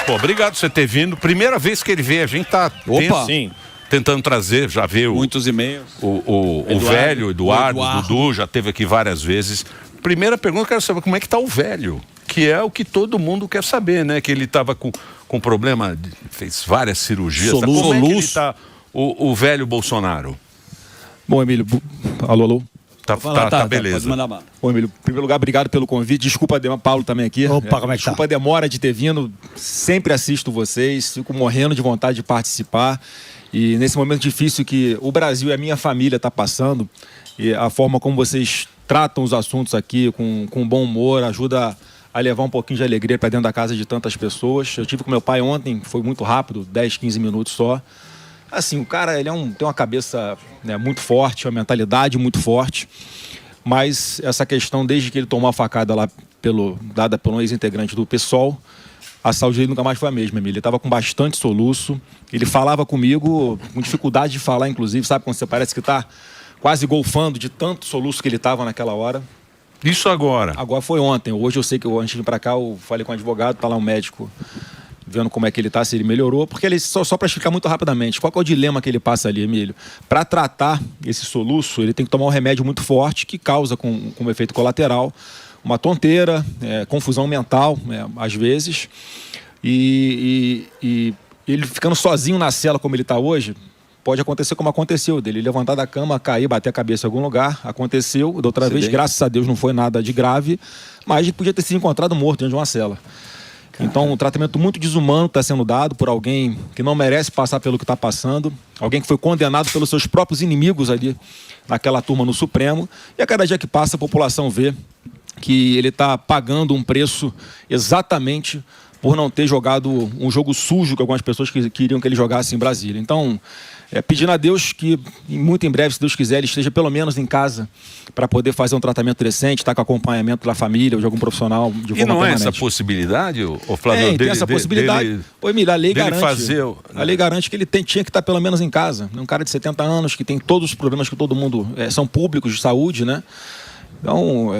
Pô, obrigado por você ter vindo. Primeira vez que ele vem, a gente tá tentando trazer, já veio muitos e-mails. O velho, Eduardo, o Dudu, já esteve aqui várias vezes. Primeira pergunta, eu quero saber como é que tá o velho, que é o que todo mundo quer saber, né? Que ele estava com problema, fez várias cirurgias. Como é que ele tá, o velho Bolsonaro? Bom, Emílio, alô. Tá, beleza. Bom, Emílio, em primeiro lugar, obrigado pelo convite. Desculpa, Paulo também aqui. Opa, como é que Desculpa a demora de ter vindo. Sempre assisto vocês, fico morrendo de vontade de participar. E nesse momento difícil que o Brasil e a minha família está passando, e a forma como vocês tratam os assuntos aqui com bom humor ajuda a levar um pouquinho de alegria para dentro da casa de tantas pessoas. Eu tive com meu pai ontem, foi muito rápido, 10, 15 minutos só. Assim, o cara ele tem uma cabeça, né, muito forte, uma mentalidade muito forte, mas essa questão, desde que ele tomou a facada lá dada pelo ex-integrante do PSOL, a saúde dele nunca mais foi a mesma, Emília. Ele estava com bastante soluço, ele falava comigo, com dificuldade de falar, inclusive, sabe quando você parece que está quase golfando de tanto soluço que ele estava naquela hora. Isso agora? Agora foi ontem. Hoje eu sei que antes de vir para cá eu falei com o advogado, está lá um médico vendo como é que ele está, se ele melhorou, porque ele só para explicar muito rapidamente, qual que é o dilema que ele passa ali, Emílio? Para tratar esse soluço, ele tem que tomar um remédio muito forte que causa como efeito colateral uma tonteira, confusão mental, às vezes, e ele ficando sozinho na cela como ele está hoje, pode acontecer como aconteceu dele, levantar da cama, cair, bater a cabeça em algum lugar, aconteceu, da outra vez, graças a Deus não foi nada de grave, mas ele podia ter sido encontrado morto dentro de uma cela. Então, um tratamento muito desumano está sendo dado por alguém que não merece passar pelo que está passando, alguém que foi condenado pelos seus próprios inimigos ali naquela turma no Supremo, e a cada dia que passa a população vê que ele está pagando um preço exatamente por não ter jogado um jogo sujo que algumas pessoas queriam que ele jogasse em Brasília. Então, pedindo a Deus que, muito em breve, se Deus quiser, ele esteja pelo menos em casa para poder fazer um tratamento decente, estar com acompanhamento da família ou de algum profissional de forma permanente. E não é essa possibilidade, o Flávio? Tem essa possibilidade. Ô, Emílio, a lei garante. A lei garante que ele tinha que estar pelo menos em casa. Um cara de 70 anos que tem todos os problemas que todo mundo são públicos de saúde, né? Então,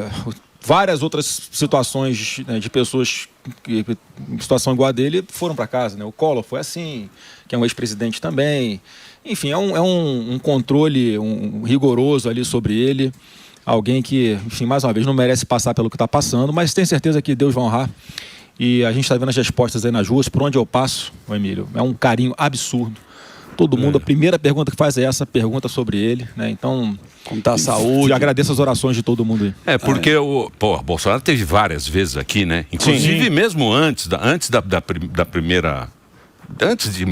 várias outras situações, né, de pessoas em situação igual a dele foram para casa, né? O Collor foi assim, que é um ex-presidente também. Enfim, é um controle rigoroso ali sobre ele. Alguém que, enfim, mais uma vez, não merece passar pelo que está passando, mas tenho certeza que Deus vai honrar. E a gente está vendo as respostas aí nas ruas, por onde eu passo, Emílio, é um carinho absurdo. Todo mundo, a primeira pergunta que faz é essa pergunta sobre ele, né? Então, como está a saúde? Eu agradeço as orações de todo mundo aí. Porque o Bolsonaro teve várias vezes aqui, né? Inclusive mesmo antes da primeira... Antes de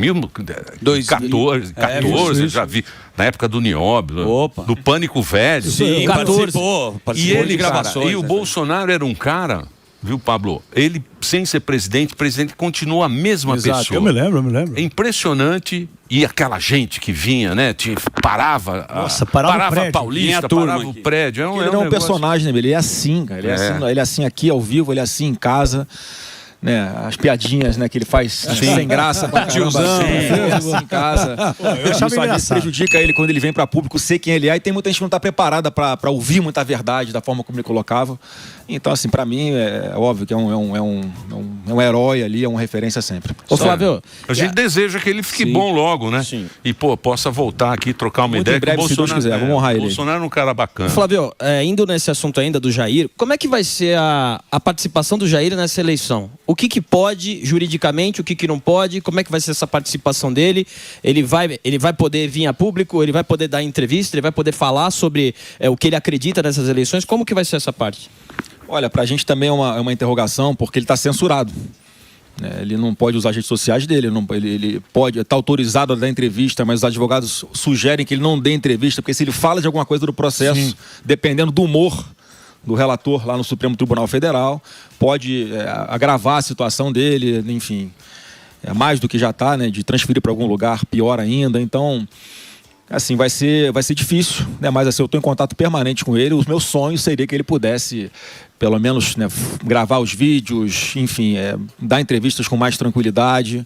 2014, já vi, na época do Nióbio, do Pânico Velho. Sim, participou de gravações. E o Bolsonaro era um cara, viu, Pablo? Ele, sem ser presidente continua a mesma pessoa. Eu me lembro. É impressionante. E aquela gente que vinha, né? Parava a Paulista, parava o prédio. Ele é um personagem, né? Ele é assim, cara. Ele é assim aqui ao vivo, ele é assim em casa. Né, as piadinhas, né, que ele faz sem graça pra tiozão, assim em casa. Isso às vezes prejudica ele quando ele vem para público, sei quem ele é, e tem muita gente que não está preparada para ouvir muita verdade da forma como ele colocava. Então, assim, para mim é óbvio que é um herói ali, é uma referência sempre. Ô, Flávio, a gente deseja que ele fique bom logo, né? Sim. E, possa voltar aqui, trocar uma ideia. Em breve, se Deus quiser, vamos honrar ele. Bolsonaro é um cara bacana. Flávio, indo nesse assunto ainda do Jair, como é que vai ser a participação do Jair nessa eleição? O que pode juridicamente, o que não pode? Como é que vai ser essa participação dele? Ele vai poder vir a público? Ele vai poder dar entrevista? Ele vai poder falar sobre o que ele acredita nessas eleições? Como que vai ser essa parte? Olha, pra gente também é uma interrogação, porque ele está censurado. Ele não pode usar as redes sociais dele, ele pode estar autorizado a dar entrevista, mas os advogados sugerem que ele não dê entrevista, porque se ele fala de alguma coisa do processo, dependendo do humor do relator lá no Supremo Tribunal Federal, pode agravar a situação dele, enfim, mais do que já está, né, de transferir para algum lugar pior ainda. Então, assim, vai ser difícil, né, mas assim, eu estou em contato permanente com ele. Os meus sonhos seria que ele pudesse, pelo menos, né, gravar os vídeos, enfim, dar entrevistas com mais tranquilidade.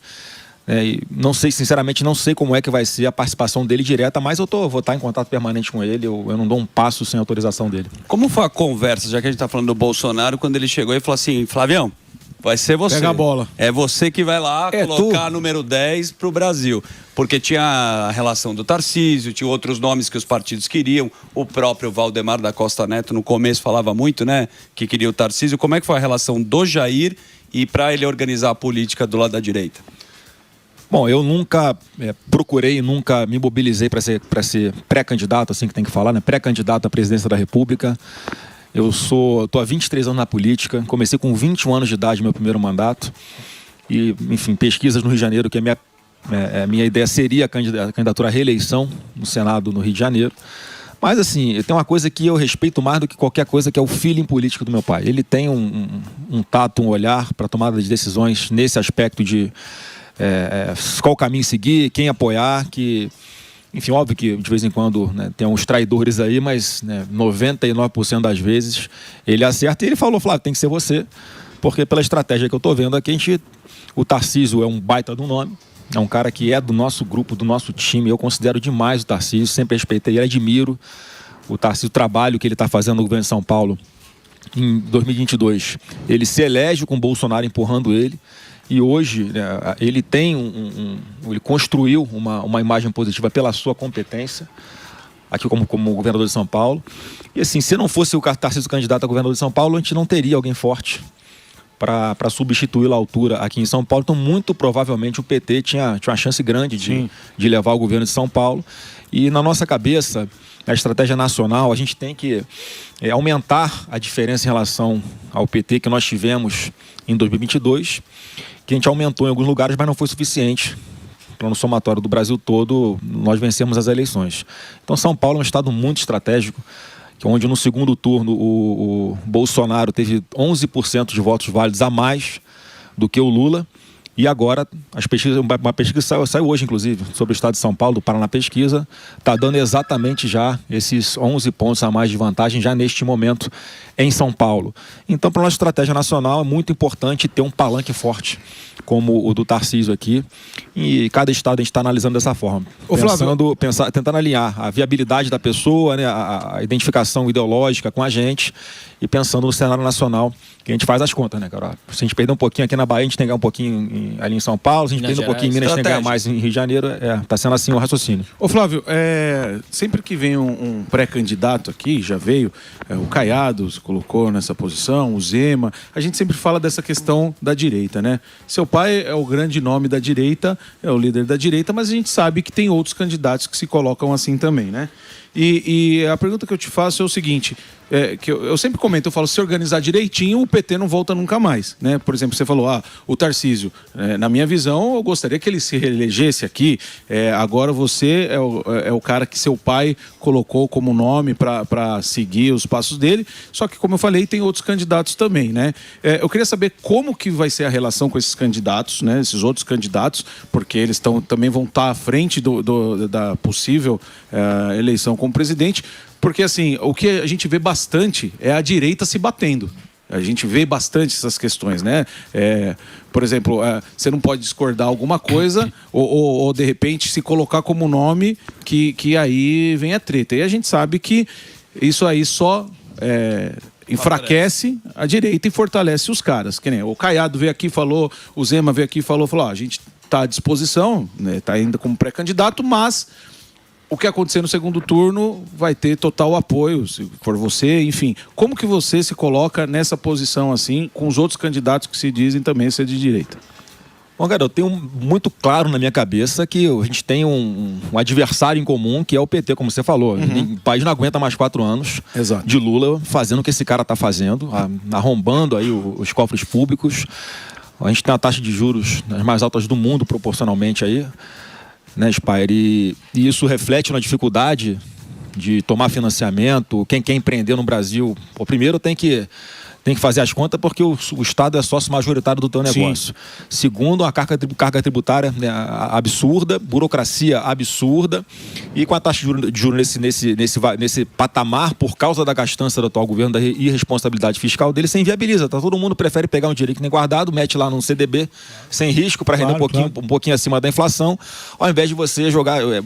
E não sei, sinceramente, não sei como é que vai ser a participação dele direta, mas vou estar em contato permanente com ele, eu não dou um passo sem autorização dele. Como foi a conversa, já que a gente está falando do Bolsonaro, quando ele chegou e falou assim, Flavião, vai ser você. Pega a bola. É você que vai lá colocar número 10 para o Brasil. Porque tinha a relação do Tarcísio, tinha outros nomes que os partidos queriam. O próprio Valdemar da Costa Neto, no começo, falava muito, né? Que queria o Tarcísio. Como é que foi a relação do Jair e para ele organizar a política do lado da direita? Bom, eu nunca procurei, nunca me mobilizei para ser pré-candidato, assim que tem que falar, né? Pré-candidato à presidência da República. Eu estou há 23 anos na política, comecei com 21 anos de idade, meu primeiro mandato. E, enfim, pesquisas no Rio de Janeiro, que a minha ideia seria a candidatura à reeleição no Senado no Rio de Janeiro. Mas, assim, tem uma coisa que eu respeito mais do que qualquer coisa, que é o feeling político do meu pai. Ele tem um tato, um olhar para tomada de decisões nesse aspecto de qual caminho seguir, quem apoiar, que... Enfim, óbvio que de vez em quando, né, tem uns traidores aí, mas, né, 99% das vezes ele acerta. E ele falou, Flávio, tem que ser você, porque pela estratégia que eu estou vendo aqui, o Tarcísio é um baita do nome, é um cara que é do nosso grupo, do nosso time. Eu considero demais o Tarcísio, sempre respeitei ele, admiro o Tarcísio, o trabalho que ele está fazendo no governo de São Paulo. Em 2022, ele se elege com o Bolsonaro empurrando ele. E hoje, né, ele tem ele construiu uma imagem positiva pela sua competência, aqui como governador de São Paulo. E assim, se não fosse o Tarcísio candidato a governador de São Paulo, a gente não teria alguém forte para substituí-lo à altura aqui em São Paulo. Então, muito provavelmente, o PT tinha uma chance grande de levar o governo de São Paulo. E na nossa cabeça, a estratégia nacional, a gente tem que aumentar a diferença em relação ao PT que nós tivemos em 2022, que a gente aumentou em alguns lugares, mas não foi suficiente. No somatório do Brasil todo, nós vencemos as eleições. Então, São Paulo é um estado muito estratégico, onde no segundo turno o Bolsonaro teve 11% de votos válidos a mais do que o Lula. E agora, uma pesquisa saiu hoje, inclusive, sobre o estado de São Paulo, do Paraná Pesquisa, está dando exatamente já esses 11 pontos a mais de vantagem, já neste momento, em São Paulo. Então, para a nossa estratégia nacional, é muito importante ter um palanque forte, como o do Tarcísio aqui, e cada estado a gente está analisando dessa forma. Tentando alinhar a viabilidade da pessoa, né, a identificação ideológica com a gente, e pensando no cenário nacional, que a gente faz as contas, né, cara? Se a gente perder um pouquinho aqui na Bahia, a gente tem que ganhar um pouquinho ali em São Paulo, se a gente perder um pouquinho em Minas, a gente tem que ganhar mais em Rio de Janeiro. Tá sendo assim o raciocínio. Ô Flávio, sempre que vem um pré-candidato aqui, já veio, o Caiado se colocou nessa posição, o Zema, a gente sempre fala dessa questão da direita, né? Seu pai é o grande nome da direita, é o líder da direita, mas a gente sabe que tem outros candidatos que se colocam assim também, né? E a pergunta que eu te faço é o seguinte, que eu sempre comento, eu falo, se organizar direitinho, o PT não volta nunca mais, né? Por exemplo, você falou, o Tarcísio, na minha visão, eu gostaria que ele se reelegesse aqui, agora você é o cara que seu pai colocou como nome para seguir os passos dele, só que, como eu falei, tem outros candidatos também, né? Eu queria saber como que vai ser a relação com esses candidatos, né? Esses outros candidatos, porque eles também vão estar à frente da possível eleição como presidente, porque assim, o que a gente vê bastante é a direita se batendo. A gente vê bastante essas questões, né? Por exemplo, você não pode discordar alguma coisa ou de repente se colocar como nome que aí vem a treta. E a gente sabe que isso aí só enfraquece a direita e fortalece os caras. Que nem o Caiado veio aqui e falou, o Zema veio aqui e falou, a gente está à disposição, né? Está ainda como pré-candidato, mas o que acontecer no segundo turno vai ter total apoio, se for você, enfim. Como que você se coloca nessa posição assim, com os outros candidatos que se dizem também ser de direita? Bom, cara, eu tenho muito claro na minha cabeça que a gente tem um adversário em comum, que é o PT, como você falou. O país não aguenta mais 4 anos de Lula fazendo o que esse cara está fazendo, arrombando aí os cofres públicos. A gente tem uma taxa de juros das mais altas do mundo, proporcionalmente aí, né, Spire? E isso reflete na dificuldade de tomar financiamento. Quem quer empreender no Brasil, primeiro tem que fazer as contas, porque o Estado é sócio majoritário do teu negócio. Sim. Segundo, a carga tributária, né, absurda, burocracia absurda, e com a taxa de juros nesse patamar, por causa da gastança do atual governo, da irresponsabilidade fiscal dele, se inviabiliza. Todo mundo prefere pegar um dinheiro que nem guardado, mete lá num CDB sem risco, para render um pouquinho acima da inflação, ao invés de você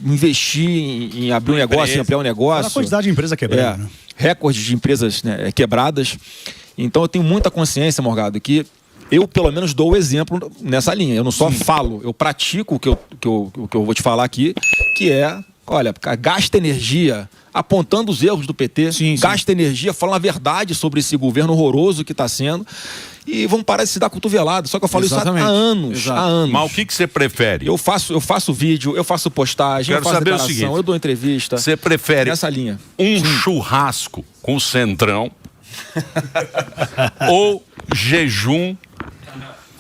investir em abrir um negócio, em ampliar um negócio. A quantidade de empresa quebrada, né? Recorde de empresas, né, quebradas. Então eu tenho muita consciência, Morgado, que eu pelo menos dou o exemplo nessa linha. Eu não só falo, eu pratico o que eu vou te falar aqui, que é, olha, gasta energia apontando os erros do PT, gasta energia falando a verdade sobre esse governo horroroso que está sendo, e vamos parar de se dar cotovelado. Só que eu falo isso há anos, há anos. Mas o que você prefere? Eu faço vídeo, eu faço postagem, Quero eu faço saber declaração, o seguinte, eu dou entrevista. Você prefere nessa linha churrasco com Centrão ou jejum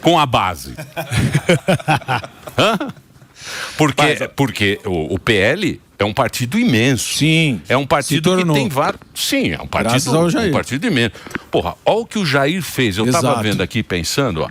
com a base? Porque o PL é um partido imenso. Sim. É um partido que tem vários. Sim, é um partido imenso. Porra, olha o que o Jair fez. Eu tava vendo aqui pensando, ó.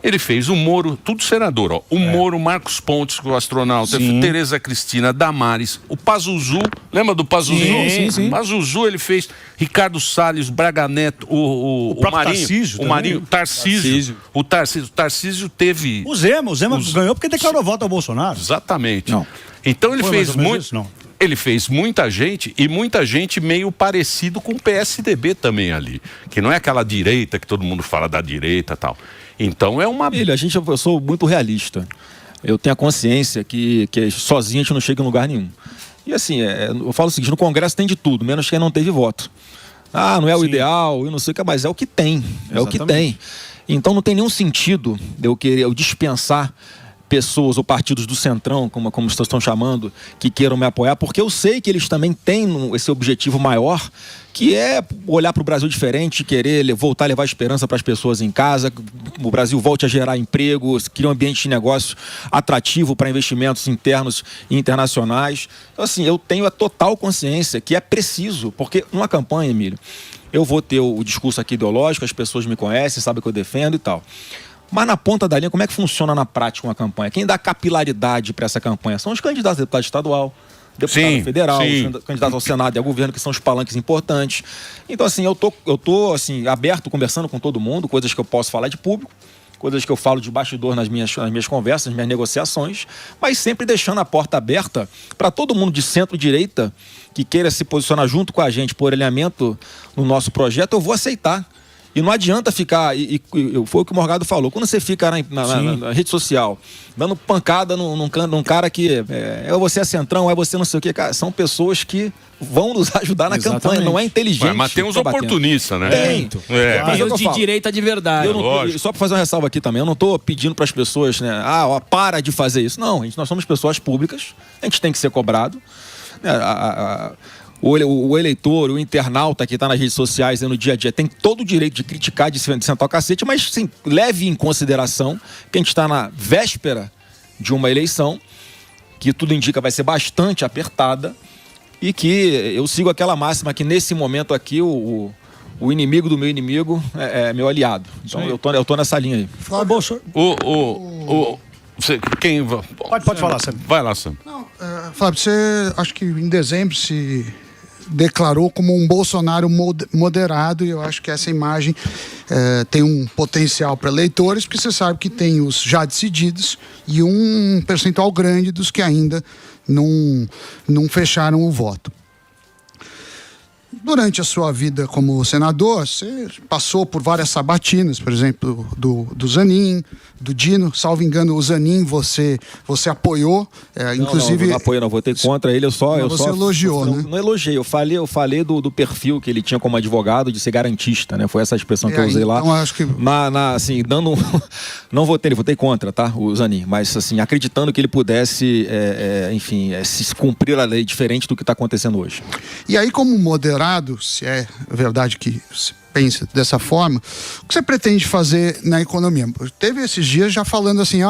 Ele fez o Moro, tudo senador, ó. O Moro, Marcos Pontes, o astronauta, Tereza Cristina, Damares, o Pazuzu, lembra do Pazuzu? Sim. O Pazuzu ele fez, Ricardo Salles, Braga Neto, o Marinho, Tarcísio, o Marinho, Tarcísio. O Tarcísio teve... O Zema ganhou porque declarou voto ao Bolsonaro. Exatamente. Não. Então ele fez muito... Ele fez muita gente e muita gente meio parecido com o PSDB também ali. Que não é aquela direita que todo mundo fala da direita e tal. Então é uma... Eu sou muito realista. Eu tenho a consciência que sozinho a gente não chega em lugar nenhum. E assim, eu falo o seguinte, no Congresso tem de tudo, menos quem não teve voto. Ah, não é o ideal, eu não sei o que, mas é o que tem. É o que tem. Então não tem nenhum sentido eu dispensar pessoas ou partidos do Centrão, como vocês estão chamando, que queiram me apoiar, porque eu sei que eles também têm esse objetivo maior, que é olhar para o Brasil diferente, querer voltar a levar esperança para as pessoas em casa, o Brasil volte a gerar empregos, criar um ambiente de negócio atrativo para investimentos internos e internacionais. Então, assim, eu tenho a total consciência que é preciso, porque numa campanha, Emílio, eu vou ter o discurso aqui ideológico, as pessoas me conhecem, sabem que eu defendo e tal. Mas na ponta da linha, como é que funciona na prática uma campanha? Quem dá capilaridade para essa campanha são os candidatos a deputado estadual, deputado federal, os candidatos ao Senado e ao governo, que são os palanques importantes. Então, assim, eu tô assim, aberto, conversando com todo mundo, coisas que eu posso falar de público, coisas que eu falo de bastidor nas minhas conversas, nas minhas negociações, mas sempre deixando a porta aberta para todo mundo de centro-direita que queira se posicionar junto com a gente por alinhamento no nosso projeto, eu vou aceitar. E não adianta ficar, foi o que o Morgado falou, quando você fica na rede social, dando pancada num cara que você é Centrão, você não sei o quê, cara, são pessoas que vão nos ajudar na campanha, não é inteligente. Mas tem uns oportunistas, né? Tem. Tem os de direita de verdade. Só para fazer uma ressalva aqui também, eu não estou pedindo para as pessoas, né, para de fazer isso. Não, nós somos pessoas públicas, a gente tem que ser cobrado. O eleitor, o internauta que está nas redes sociais no dia a dia tem todo o direito de criticar, de sentar o cacete, mas sim, leve em consideração que a gente está na véspera de uma eleição que tudo indica vai ser bastante apertada e que eu sigo aquela máxima que nesse momento aqui o inimigo do meu inimigo é meu aliado. Então eu tô nessa linha aí. Quem... Pode falar, Sam. Vai lá, Sam. Fábio, você acho que em dezembro se declarou como um Bolsonaro moderado, e eu acho que essa imagem tem um potencial para eleitores, porque você sabe que tem os já decididos e um percentual grande dos que ainda não fecharam o voto. Durante a sua vida como senador, você passou por várias sabatinas, por exemplo, do Zanin, do Dino, salvo engano, o Zanin você apoiou, inclusive... Não apoiei, não, votei contra ele, você elogiou, né? Não elogiei, eu falei do perfil que ele tinha como advogado de ser garantista, né? Foi essa a expressão que eu usei lá. Então, acho que... assim, não votei contra, tá? O Zanin, mas assim, acreditando que ele pudesse, se cumprir a lei diferente do que está acontecendo hoje. E aí, como moderado, se é verdade que se pensa dessa forma, o que você pretende fazer na economia? Teve esses dias já falando assim,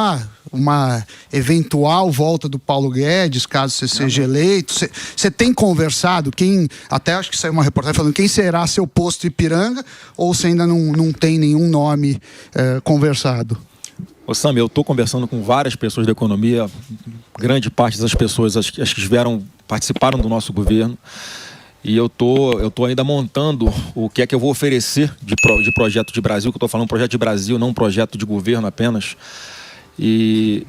uma eventual volta do Paulo Guedes, caso você seja eleito. Você tem conversado, até acho que saiu uma reportagem falando quem será seu posto Ipiranga, ou você ainda não tem nenhum nome conversado? Ô Sam, eu estou conversando com várias pessoas da economia, grande parte das pessoas as que participaram do nosso governo. E eu tô ainda montando o que é que eu vou oferecer de projeto de Brasil, que eu estou falando projeto de Brasil, não um projeto de governo apenas. E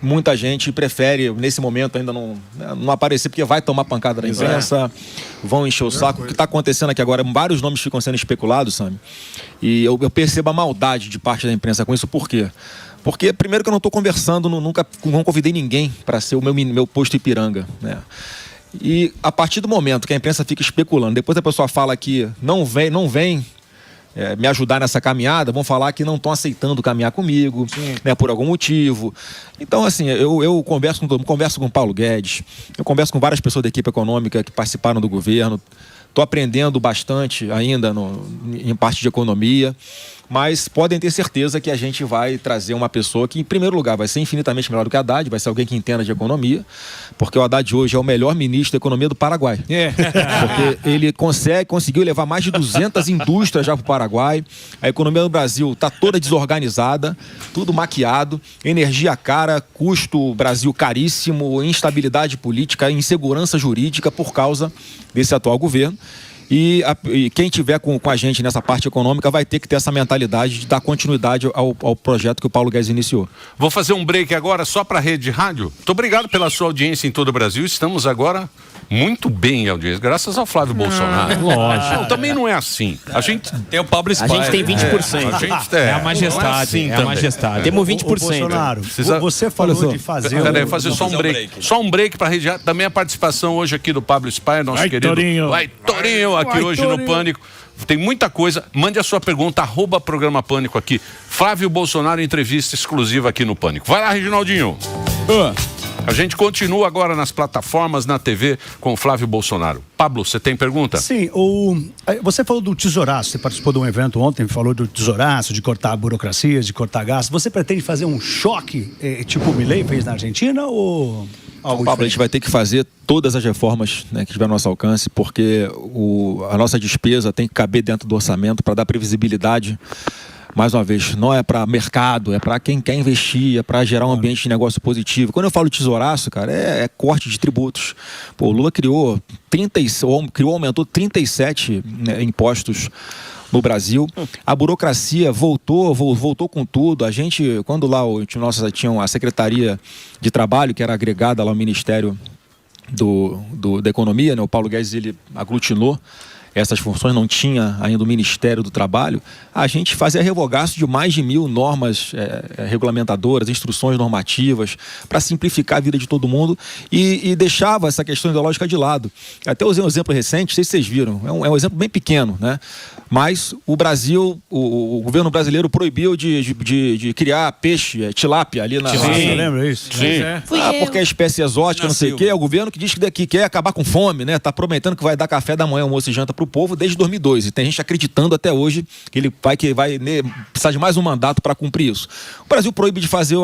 muita gente prefere, nesse momento, ainda não aparecer, porque vai tomar pancada da imprensa, vão encher o saco. O que está acontecendo aqui agora, vários nomes ficam sendo especulados, Sami, e eu percebo a maldade de parte da imprensa com isso. Por quê? Porque, primeiro, que eu não estou conversando, não convidei ninguém para ser o meu posto Ipiranga, né? E a partir do momento que a imprensa fica especulando, depois a pessoa fala que não vem me ajudar nessa caminhada, vão falar que não estão aceitando caminhar comigo, né, por algum motivo. Então, assim, eu converso com o Paulo Guedes, eu converso com várias pessoas da equipe econômica que participaram do governo, estou aprendendo bastante ainda em parte de economia, mas podem ter certeza que a gente vai trazer uma pessoa que, em primeiro lugar, vai ser infinitamente melhor do que a Haddad, vai ser alguém que entenda de economia, porque o Haddad hoje é o melhor ministro da economia do Paraguai. Porque ele conseguiu levar mais de 200 indústrias já para o Paraguai, a economia do Brasil está toda desorganizada, tudo maquiado, energia cara, custo Brasil caríssimo, instabilidade política, insegurança jurídica por causa desse atual governo. E quem tiver com a gente nessa parte econômica vai ter que ter essa mentalidade de dar continuidade ao projeto que o Paulo Guedes iniciou. Vou fazer um break agora só para a Rede Rádio. Muito obrigado pela sua audiência em todo o Brasil. Estamos agora muito bem em audiência, graças ao Flávio Bolsonaro. Lógico. Não, também não é assim. A gente tem o Pablo Spy. A gente tem 20%. A gente é a majestade. É a majestade. Temos 20%. Bolsonaro, você falou de fazer... Peraí, fazer só um break. Só um break para a Rede Rádio. Também a participação hoje aqui do Pablo Spy, nosso querido... Torinho. Vai, Torinho, aqui hoje no Pânico. Tem muita coisa. Mande a sua pergunta, @programa Pânico aqui. Flávio Bolsonaro, entrevista exclusiva aqui no Pânico. Vai lá, Reginaldinho. A gente continua agora nas plataformas, na TV, com o Flávio Bolsonaro. Pablo, você tem pergunta? Sim, você falou do tesouraço, você participou de um evento ontem, falou do tesouraço, de cortar burocracias, de cortar gastos. Você pretende fazer um choque, tipo o Milei fez na Argentina, ou... Pablo, a gente vai ter que fazer todas as reformas, né, que tiver ao nosso alcance, porque a nossa despesa tem que caber dentro do orçamento para dar previsibilidade. Mais uma vez, não é para mercado, é para quem quer investir, é para gerar um ambiente de negócio positivo. Quando eu falo tesouraço, cara, é corte de tributos. Pô, o Lula aumentou 37 impostos no Brasil. A burocracia voltou com tudo. A gente, quando lá tinha a Secretaria de Trabalho, que era agregada lá ao Ministério da Economia, né? O Paulo Guedes, ele aglutinou essas funções, não tinha ainda o Ministério do Trabalho. A gente fazia revogaço de mais de 1.000 normas regulamentadoras, instruções normativas, para simplificar a vida de todo mundo e deixava essa questão ideológica de lado. Até usei um exemplo recente, não sei se vocês viram, é um exemplo bem pequeno, né? Mas o Brasil, o governo brasileiro proibiu de criar peixe, tilápia ali na... Você lembra isso? Sim. Porque é espécie exótica, não sei o quê. É o governo que diz que quer acabar com fome, né? Tá prometendo que vai dar café da manhã, almoço e janta pro povo desde 2002. E tem gente acreditando até hoje que ele vai precisar de mais um mandato para cumprir isso. O Brasil proíbe de fazer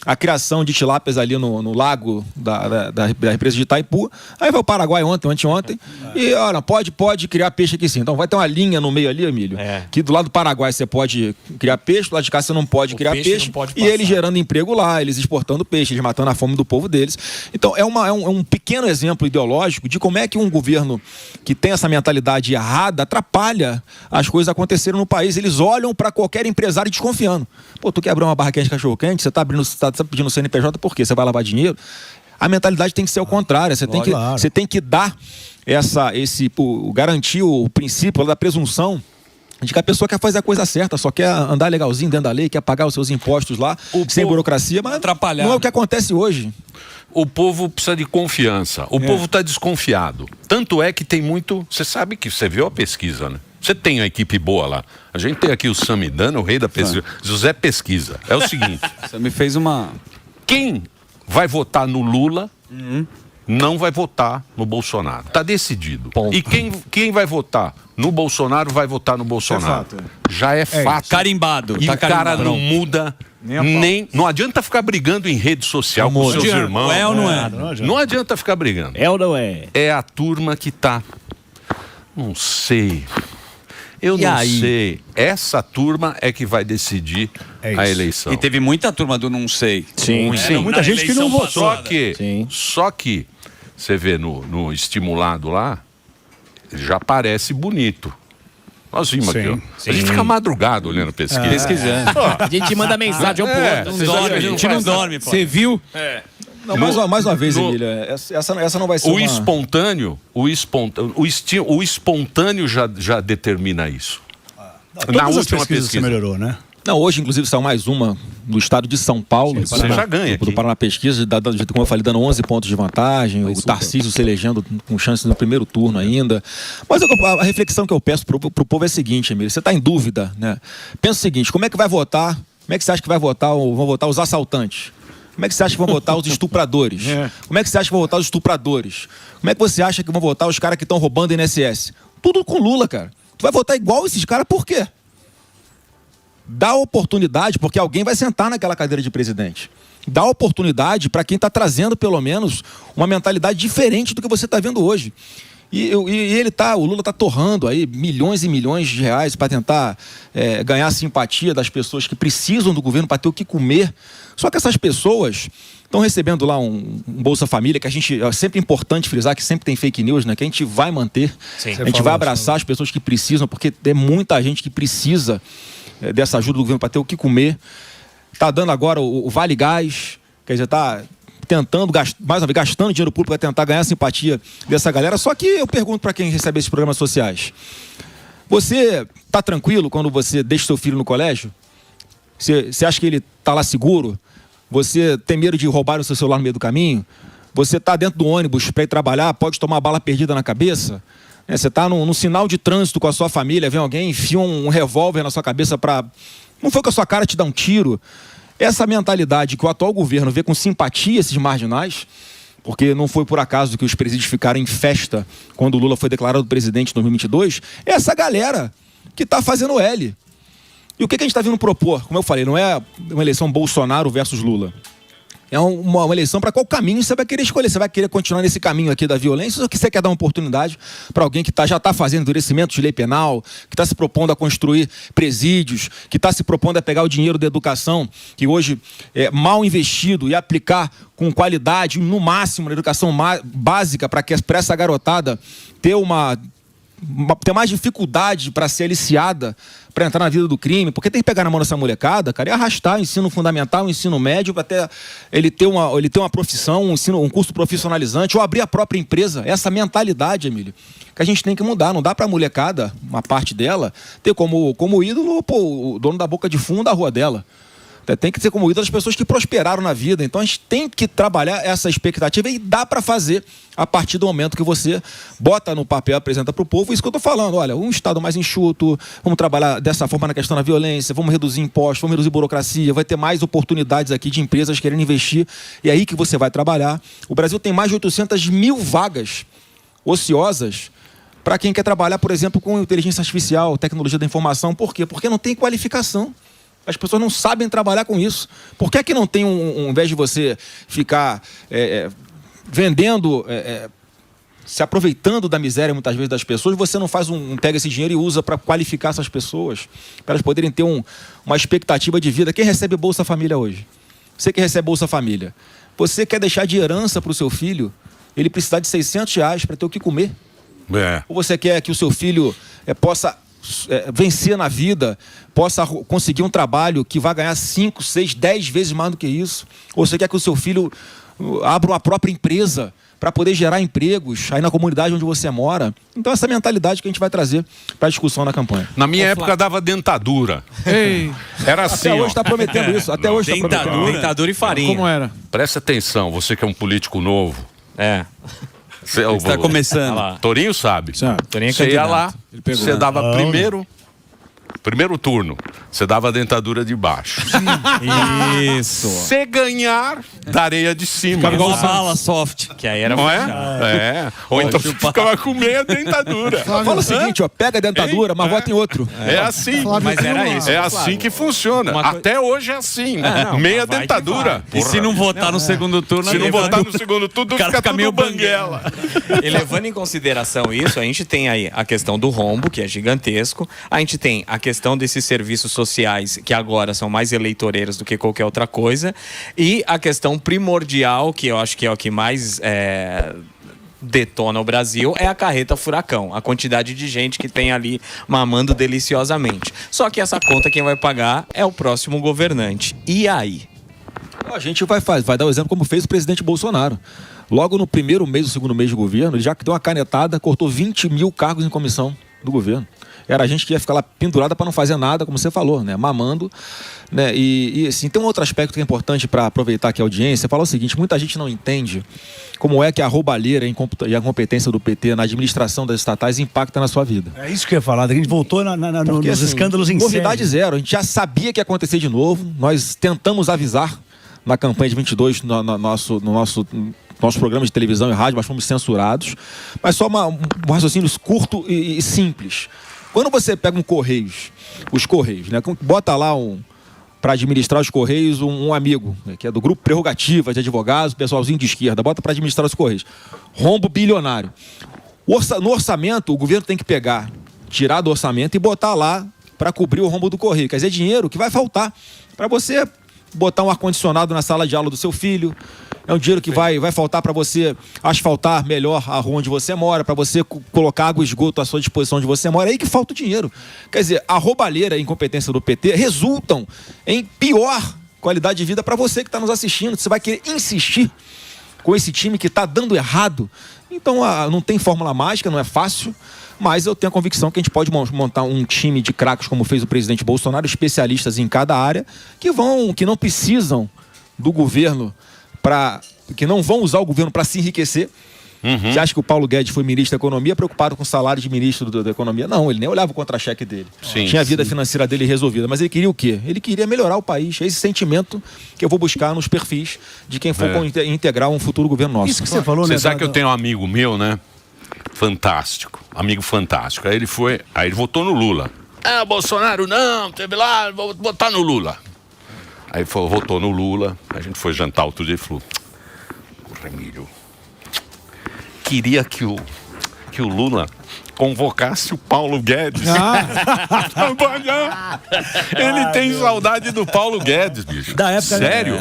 a criação de tilápias ali no lago da represa de Itaipu. Aí vai o Paraguai anteontem, e olha, pode criar peixe aqui sim. Então vai ter uma linha no meio ali, Emílio, que do lado do Paraguai você pode criar peixe, do lado de cá você não pode criar peixe, e eles gerando emprego lá, eles exportando peixe, eles matando a fome do povo deles. Então é um pequeno exemplo ideológico de como é que um governo que tem essa mentalidade errada atrapalha as coisas acontecerem no país. Eles olham para qualquer empresário desconfiando. Pô, tu quer abrir uma barraquinha de cachorro-quente, você tá pedindo CNPJ por quê? Você vai lavar dinheiro? A mentalidade tem que ser ao contrário, você tem que dar garantir o princípio da presunção de que a pessoa quer fazer a coisa certa, só quer andar legalzinho dentro da lei, quer pagar os seus impostos lá, sem burocracia, mas atrapalhar. Não é o que acontece hoje. O povo precisa de confiança. O povo está desconfiado. Tanto é que tem muito... Você sabe que você viu a pesquisa, né? Você tem uma equipe boa lá. A gente tem aqui o Samidana, o rei da pesquisa. José Pesquisa. É o seguinte... Você me fez uma... Quem vai votar no Lula... não vai votar no Bolsonaro. Está decidido. Ponto. E quem vai votar no Bolsonaro vai votar no Bolsonaro. Já é fato. Carimbado. E o cara não muda nem... Não adianta ficar brigando em rede social com seus irmãos. É ou não é? Não adianta ficar brigando. É ou não é? É a turma que tá... Não sei... Eu não sei. Essa turma é que vai decidir a eleição. E teve muita turma do não sei. Sim. Muita gente que não votou. Só que você vê no estimulado lá, já parece bonito. Nós vimos aqui, ó. A gente fica madrugado olhando pesquisa. Pesquisando. A gente manda mensagem um pro outro. Não dorme, a gente não dorme. Você viu? Não, mais uma vez, Emílio, essa não vai ser O espontâneo já determina isso. Todas as pesquisas você melhorou, né? Não, hoje, inclusive, saiu mais uma do estado de São Paulo. Você já ganha do aqui. Paraná Pesquisa, como eu falei, dando 11 pontos de vantagem. O Tarcísio se elegendo com chance no primeiro turno ainda. Mas a reflexão que eu peço pro povo é a seguinte, Emílio. Você está em dúvida, né? Pensa o seguinte, como é que vai votar? Como é que você acha que vão votar os assaltantes? Como é que você acha que vão votar os estupradores? Como é que você acha que vão votar os estupradores? Como é que você acha que vão votar os caras que estão roubando INSS? Tudo com Lula, cara. Tu vai votar igual esses caras por quê? Dá oportunidade, porque alguém vai sentar naquela cadeira de presidente. Dá oportunidade para quem está trazendo, pelo menos, uma mentalidade diferente do que você está vendo hoje. O Lula está torrando aí milhões e milhões de reais para tentar ganhar a simpatia das pessoas que precisam do governo para ter o que comer. Só que essas pessoas estão recebendo lá um Bolsa Família, que é sempre importante frisar que sempre tem fake news, né? Que a gente vai manter. Sim. A gente vai abraçar as pessoas que precisam, porque é muita gente que precisa dessa ajuda do governo para ter o que comer. Está dando agora o Vale Gás, quer dizer, está tentando, mais uma vez, gastando dinheiro público para tentar ganhar a simpatia dessa galera. Só que eu pergunto para quem recebe esses programas sociais: você está tranquilo quando você deixa seu filho no colégio? Você acha que ele está lá seguro? Você tem medo de roubar o seu celular no meio do caminho? Você está dentro do ônibus para ir trabalhar, pode tomar bala perdida na cabeça? Você está num sinal de trânsito com a sua família, vem alguém, enfia um revólver na sua cabeça para... Não foi com a sua cara te dar um tiro? Essa mentalidade que o atual governo vê com simpatia esses marginais, porque não foi por acaso que os presídios ficaram em festa quando o Lula foi declarado presidente em 2022, é essa galera que está fazendo L. E o que a gente está vindo propor? Como eu falei, não é uma eleição Bolsonaro versus Lula. É uma eleição para qual caminho você vai querer escolher. Você vai querer continuar nesse caminho aqui da violência ou que você quer dar uma oportunidade para alguém que já está fazendo endurecimento de lei penal, que está se propondo a construir presídios, que está se propondo a pegar o dinheiro da educação, que hoje é mal investido, e aplicar com qualidade, no máximo, na educação básica, para essa garotada ter mais dificuldade para ser aliciada, para entrar na vida do crime, porque tem que pegar na mão dessa molecada, cara, e arrastar o ensino fundamental, o ensino médio, até ele ter uma profissão, um curso profissionalizante, ou abrir a própria empresa. Essa mentalidade, Emílio, que a gente tem que mudar. Não dá para a molecada, uma parte dela, ter como ídolo o dono da boca de fundo da rua dela. Tem que ser como ídolo as pessoas que prosperaram na vida. Então a gente tem que trabalhar essa expectativa, e dá para fazer a partir do momento que você bota no papel, apresenta para o povo isso que eu estou falando. Olha, um Estado mais enxuto, vamos trabalhar dessa forma na questão da violência, vamos reduzir impostos, vamos reduzir burocracia, vai ter mais oportunidades aqui de empresas querendo investir, e é aí que você vai trabalhar. O Brasil tem mais de 800 mil vagas ociosas para quem quer trabalhar, por exemplo, com inteligência artificial, tecnologia da informação. Por quê? Porque não tem qualificação. As pessoas não sabem trabalhar com isso. Por que é que não tem, ao invés de você ficar vendendo, se aproveitando da miséria muitas vezes das pessoas, você não pega esse dinheiro e usa para qualificar essas pessoas, para elas poderem ter uma expectativa de vida? Quem recebe Bolsa Família hoje? Você que recebe Bolsa Família, você quer deixar de herança para o seu filho ele precisar de R$600 para ter o que comer? Ou você quer que o seu filho possa vencer na vida, possa conseguir um trabalho que vai ganhar 5, 6, 10 vezes mais do que isso? Ou você quer que o seu filho abra uma própria empresa para poder gerar empregos aí na comunidade onde você mora? Então essa mentalidade que a gente vai trazer para a discussão na campanha. Na minha época dava dentadura. Era assim. Até hoje está prometendo isso. Até hoje está prometendo. Dentadura e farinha. Como era? Presta atenção, você que é um político novo. Você está começando. Torinho sabe. Torinho é você ia lá, pegou, você dava primeiro turno, você dava a dentadura de baixo. Isso. Se ganhar, da areia de cima. Ficava igual uma bala soft. Que aí era... Não é? Ou então você ficava com meia dentadura. Fala o seguinte, pega a dentadura, mas vota em outro. É assim. Mas era isso. É assim que funciona. Até hoje é assim. Meia dentadura. E se não votar no segundo turno... Se não votar no segundo turno, fica tudo meio banguela. E levando em consideração isso, a gente tem aí a questão do rombo, que é gigantesco. A gente tem a questão desses serviços sociais, que agora são mais eleitoreiros do que qualquer outra coisa. E a questão primordial, que eu acho que é o que mais detona o Brasil é a carreta furacão, a quantidade de gente que tem ali mamando deliciosamente. Só que essa conta quem vai pagar é o próximo governante. E aí? A gente vai dar o exemplo como fez o presidente Bolsonaro. Logo no primeiro mês, no segundo mês de governo, ele já deu uma canetada, cortou 20 mil cargos em comissão do governo. Era a gente que ia ficar lá pendurada para não fazer nada, como você falou, né? Mamando. Né? E assim, tem um outro aspecto que é importante para aproveitar aqui a audiência. Falar o seguinte, muita gente não entende como é que a roubalheira e a incompetência do PT na administração das estatais impacta na sua vida. É isso que eu ia falar, a gente voltou Porque, nos escândalos em série. Novidade zero, a gente já sabia que ia acontecer de novo, nós tentamos avisar na campanha de 22 no nosso programa de televisão e rádio, mas fomos censurados. Mas só um raciocínio curto e simples. Quando você pega os Correios, né? Bota lá para administrar os Correios um amigo, né, que é do grupo Prerrogativa de Advogados, pessoalzinho de esquerda, bota para administrar os Correios. Rombo bilionário. No orçamento, o governo tem que tirar do orçamento e botar lá para cobrir o rombo do Correio. Quer dizer, dinheiro que vai faltar para você botar um ar-condicionado na sala de aula do seu filho. É um dinheiro que vai faltar para você asfaltar melhor a rua onde você mora, para você colocar água e esgoto à sua disposição onde você mora. É aí que falta o dinheiro. Quer dizer, a roubalheira e a incompetência do PT resultam em pior qualidade de vida para você que está nos assistindo. Você vai querer insistir com esse time que está dando errado. Então, não tem fórmula mágica, não é fácil. Mas eu tenho a convicção que a gente pode montar um time de craques, como fez o presidente Bolsonaro, especialistas em cada área, que não precisam do governo que não vão usar o governo para se enriquecer. Você acha que o Paulo Guedes foi ministro da Economia preocupado com o salário de ministro da Economia? Não, ele nem olhava o contra-cheque dele. Tinha a vida financeira dele resolvida. Mas ele queria o quê? Ele queria melhorar o país. É esse sentimento que eu vou buscar nos perfis de quem for integrar um futuro governo nosso. Isso que você falou, né? Você sabe que eu tenho um amigo meu, né? Fantástico. Amigo fantástico. Aí ele votou no Lula. Bolsonaro não, teve lá, vou votar no Lula. Aí votou no Lula, a gente foi jantar outro dia e falou: Remílio, queria que o Lula convocasse o Paulo Guedes. Ele tem saudade do Paulo Guedes, bicho. Da época, sério?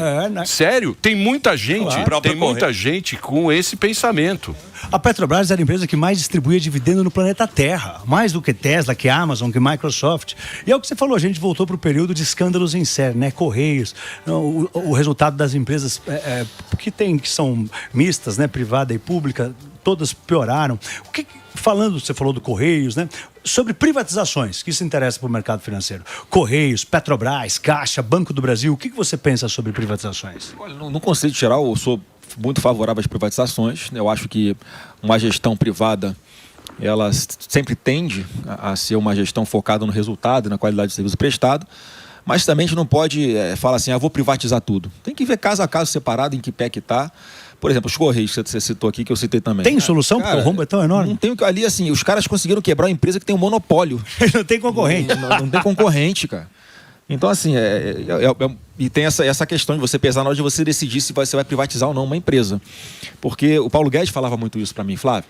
Sério? Tem muita gente com esse pensamento. A Petrobras era a empresa que mais distribuía dividendo no planeta Terra. Mais do que Tesla, que Amazon, que Microsoft. E é o que você falou, a gente voltou para o período de escândalos em série, né? Correios, o resultado das empresas que são mistas, né? Privada e pública, todas pioraram. Você falou do Correios, né? Sobre privatizações, que isso interessa para o mercado financeiro. Correios, Petrobras, Caixa, Banco do Brasil. O que você pensa sobre privatizações? Olha, no conceito geral, eu sou muito favorável às privatizações. Eu acho que uma gestão privada, ela sempre tende a ser uma gestão focada no resultado e na qualidade do serviço prestado. Mas também a gente não pode falar assim, vou privatizar tudo. Tem que ver caso a caso separado em que pé que está. Por exemplo, os Correios que você citou aqui, que eu citei também. Tem solução? Porque o rombo é tão enorme? Não tem ali, assim, os caras conseguiram quebrar uma empresa que tem um monopólio. Não tem concorrente. Não tem concorrente, cara. Então, assim, e tem essa questão de você pesar na hora de você decidir se você vai privatizar ou não uma empresa. Porque o Paulo Guedes falava muito isso para mim, Flávio.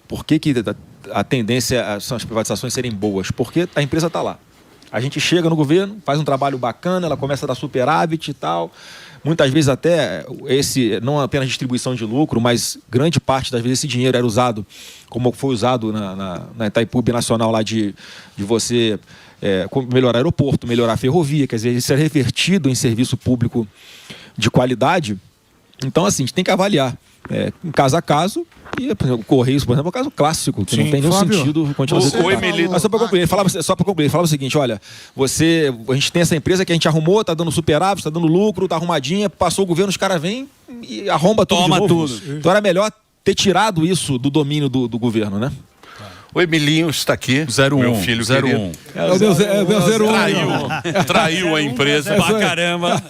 Por que a tendência são as privatizações serem boas? Porque a empresa está lá. A gente chega no governo, faz um trabalho bacana, ela começa a dar superávit e tal. Muitas vezes até, não apenas distribuição de lucro, mas grande parte das vezes esse dinheiro era usado, como foi usado na Itaipu Nacional lá de você melhorar aeroporto, melhorar a ferrovia, quer dizer, isso é revertido em serviço público de qualidade. Então, assim, a gente tem que avaliar caso a caso. E, por exemplo, o Correios, por exemplo, é um caso clássico, que não tem nenhum sentido continuar. Mas só para concluir, ele falava o seguinte: olha, a gente tem essa empresa que a gente arrumou, tá dando superávit, tá dando lucro, tá arrumadinha, passou o governo, os caras vêm e arromba tudo. Toma de novo. tudo. Então era melhor ter tirado isso do domínio do governo, né? O Emilinho está aqui. 01. Meu filho 01. É o meu 01. Traiu a empresa. Pra caramba.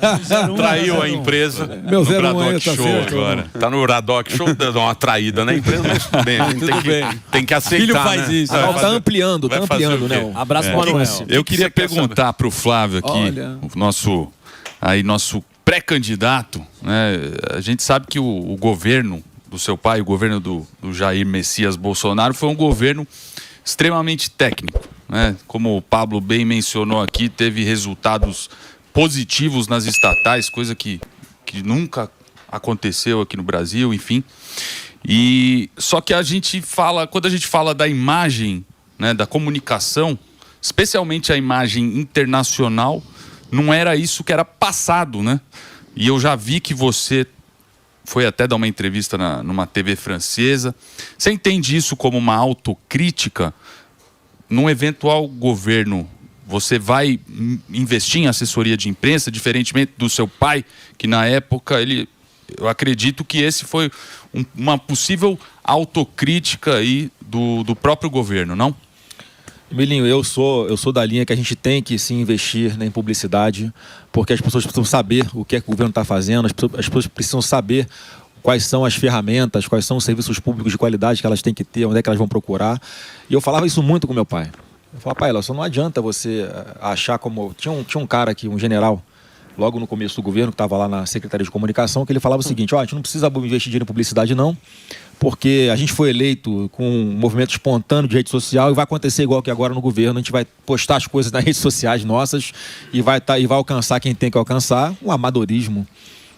Traiu a empresa. Meu no 01 Bradock tá Show certo, agora. Tá no Bradock Show, dando uma traída na empresa, mas tudo bem. Tem que aceitar. Filho faz né? isso. Tá ampliando, né? Abraço para o Manuel. Eu queria perguntar para o Flávio aqui, o nosso pré-candidato, né? A gente sabe que o governo do seu pai, o governo do Jair Messias Bolsonaro, foi um governo extremamente técnico, né? Como o Pablo bem mencionou aqui, teve resultados positivos nas estatais, coisa que nunca aconteceu aqui no Brasil, enfim. E só que quando a gente fala da imagem, né, da comunicação, especialmente a imagem internacional, não era isso que era passado, né? E eu já vi que você foi até dar uma entrevista numa TV francesa. Você entende isso como uma autocrítica? Num eventual governo, você vai investir em assessoria de imprensa, diferentemente do seu pai, que na época, eu acredito que esse foi uma possível autocrítica aí do próprio governo, não? Milinho, eu sou da linha que a gente tem que sim investir em publicidade, porque as pessoas precisam saber o que é que o governo está fazendo, as pessoas precisam saber quais são as ferramentas, quais são os serviços públicos de qualidade que elas têm que ter, onde é que elas vão procurar. E eu falava isso muito com meu pai. Eu falava, pai, só não adianta você achar como... Tinha um cara aqui, um general, logo no começo do governo, que estava lá na Secretaria de Comunicação, que ele falava o seguinte, a gente não precisa investir dinheiro em publicidade não, porque a gente foi eleito com um movimento espontâneo de rede social e vai acontecer igual que agora no governo, a gente vai postar as coisas nas redes sociais nossas e vai alcançar quem tem que alcançar, um amadorismo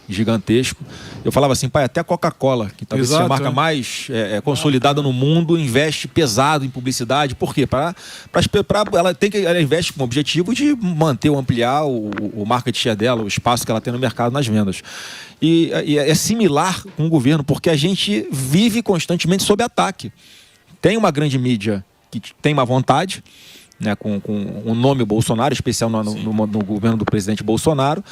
gigantesco. Eu falava assim, pai, até a Coca-Cola, que talvez seja a marca mais consolidada no mundo, investe pesado em publicidade. Por quê? Ela investe com o objetivo de manter ou ampliar o market share dela, o espaço que ela tem no mercado nas vendas. E é similar com o governo, porque a gente vive constantemente sob ataque. Tem uma grande mídia que tem uma vontade, né, com o nome Bolsonaro, especial no governo do presidente Bolsonaro.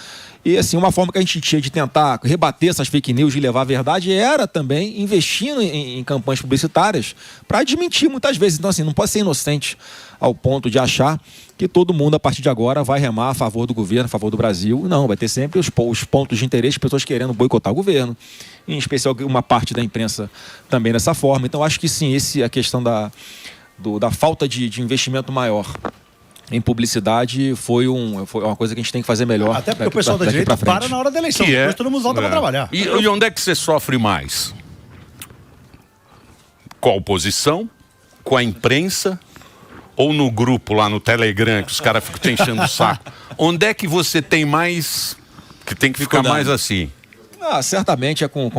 E assim, uma forma que a gente tinha de tentar rebater essas fake news e levar a verdade era também investindo em campanhas publicitárias para desmentir muitas vezes. Então assim, não pode ser inocente ao ponto de achar que todo mundo a partir de agora vai remar a favor do governo, a favor do Brasil. Não, vai ter sempre os pontos de interesse de pessoas querendo boicotar o governo, em especial uma parte da imprensa também dessa forma. Então acho que sim, a questão da falta de investimento maior em publicidade foi uma coisa que a gente tem que fazer melhor. Até porque o pessoal da direita para na hora da eleição, depois todo mundo volta para trabalhar. E onde é que você sofre mais? Com a oposição? Com a imprensa? Ou no grupo lá no Telegram, que os caras ficam te enchendo o saco? Onde é que você tem mais... que tem que ficar mais assim? Certamente é com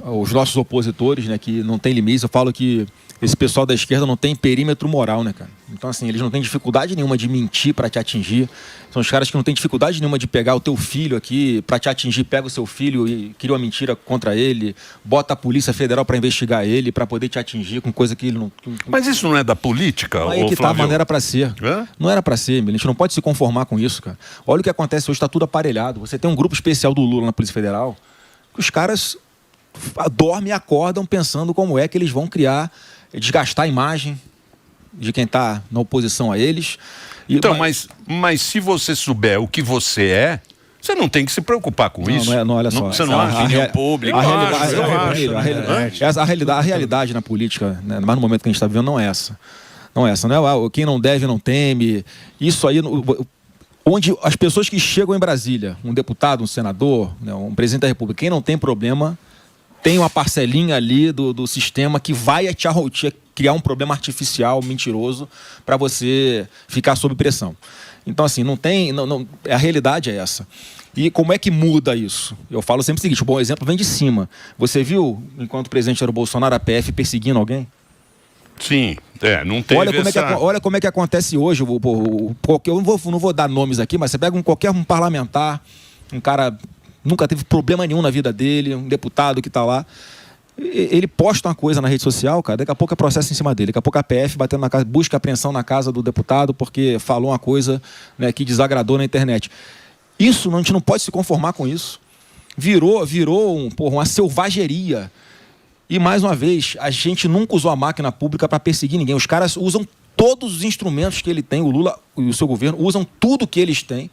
os nossos opositores, né, que não tem limites. Eu falo que esse pessoal da esquerda não tem perímetro moral, né, cara? Então, assim, eles não têm dificuldade nenhuma de mentir para te atingir. São os caras que não têm dificuldade nenhuma de pegar o teu filho aqui para te atingir, pega o seu filho e cria uma mentira contra ele, bota a Polícia Federal para investigar ele, para poder te atingir com coisa que ele não... Mas isso não é da política, Aí que tá, mas não era para ser. Não era para ser, a gente não pode se conformar com isso, cara. Olha o que acontece hoje, está tudo aparelhado. Você tem um grupo especial do Lula na Polícia Federal, que os caras dormem e acordam pensando como é que eles vão desgastar a imagem de quem está na oposição a eles. Então, mas se você souber o que você é, você não tem que se preocupar com isso. Não, olha só. Você não acha? A realidade na política, né, mas no momento que a gente está vivendo, não é essa. Não é essa. Não é quem não deve, não teme. Isso aí... Onde as pessoas que chegam em Brasília, um deputado, um senador, né, um presidente da República, quem não tem problema, tem uma parcelinha ali do sistema que vai te criar um problema artificial, mentiroso, para você ficar sob pressão. Então, assim, a realidade é essa. E como é que muda isso? Eu falo sempre o seguinte, o bom exemplo vem de cima. Você viu, enquanto o presidente era o Bolsonaro, a PF perseguindo alguém? Sim, não teve olha como é que acontece hoje. Eu não vou dar nomes aqui, mas você pega qualquer parlamentar, um cara nunca teve problema nenhum na vida dele, um deputado que está lá, ele posta uma coisa na rede social, cara, daqui a pouco é processo em cima dele, daqui a pouco a PF batendo na casa, busca apreensão na casa do deputado porque falou uma coisa, né, que desagradou na internet. Isso, a gente não pode se conformar com isso. Virou uma selvageria. E, mais uma vez, a gente nunca usou a máquina pública para perseguir ninguém. Os caras usam todos os instrumentos que ele tem, o Lula e o seu governo, usam tudo que eles têm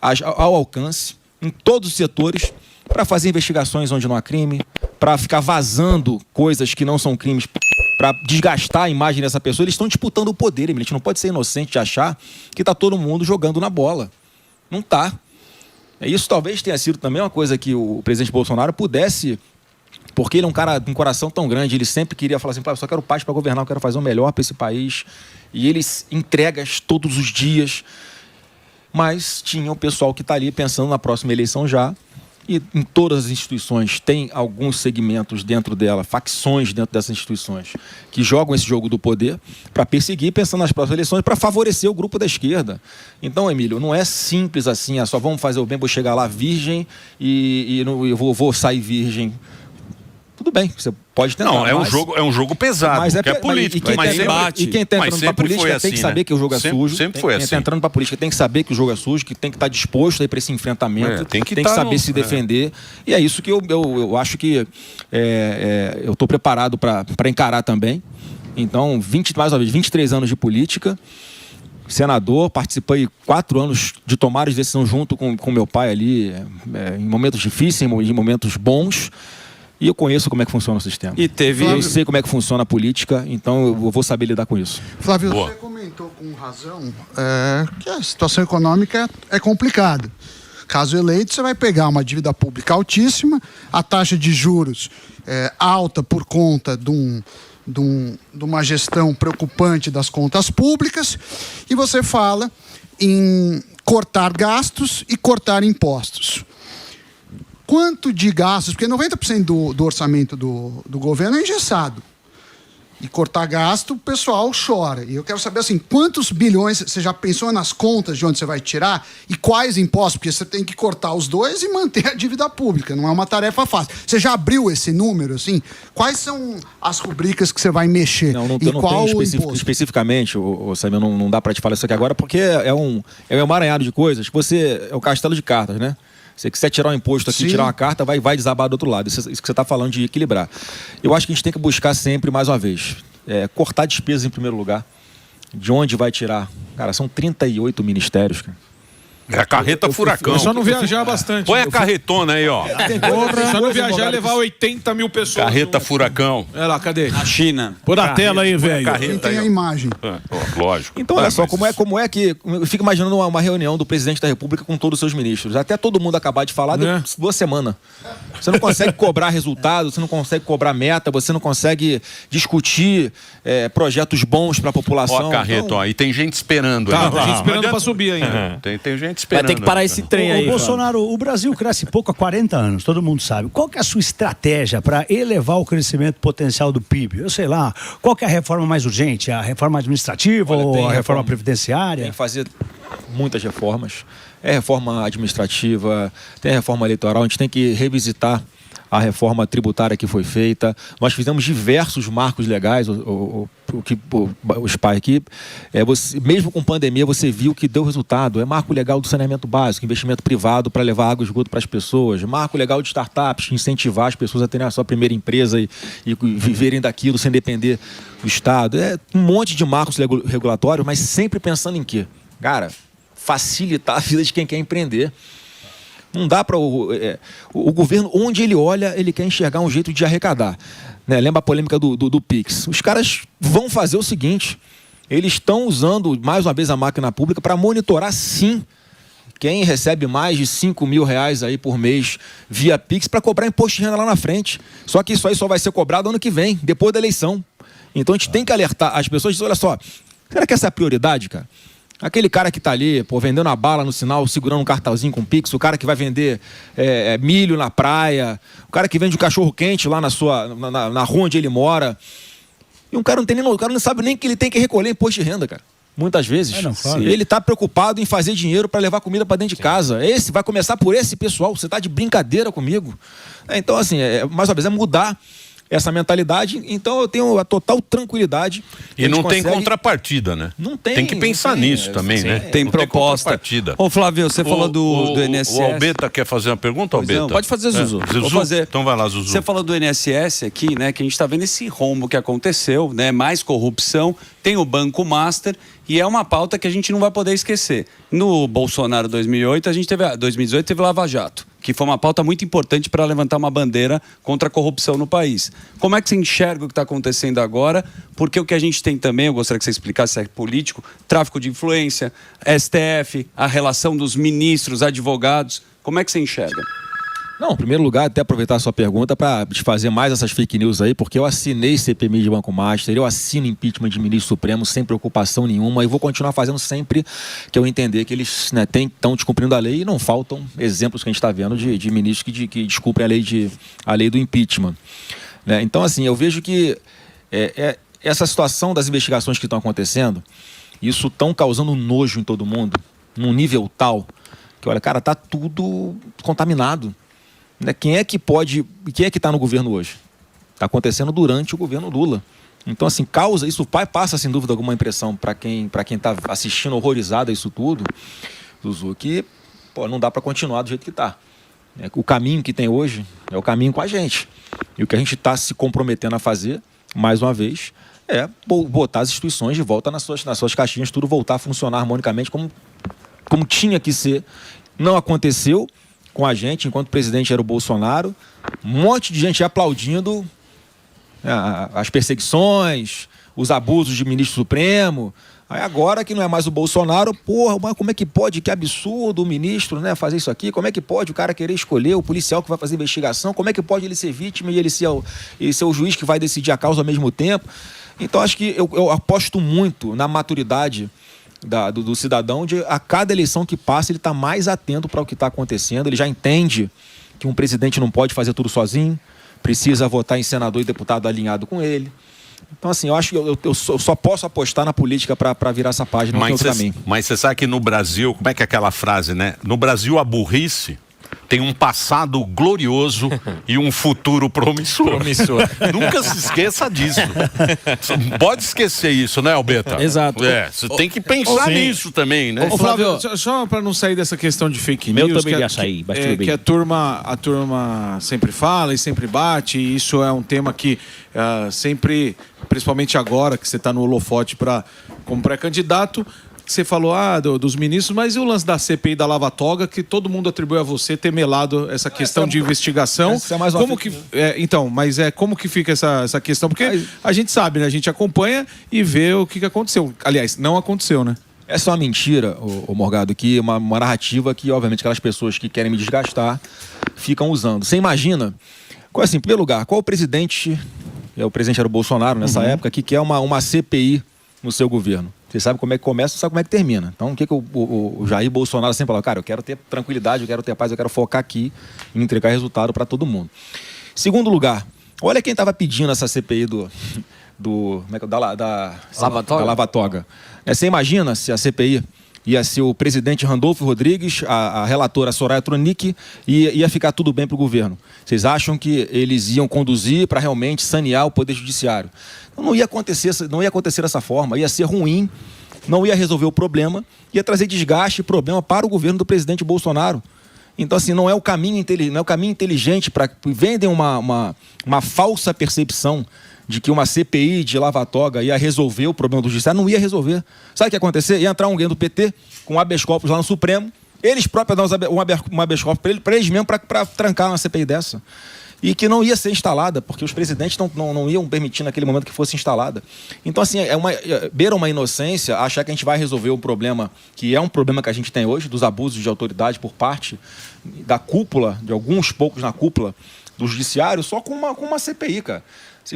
ao alcance, em todos os setores, para fazer investigações onde não há crime, para ficar vazando coisas que não são crimes, para desgastar a imagem dessa pessoa. Eles estão disputando o poder, a gente não pode ser inocente de achar que está todo mundo jogando na bola. Não está. Isso talvez tenha sido também uma coisa que o presidente Bolsonaro pudesse... Porque ele é um cara com um coração tão grande, ele sempre queria falar assim, eu só quero paz para governar, eu quero fazer o melhor para esse país. E ele entrega todos os dias. Mas tinha o pessoal que está ali pensando na próxima eleição já, E em todas as instituições tem alguns segmentos dentro dela, facções dentro dessas instituições, que jogam esse jogo do poder para perseguir, pensando nas próximas eleições, para favorecer o grupo da esquerda. Então, Emílio, não é simples assim, só vamos fazer o bem, vou chegar lá virgem e eu vou sair virgem. Tudo bem, você pode tentar. Não, é um jogo pesado, mas que é político. E quem está entrando para a política tem que saber que o jogo é sujo. Sempre foi assim. Quem está entrando para a política tem que saber que o jogo é sujo, que tem que estar disposto para esse enfrentamento, tem que saber se defender. E é isso que eu acho que eu estou preparado para encarar também. Então, mais uma vez, 23 anos de política, senador, participei 4 anos de tomar as decisões junto com meu pai ali, em momentos difíceis, em momentos bons. E eu conheço como é que funciona o sistema. Eu sei como é que funciona a política, então eu vou saber lidar com isso. Flávio, você comentou com razão que a situação econômica é complicada. Caso eleito, você vai pegar uma dívida pública altíssima, a taxa de juros alta por conta de uma gestão preocupante das contas públicas, e você fala em cortar gastos e cortar impostos. Quanto de gastos, porque 90% do orçamento do governo é engessado. E cortar gasto, o pessoal chora. E eu quero saber, assim, quantos bilhões, você já pensou nas contas de onde você vai tirar? E quais impostos? Porque você tem que cortar os dois e manter a dívida pública. Não é uma tarefa fácil. Você já abriu esse número, assim? Quais são as rubricas que você vai mexer? Não tenho especificamente, Samir, não dá para te falar isso aqui agora, porque é um emaranhado de coisas. É o castelo de cartas, né? Se você quiser tirar um imposto aqui, tirar uma carta, vai desabar do outro lado. Isso que você está falando de equilibrar. Eu acho que a gente tem que buscar sempre, mais uma vez, cortar despesas em primeiro lugar. De onde vai tirar? Cara, são 38 ministérios, cara. É a carreta furacão. É só não viajar bastante. Põe a carretona aí, ó. Só não viajar e levar 80 mil pessoas. Carreta furacão. Olha lá, cadê? A China. Pôr a tela aí, velho. Tem a imagem. Lógico. Então, olha só, como é que... Eu fico imaginando uma reunião do presidente da República com todos os seus ministros. Até todo mundo acabar de falar, deu 2 semanas. Você não consegue cobrar resultado, você não consegue cobrar meta, você não consegue discutir projetos bons para a população. Ó a carreta, ó. E tem gente esperando. Tá, tem gente esperando para subir ainda. Tem gente esperando. Vai ter que parar esse trem aí. Bolsonaro, o Brasil cresce pouco há 40 anos, todo mundo sabe. Qual que é a sua estratégia para elevar o crescimento potencial do PIB? Eu sei lá, qual que é a reforma mais urgente? A reforma administrativa ou a reforma previdenciária? Tem que fazer muitas reformas. Reforma administrativa, tem a reforma eleitoral, a gente tem que revisitar a reforma tributária que foi feita. Nós fizemos diversos marcos legais, o SPA aqui. Mesmo com pandemia, você viu que deu resultado. É marco legal do saneamento básico, investimento privado para levar água e esgoto para as pessoas. Marco legal de startups, incentivar as pessoas a terem a sua primeira empresa e viverem daquilo sem depender do Estado. Um monte de marcos regulatórios, mas sempre pensando em quê? Cara, facilitar a vida de quem quer empreender. Não dá para o governo, onde ele olha, ele quer enxergar um jeito de arrecadar. Né? Lembra a polêmica do Pix? Os caras vão fazer o seguinte, eles estão usando, mais uma vez, a máquina pública para monitorar, sim, quem recebe mais de 5 mil reais aí por mês via Pix para cobrar imposto de renda lá na frente. Só que isso aí só vai ser cobrado ano que vem, depois da eleição. Então a gente tem que alertar as pessoas, dizer, olha só, será que essa é a prioridade, cara? Aquele cara que tá ali, vendendo a bala no sinal, segurando um cartãozinho com Pix, o cara que vai vender milho na praia, o cara que vende o cachorro quente lá na rua onde ele mora. E o cara não sabe nem que ele tem que recolher imposto de renda, cara. Muitas vezes. Ele tá preocupado em fazer dinheiro para levar comida para dentro de casa. Vai começar por esse pessoal, você tá de brincadeira comigo. Então, assim, mais uma vez, mudar essa mentalidade, então eu tenho a total tranquilidade. E não tem contrapartida, né? Não tem. Tem que pensar nisso também, né? Tem proposta. Ô, Flávio, você falou do INSS. O Albeta quer fazer uma pergunta, Albeta? Não, pode fazer, Zuzu. Vou fazer. Então vai lá, Zuzu. Você falou do INSS aqui, né? Que a gente está vendo esse rombo que aconteceu, né? Mais corrupção, tem o Banco Master e é uma pauta que a gente não vai poder esquecer. No Bolsonaro 2018 teve Lava Jato, que foi uma pauta muito importante para levantar uma bandeira contra a corrupção no país. Como é que você enxerga o que está acontecendo agora? Porque o que a gente tem também, eu gostaria que você explicasse se é político, tráfico de influência, STF, a relação dos ministros, advogados. Como é que você enxerga? Não, em primeiro lugar, até aproveitar a sua pergunta para desfazer mais essas fake news aí, porque eu assinei CPMI de Banco Master, eu assino impeachment de ministro supremo sem preocupação nenhuma e vou continuar fazendo sempre que eu entender que eles estão descumprindo a lei, e não faltam exemplos que a gente está vendo de ministros que descumprem a lei do impeachment. Né? Então, assim, eu vejo que essa situação das investigações que estão acontecendo, isso estão causando nojo em todo mundo, num nível tal que, olha, cara, tá tudo contaminado. Quem é que está no governo hoje? Está acontecendo durante o governo Lula. Então, assim, passa sem dúvida alguma impressão para quem está assistindo horrorizado a isso tudo, Zuzu, que não dá para continuar do jeito que está. O caminho que tem hoje é o caminho com a gente. E o que a gente está se comprometendo a fazer, mais uma vez, é botar as instituições de volta nas suas caixinhas, tudo voltar a funcionar harmonicamente como tinha que ser. Não aconteceu com a gente, enquanto o presidente era o Bolsonaro, um monte de gente aplaudindo as perseguições, os abusos de ministro supremo. Aí agora que não é mais o Bolsonaro, mas como é que pode? Que absurdo o ministro, né, fazer isso aqui. Como é que pode o cara querer escolher o policial que vai fazer investigação? Como é que pode ele ser vítima e ele ser o juiz que vai decidir a causa ao mesmo tempo? Então acho que eu aposto muito na maturidade do cidadão, de a cada eleição que passa ele está mais atento para o que está acontecendo, ele já entende que um presidente não pode fazer tudo sozinho, precisa votar em senador e deputado alinhado com ele. Então, assim, eu acho que eu só posso apostar na política para virar essa página, não tem outro caminho. Mas você sabe que no Brasil, como é que é aquela frase, né? No Brasil, a burrice tem um passado glorioso e um futuro promissor. Nunca se esqueça disso. Você não pode esquecer isso, né, Albeta? Exato. Você tem que pensar nisso também, né? Ô, Flávio, só para não sair dessa questão de fake news, Meu também ia sair, que a turma sempre fala e sempre bate, e isso é um tema que sempre, principalmente agora que você está no holofote como pré-candidato, você falou dos ministros, mas e o lance da CPI da Lava Toga, que todo mundo atribui a você ter melado essa questão de investigação? É mais como que como que fica essa questão? Porque a gente sabe, né? A gente acompanha e vê o que aconteceu. Aliás, não aconteceu, né? Essa é uma mentira, Morgado, que uma narrativa que, obviamente, aquelas pessoas que querem me desgastar ficam usando. Você imagina, em primeiro lugar, qual o presidente era o Bolsonaro nessa época, que quer uma CPI no seu governo? Você sabe como é que começa, você sabe como é que termina. Então, o que o Jair Bolsonaro sempre falou? Cara, eu quero ter tranquilidade, eu quero ter paz, eu quero focar aqui em entregar resultado para todo mundo. Segundo lugar, olha quem estava pedindo essa CPI da Lava Toga. Você imagina se a CPI ia ser o presidente Randolfo Rodrigues, a relatora Soraya Tronic, e ia ficar tudo bem para o governo? Vocês acham que eles iam conduzir para realmente sanear o Poder Judiciário? Não ia acontecer dessa forma, ia ser ruim, não ia resolver o problema, ia trazer desgaste e problema para o governo do presidente Bolsonaro. Então, assim, não é o caminho inteligente para vendem uma falsa percepção de que uma CPI de Lava Toga ia resolver o problema do judiciário. Não ia resolver. Sabe o que ia acontecer? Ia entrar alguém do PT com habeas corpus lá no Supremo, eles próprios dão um habeas corpus para eles mesmos para trancar uma CPI dessa. E que não ia ser instalada, porque os presidentes não iam permitir naquele momento que fosse instalada. Então, assim, beira uma inocência achar que a gente vai resolver o problema, que é um problema que a gente tem hoje, dos abusos de autoridade por parte da cúpula, de alguns poucos na cúpula do judiciário, só com uma CPI, cara.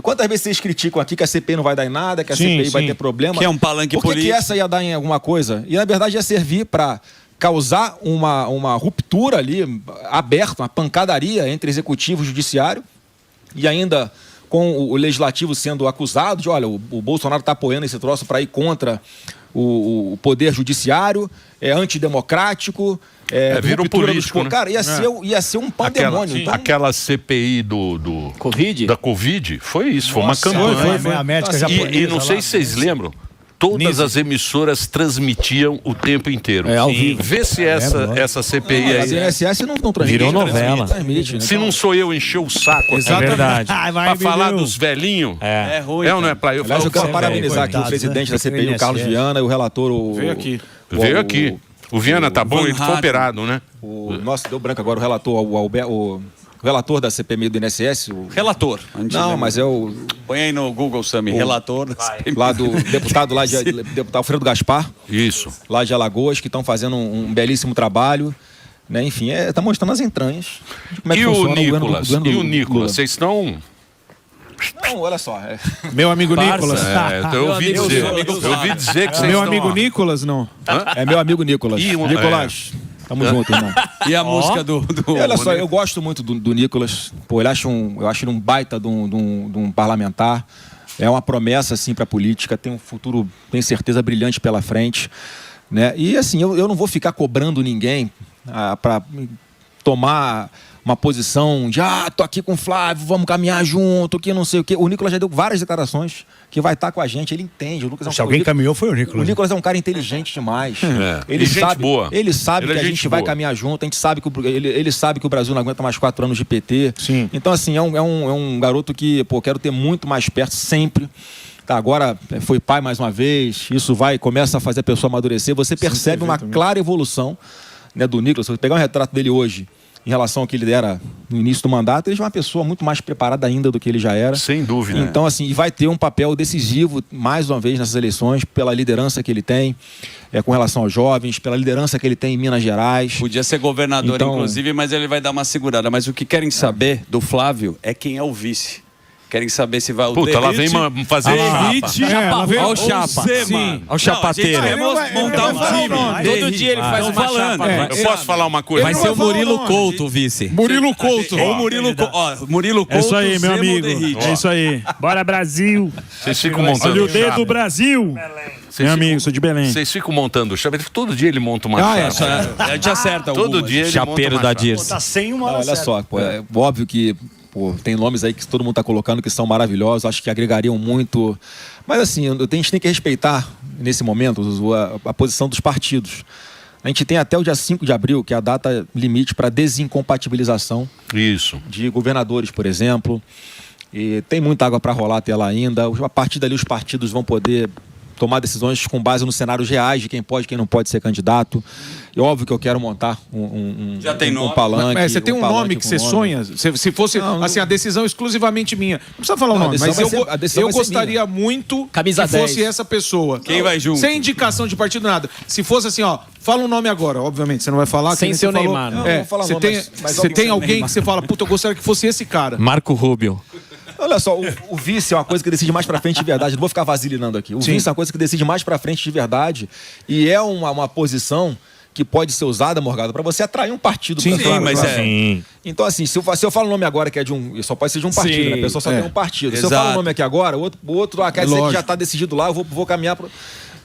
Quantas vezes vocês criticam aqui que a CPI não vai dar em nada, que a CPI vai ter problema? Que é um palanque político. Por que essa ia dar em alguma coisa? E, na verdade, ia servir para causar uma ruptura ali, aberta, uma pancadaria entre executivo e judiciário, e ainda com o legislativo sendo acusado de, olha, o Bolsonaro está apoiando esse troço para ir contra o poder judiciário, é antidemocrático, vira um político, né? Cara, ia ser um pandemônio. Então... Aquela CPI da Covid, foi isso, foi uma campanha. Foi a médica japonesa. E não sei se vocês lembram, todas as emissoras transmitiam o tempo inteiro. Ao vivo. Vê se essa CPI aí... A INSS não transmite. Virou novela. Se não sou eu encher o saco aqui, É verdade. pra falar dos velhinhos. É ruim. É ou não é pra eu falar? Aliás, eu quero parabenizar aqui o presidente da CPI, o Carlos Viana, e o relator... Veio aqui. O Viana tá bom, ele foi operado, né? Nossa, deu branco agora o relator, o relator da CPMI do INSS. Relator. Não, mas é o... Põe aí no Google, Sami, relator. Lá do deputado deputado Alfredo Gaspar. Isso. Lá de Alagoas, que estão fazendo um belíssimo trabalho. Né? Enfim, tá mostrando as entranhas. De como é que E o funciona Nicolas? governo E o Lula. Nicolas? Vocês estão... Não, olha só. Meu amigo Nicolas. Eu ouvi dizer que vocês Meu estão... amigo Nicolas, não. É meu amigo Nicolas. Nicolas, tamo junto, irmão. E a música do... Olha só, eu gosto muito do Nicolas. Pô, eu acho ele um baita de um parlamentar. É uma promessa, assim, pra política. Tem um futuro, tenho certeza, brilhante pela frente. Né? E, assim, eu não vou ficar cobrando ninguém pra tomar uma posição de tô aqui com o Flávio, vamos caminhar junto, que não sei o quê. O Nicolas já deu várias declarações que vai estar com a gente, ele entende. O Lucas Se alguém caminhou, foi o Nicolas. O Nicolas é um cara inteligente demais. Ele gente sabe, boa. Ele sabe Ele é que a gente gente vai boa. caminhar junto, a gente sabe que ele sabe que o Brasil não aguenta mais 4 anos de PT. Sim. Então, assim, é um garoto que, quero ter muito mais perto sempre. Tá, agora foi pai mais uma vez, isso começa a fazer a pessoa amadurecer. Você percebe uma clara evolução, né, do Nicolas. Se você pegar um retrato dele hoje, em relação ao que ele era no início do mandato, ele é uma pessoa muito mais preparada ainda do que ele já era. Sem dúvida. Então, assim, e vai ter um papel decisivo, mais uma vez, nessas eleições, pela liderança que ele tem, com relação aos jovens, pela liderança que ele tem em Minas Gerais. Podia ser governador, Então- inclusive, mas ele vai dar uma segurada. Mas o que querem saber do Flávio é quem é o vice. Querem saber se vai o Puta, ela vem fazer chapa. Ela veio... Olha o chapa. Sim. Olha o chapateiro. Vamos montar um time. Todo dia ele faz uma chapa. Eu posso falar uma coisa? Vai ser o Murilo Couto, o vice. Murilo Couto. Ou Murilo Couto. Murilo Couto. É isso aí, meu Zema amigo. Derrite. É isso aí. Bora, Brasil. Vocês ficam montando Olha o dedo chapa. do Brasil. Vocês Meu ficam- amigo, sou de Belém. Vocês ficam montando chapa. Todo dia ele monta uma chapa. A gente acerta Todo algumas. dia ele Chapeiro monta da uma chapa. Dirce. Tá sem uma Não, hora olha certa. só, é óbvio que tem nomes aí que todo mundo está colocando que são maravilhosos, acho que agregariam muito. Mas assim, a gente tem que respeitar, nesse momento, a posição dos partidos. A gente tem até o dia 5 de abril, que é a data limite para desincompatibilização Isso. de governadores, por exemplo. E tem muita água para rolar até lá ainda. A partir dali, os partidos vão poder tomar decisões com base nos cenários reais de quem pode e quem não pode ser candidato. E óbvio que eu quero montar Já tem um nome? palanque. Mas você tem um palanque nome que com você nome. sonha? Se fosse assim, a decisão exclusivamente minha. Não precisa falar o Não, a nome, mas decisão vai ser- eu gostaria muito Camisa que fosse 10. essa pessoa. Quem vai junto? Sem indicação de partido, nada. Se fosse assim, fala um nome agora, obviamente, você não vai falar. Sem que nem ser o você falou. Neymar, não. Não vou falar você nome, tem, mas você tem alguém Neymar. que você fala, puta, eu gostaria que fosse esse cara. Marco Rubio. Olha só, o vice é uma coisa que decide mais pra frente de verdade. Não vou ficar vasilinando aqui. O vice é uma coisa que decide mais pra frente de verdade. E é uma posição que pode ser usada, Morgado, pra você atrair um partido. Sim, pra sua- mas pra- é. Então, assim, se eu falo o nome agora que é de um... Só pode ser de um partido, né? A pessoa só tem um partido. Se eu falo o Exato. nome aqui agora, o outro quer dizer que já tá decidido lá, eu vou caminhar pro...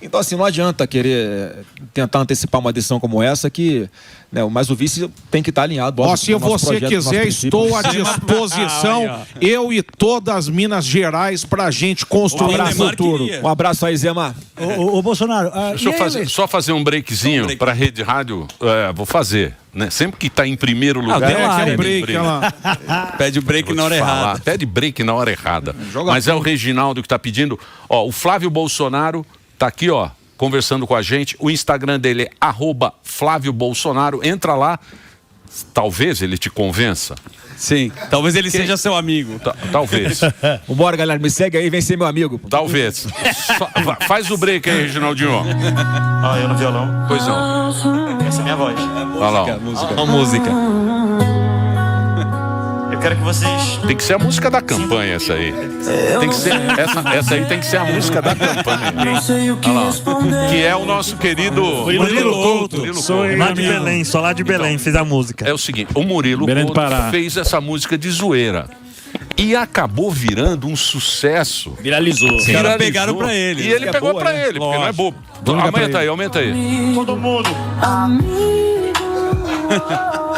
Então, assim, não adianta querer tentar antecipar uma decisão como essa que... Né, mas o vice tem que estar alinhado. Ó, óbvio, se com o nosso você projeto, com o nosso quiser, princípio. estou à disposição, eu e todas as Minas Gerais, pra gente construir um futuro. Um abraço aí, Zema. Ô, Bolsonaro, Deixa eu só fazer um breakzinho para a Rede Rádio. Vou fazer. Né? Sempre que está em primeiro lugar. deu É, que é área, um break, ela... Pede o break Vou na te hora falar, errada. Pede break na hora errada. Joga Mas é o Reginaldo que está pedindo. Ó, o Flávio Bolsonaro tá aqui, ó, conversando com a gente. O Instagram dele é @Flávio Bolsonaro. Entra lá. Talvez ele te convença. Sim. Talvez ele seja seu amigo. Talvez. Vambora, galera. Me segue aí, vem ser meu amigo. Talvez. Faz o break aí, Reginaldinho. Ah, eu no violão. Pois não. Essa é a minha voz. Olha lá. ó. A música. Eu quero que vocês... Tem que ser a música da campanha essa aí. Tem que ser, essa aí tem que ser a música da campanha. Olha lá. Que é o nosso querido Murilo Couto. Murilo Sou Couto. lá de Belém, sou lá de Belém, fiz a música. É o seguinte, o Murilo Belém do Couto Pará. fez essa música de zoeira. E acabou virando um sucesso. Viralizou. Os caras pegaram pra ele. E ele pegou pra ele, porque não é bobo. Aumenta aí, aumenta aí. Todo mundo.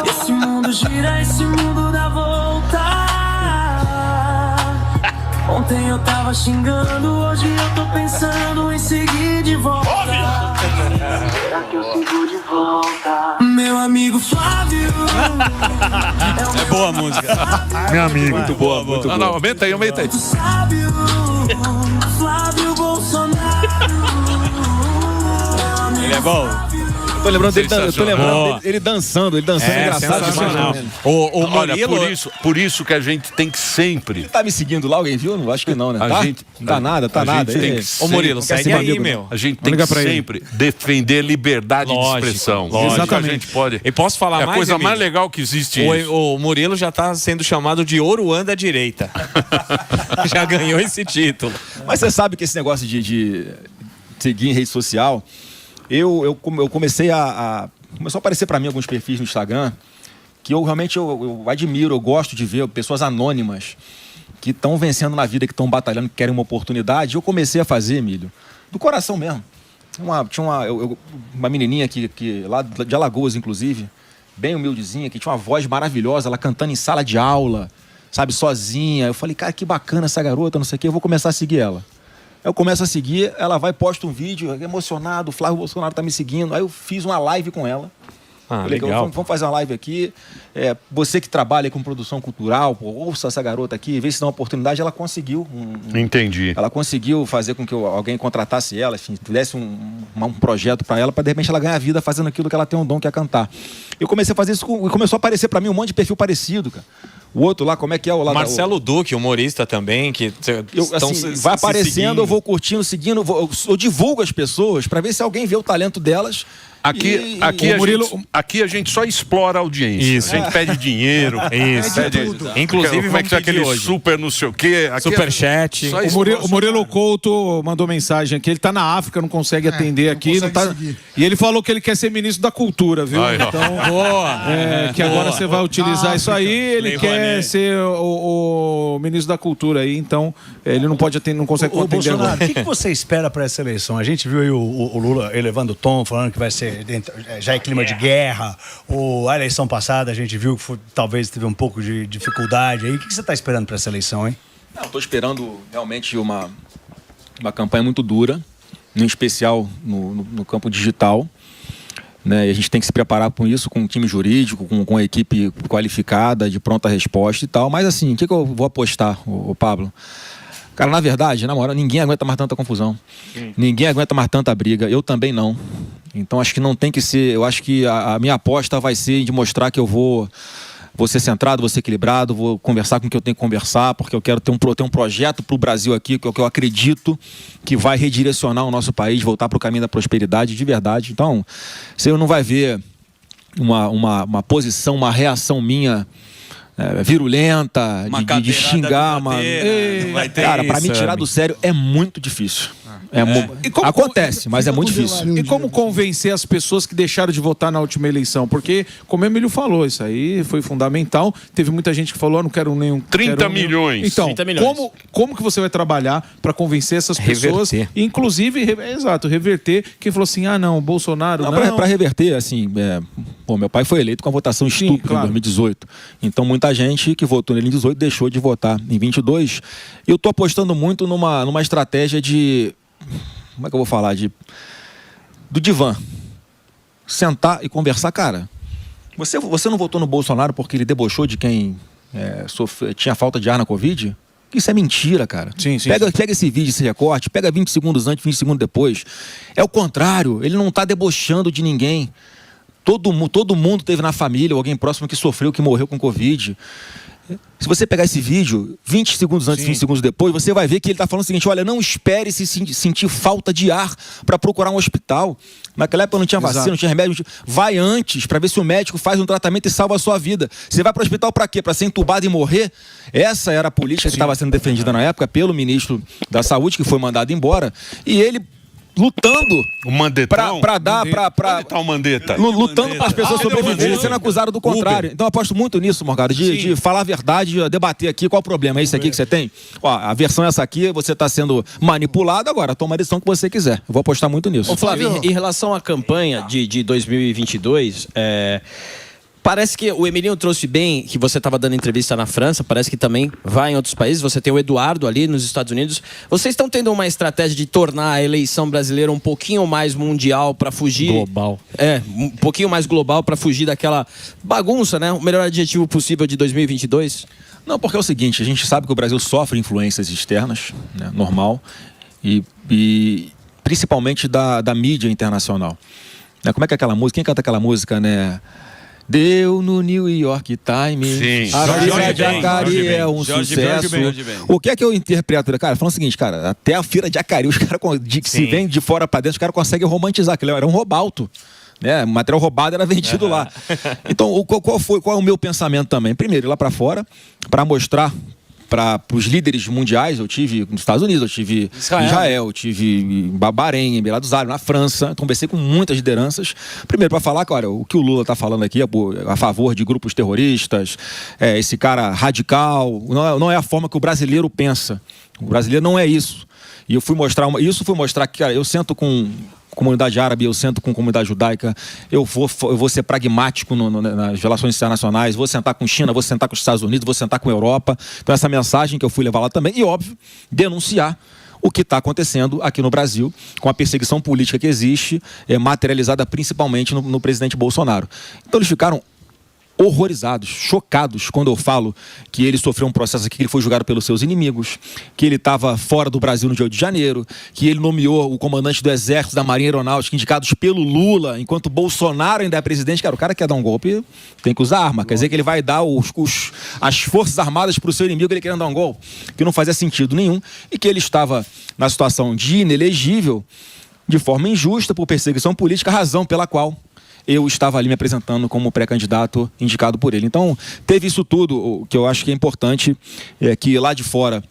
Esse mundo gira, esse mundo dá volta. Ontem eu tava xingando, hoje eu tô pensando em seguir de volta. Será que eu sigo de volta? Meu amigo Flávio. É boa a música. Meu amigo. Muito boa, muito Não, boa. aumenta aí, aumenta aí. Sábio, Flávio Bolsonaro. Ele é bom? Tô lembrando dele, Sensacional. ele dançando é engraçado sensacional. demais. O Olha, Murilo... por isso que a gente tem que sempre... Ele tá me seguindo lá, alguém viu? Não, acho que não, né? A Tá? gente- Tá nada. a gente tem que Ô Murilo, Quer segue ser meu aí, amigo, meu. A gente tem que ligar pra ele. sempre defender liberdade Lógico, de expressão. lógico. Exatamente. A gente pode... E posso falar É a mais, coisa Emílio? mais legal que existe isso. O Murilo já tá sendo chamado de Oruan da direita. Já ganhou esse título. Mas você sabe que esse negócio de seguir em rede social, eu comecei começou a aparecer para mim alguns perfis no Instagram que eu realmente eu admiro, eu gosto de ver pessoas anônimas que estão vencendo na vida, que estão batalhando, que querem uma oportunidade. Eu comecei a fazer, Emílio, do coração mesmo. Tinha uma menininha que lá de Alagoas, inclusive, bem humildezinha, que tinha uma voz maravilhosa, ela cantando em sala de aula, sabe, sozinha. Eu falei, cara, que bacana essa garota, não sei o quê, eu vou começar a seguir ela. Eu começo a seguir, ela vai e posta um vídeo emocionado, o Flávio Bolsonaro tá me seguindo. Aí eu fiz uma live com ela. Ah, Falei, legal. vamos fazer uma live aqui. Você que trabalha com produção cultural, pô, ouça essa garota aqui, vê se dá uma oportunidade. Ela conseguiu. Entendi. Ela conseguiu fazer com que alguém contratasse ela, enfim, desse um projeto para ela, para de repente ela ganhar vida fazendo aquilo que ela tem um dom, que é cantar. Eu comecei a fazer isso e começou a aparecer para mim um monte de perfil parecido, cara. O outro lá, como é que é o lá? Marcelo Duque, humorista também, que vai aparecendo, eu vou curtindo, seguindo, eu divulgo as pessoas para ver se alguém vê o talento delas. Aqui a gente só explora a audiência. Isso. A gente pede dinheiro. Isso. Inclusive, como é que é aquele hoje. super não sei o quê. Aqui Superchat. só O Murilo Couto mandou mensagem aqui. Ele tá na África, não consegue atender aqui. Não tá... seguir. E ele falou que ele quer ser ministro da cultura, viu? Aí, ó. Então, Boa. que agora você vai utilizar isso aí. Ele Lei quer Rouanet. ser o ministro da cultura aí. Então, ele não pode atender, não consegue Ô, atender Bolsonaro, agora. o que você espera para essa eleição? A gente viu aí o Lula elevando o tom, falando que vai ser já é clima de guerra. A eleição passada a gente viu que talvez teve um pouco de dificuldade aí. O que você está esperando para essa eleição, hein? Não, estou esperando realmente uma campanha muito dura, em especial no campo digital. Né? E a gente tem que se preparar com isso, com um time jurídico, com a equipe qualificada, de pronta resposta e tal. Mas assim, o que eu vou apostar, o Pablo? Cara, na verdade, na moral, ninguém aguenta mais tanta confusão. Ninguém aguenta mais tanta briga. Eu também não. Então acho que não tem que ser... Eu acho que a minha aposta vai ser de mostrar que eu vou ser centrado, vou ser equilibrado, vou conversar com o que eu tenho que conversar, porque eu quero ter um projeto para o Brasil aqui, que eu acredito que vai redirecionar o nosso país, voltar para o caminho da prosperidade de verdade. Então, você não vai ver uma posição, uma reação minha virulenta, de xingar. Cara, para me tirar do sério é muito difícil. Acontece, mas é muito difícil. E como convencer as pessoas que deixaram de votar na última eleição? Porque, como o Emílio falou, isso aí foi fundamental. Teve muita gente que falou, não quero nenhum... 30 milhões. Então, 30 milhões. Como que você vai trabalhar para convencer essas pessoas? Reverter. Inclusive, reverter. Quem falou assim, não, Bolsonaro não. Para reverter, assim, meu pai foi eleito com a votação estúpida claro. em 2018. Então, muita gente que votou nele em 2018 deixou de votar em 22. Eu estou apostando muito numa estratégia de... Como é que eu vou falar? Do divã. Sentar e conversar, cara. Você não votou no Bolsonaro porque ele debochou de quem tinha falta de ar na Covid? Isso é mentira, cara. Sim. Pega esse vídeo, esse recorte, pega 20 segundos antes, 20 segundos depois. É o contrário, ele não está debochando de ninguém. Todo mundo teve na família alguém próximo que sofreu, que morreu com Covid. Se você pegar esse vídeo, 20 segundos antes, 20 segundos depois, você vai ver que ele está falando o seguinte: olha, não espere se sentir falta de ar para procurar um hospital. Naquela época não tinha vacina, não tinha remédio. Vai antes para ver se o médico faz um tratamento e salva a sua vida. Você vai para o hospital para quê? Para ser entubado e morrer? Essa era a política que estava sendo defendida na época pelo ministro da Saúde, que foi mandado embora. E ele lutando o Mandetão para dar Onde tá o Mandetta? lutando para as pessoas sobreviverem, sendo acusado do contrário. Então eu aposto muito nisso, Morgado, de falar a verdade, de debater aqui qual o problema. É isso aqui que você tem? Ó, a versão é essa aqui, você está sendo manipulado, agora toma a decisão que você quiser. Eu vou apostar muito nisso. Ô, Flávio, em relação à campanha de 2022, parece que o Emilinho trouxe bem que você estava dando entrevista na França, parece que também vai em outros países. Você tem o Eduardo ali nos Estados Unidos. Vocês estão tendo uma estratégia de tornar a eleição brasileira um pouquinho mais mundial para fugir... Global. Um pouquinho mais global para fugir daquela bagunça, né? O melhor adjetivo possível de 2022? Não, porque é o seguinte, a gente sabe que o Brasil sofre influências externas, né, normal, e principalmente da mídia internacional. Né? Como é que é aquela música? Quem canta aquela música, né? Deu no New York Times. Sim. A feira de Acari é um Jorge sucesso. Ben. O que é que eu interpreto? Cara, falando o seguinte, cara, até a feira de Acari, os caras, se vem de fora pra dentro, os caras conseguem romantizar, que era um roubalto. Né? O material roubado era vendido lá. Então, qual é o meu pensamento também? Primeiro, ir lá pra fora, pra mostrar para os líderes mundiais. Eu tive nos Estados Unidos, eu tive em Israel, eu tive em Bahrein, em Emirados Árabes, na França. Conversei com muitas lideranças. Primeiro, para falar, cara, o que o Lula está falando aqui é a favor de grupos terroristas, esse cara radical. Não é a forma que o brasileiro pensa. O brasileiro não é isso. E eu fui mostrar que, cara, eu sento com comunidade árabe, eu sento com comunidade judaica, eu vou ser pragmático nas relações internacionais, vou sentar com China, vou sentar com os Estados Unidos, vou sentar com a Europa. Então essa mensagem que eu fui levar lá também, e óbvio, denunciar o que está acontecendo aqui no Brasil, com a perseguição política que existe, materializada principalmente no presidente Bolsonaro. Então eles ficaram horrorizados, chocados, quando eu falo que ele sofreu um processo aqui, que ele foi julgado pelos seus inimigos, que ele estava fora do Brasil no dia 8 de janeiro, que ele nomeou o comandante do Exército, da Marinha Aeronáutica, indicados pelo Lula, enquanto Bolsonaro ainda é presidente. Cara, o cara quer dar um golpe, tem que usar arma. Quer dizer que ele vai dar as forças armadas para o seu inimigo, ele querendo dar um golpe, que não fazia sentido nenhum, e que ele estava na situação de inelegível, de forma injusta, por perseguição política, razão pela qual eu estava ali me apresentando como pré-candidato indicado por ele. Então, teve isso tudo. O que eu acho que é importante é que lá de fora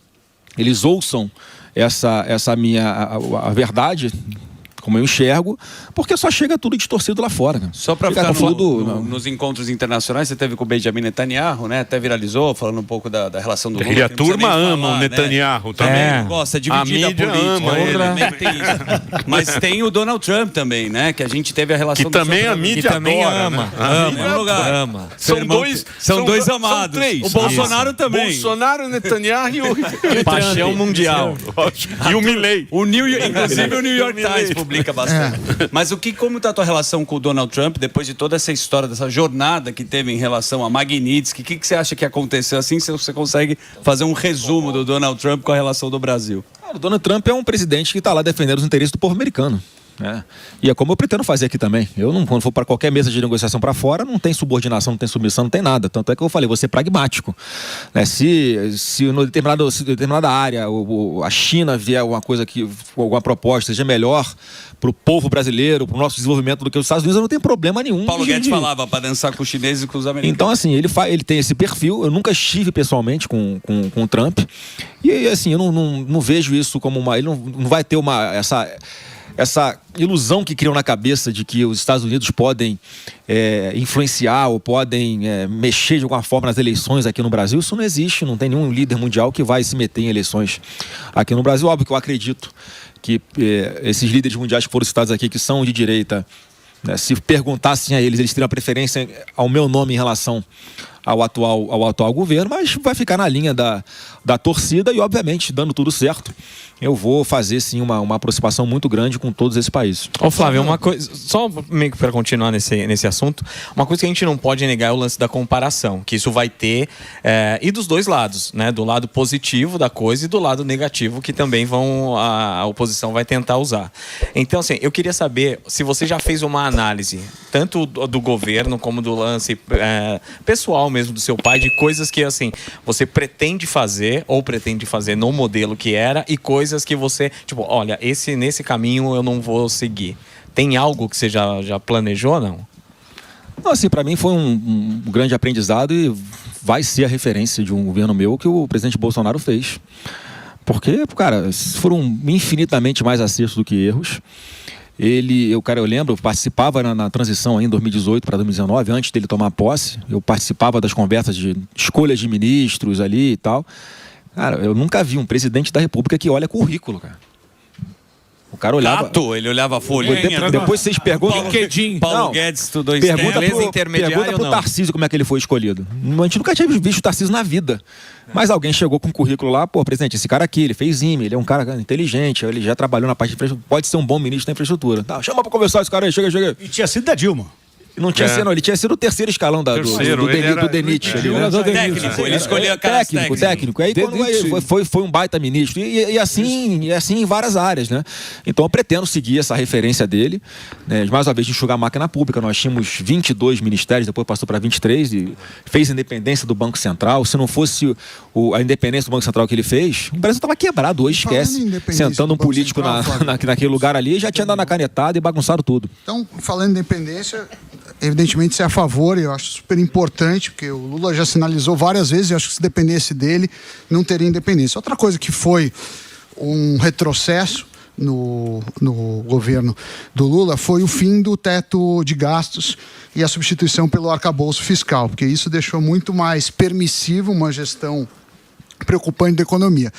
eles ouçam essa minha a verdade, como eu enxergo, porque só chega tudo distorcido lá fora. Né? Só para ficar nos encontros internacionais, você teve com o Benjamin Netanyahu, né? Até viralizou, falando um pouco da relação do Lula. E a turma ama o Netanyahu, né? Também. Gosta, dividida a política. Ama ele. Também tem isso. Mas tem o Donald Trump também, né? Que a gente teve a relação... Que também a mídia adora. Ama. Ama. São dois amados. São três. O Bolsonaro também. Bolsonaro, Netanyahu e o Paixão mundial. E o Milley. Inclusive o New York Times publica bastante. Mas como está a tua relação com o Donald Trump depois de toda essa história, dessa jornada que teve em relação a Magnitsky? O que você acha que aconteceu assim? Se você consegue fazer um resumo do Donald Trump com a relação do Brasil? O Donald Trump é um presidente que está lá defendendo os interesses do povo americano. E é como eu pretendo fazer aqui também. Eu não, quando for para qualquer mesa de negociação para fora, não tem subordinação, não tem submissão, não tem nada. Tanto é que eu falei, vou ser pragmático. Se no determinada área a China vier alguma proposta seja melhor para o povo brasileiro, para o nosso desenvolvimento do que os Estados Unidos, eu não tenho problema nenhum. Paulo Guedes falava para dançar com os chineses e com os americanos. Então, assim, ele tem esse perfil. Eu nunca estive pessoalmente com o Trump. E, assim, eu não vejo isso como uma... Ele não vai ter essa ilusão que criam na cabeça de que os Estados Unidos podem influenciar ou podem mexer de alguma forma nas eleições aqui no Brasil. Isso não existe, não tem nenhum líder mundial que vai se meter em eleições aqui no Brasil. Óbvio que eu acredito que esses líderes mundiais que foram citados aqui, que são de direita, né, se perguntassem a eles teriam a preferência ao meu nome em relação ao atual governo, mas vai ficar na linha da torcida e, obviamente, dando tudo certo, eu vou fazer, sim, uma aproximação muito grande com todos esses países. Ô Flávio, uma coisa, só meio que para continuar nesse assunto, uma coisa que a gente não pode negar é o lance da comparação, que isso vai ter, e dos dois lados, né? Do lado positivo da coisa e do lado negativo, que também a oposição vai tentar usar. Então, assim, eu queria saber se você já fez uma análise, tanto do governo como do lance pessoal mesmo do seu pai, de coisas que, assim, você pretende fazer ou pretende fazer no modelo que era e coisas que você, tipo, olha, nesse caminho eu não vou seguir. Tem algo que você já planejou, não? Não, assim, para mim foi um grande aprendizado e vai ser a referência de um governo meu que o presidente Bolsonaro fez. Porque, cara, foram infinitamente mais acertos do que erros. Eu lembro, eu participava na transição aí em 2018 para 2019, antes dele tomar posse, eu participava das conversas de escolhas de ministros ali e tal. Cara, eu nunca vi um presidente da República que olha currículo, cara. O cara olhava... ele olhava a folha. Depois vocês perguntam... Paulo Guedes estudou inglês intermediário. Pergunta pro Tarcísio como é que ele foi escolhido. A gente nunca tinha visto o Tarcísio na vida. Mas alguém chegou com um currículo lá, presidente, esse cara aqui, ele fez IME, ele é um cara inteligente, ele já trabalhou na parte de infraestrutura, pode ser um bom ministro da infraestrutura. Tá, chama pra conversar esse cara aí, chega. E tinha sido da Dilma. Não tinha sido, ele tinha sido o terceiro escalão do DENIT. Ele escolhia caras técnico. Aí foi um baita ministro. E assim em várias áreas, né? Então eu pretendo seguir essa referência dele, né? Mais uma vez, enxugar a máquina pública. Nós tínhamos 22 ministérios, depois passou para 23 e fez a independência do Banco Central. Se não fosse a independência do Banco Central que ele fez, o Brasil estava quebrado hoje, esquece. Sentando um político naquele lugar ali, já tinha dado na canetada e bagunçado tudo. Então, falando de independência, evidentemente você é a favor, e eu acho super importante, porque o Lula já sinalizou várias vezes, e eu acho que se dependesse dele, não teria independência. Outra coisa que foi um retrocesso no governo do Lula foi o fim do teto de gastos e a substituição pelo arcabouço fiscal, porque isso deixou muito mais permissivo uma gestão preocupante da economia.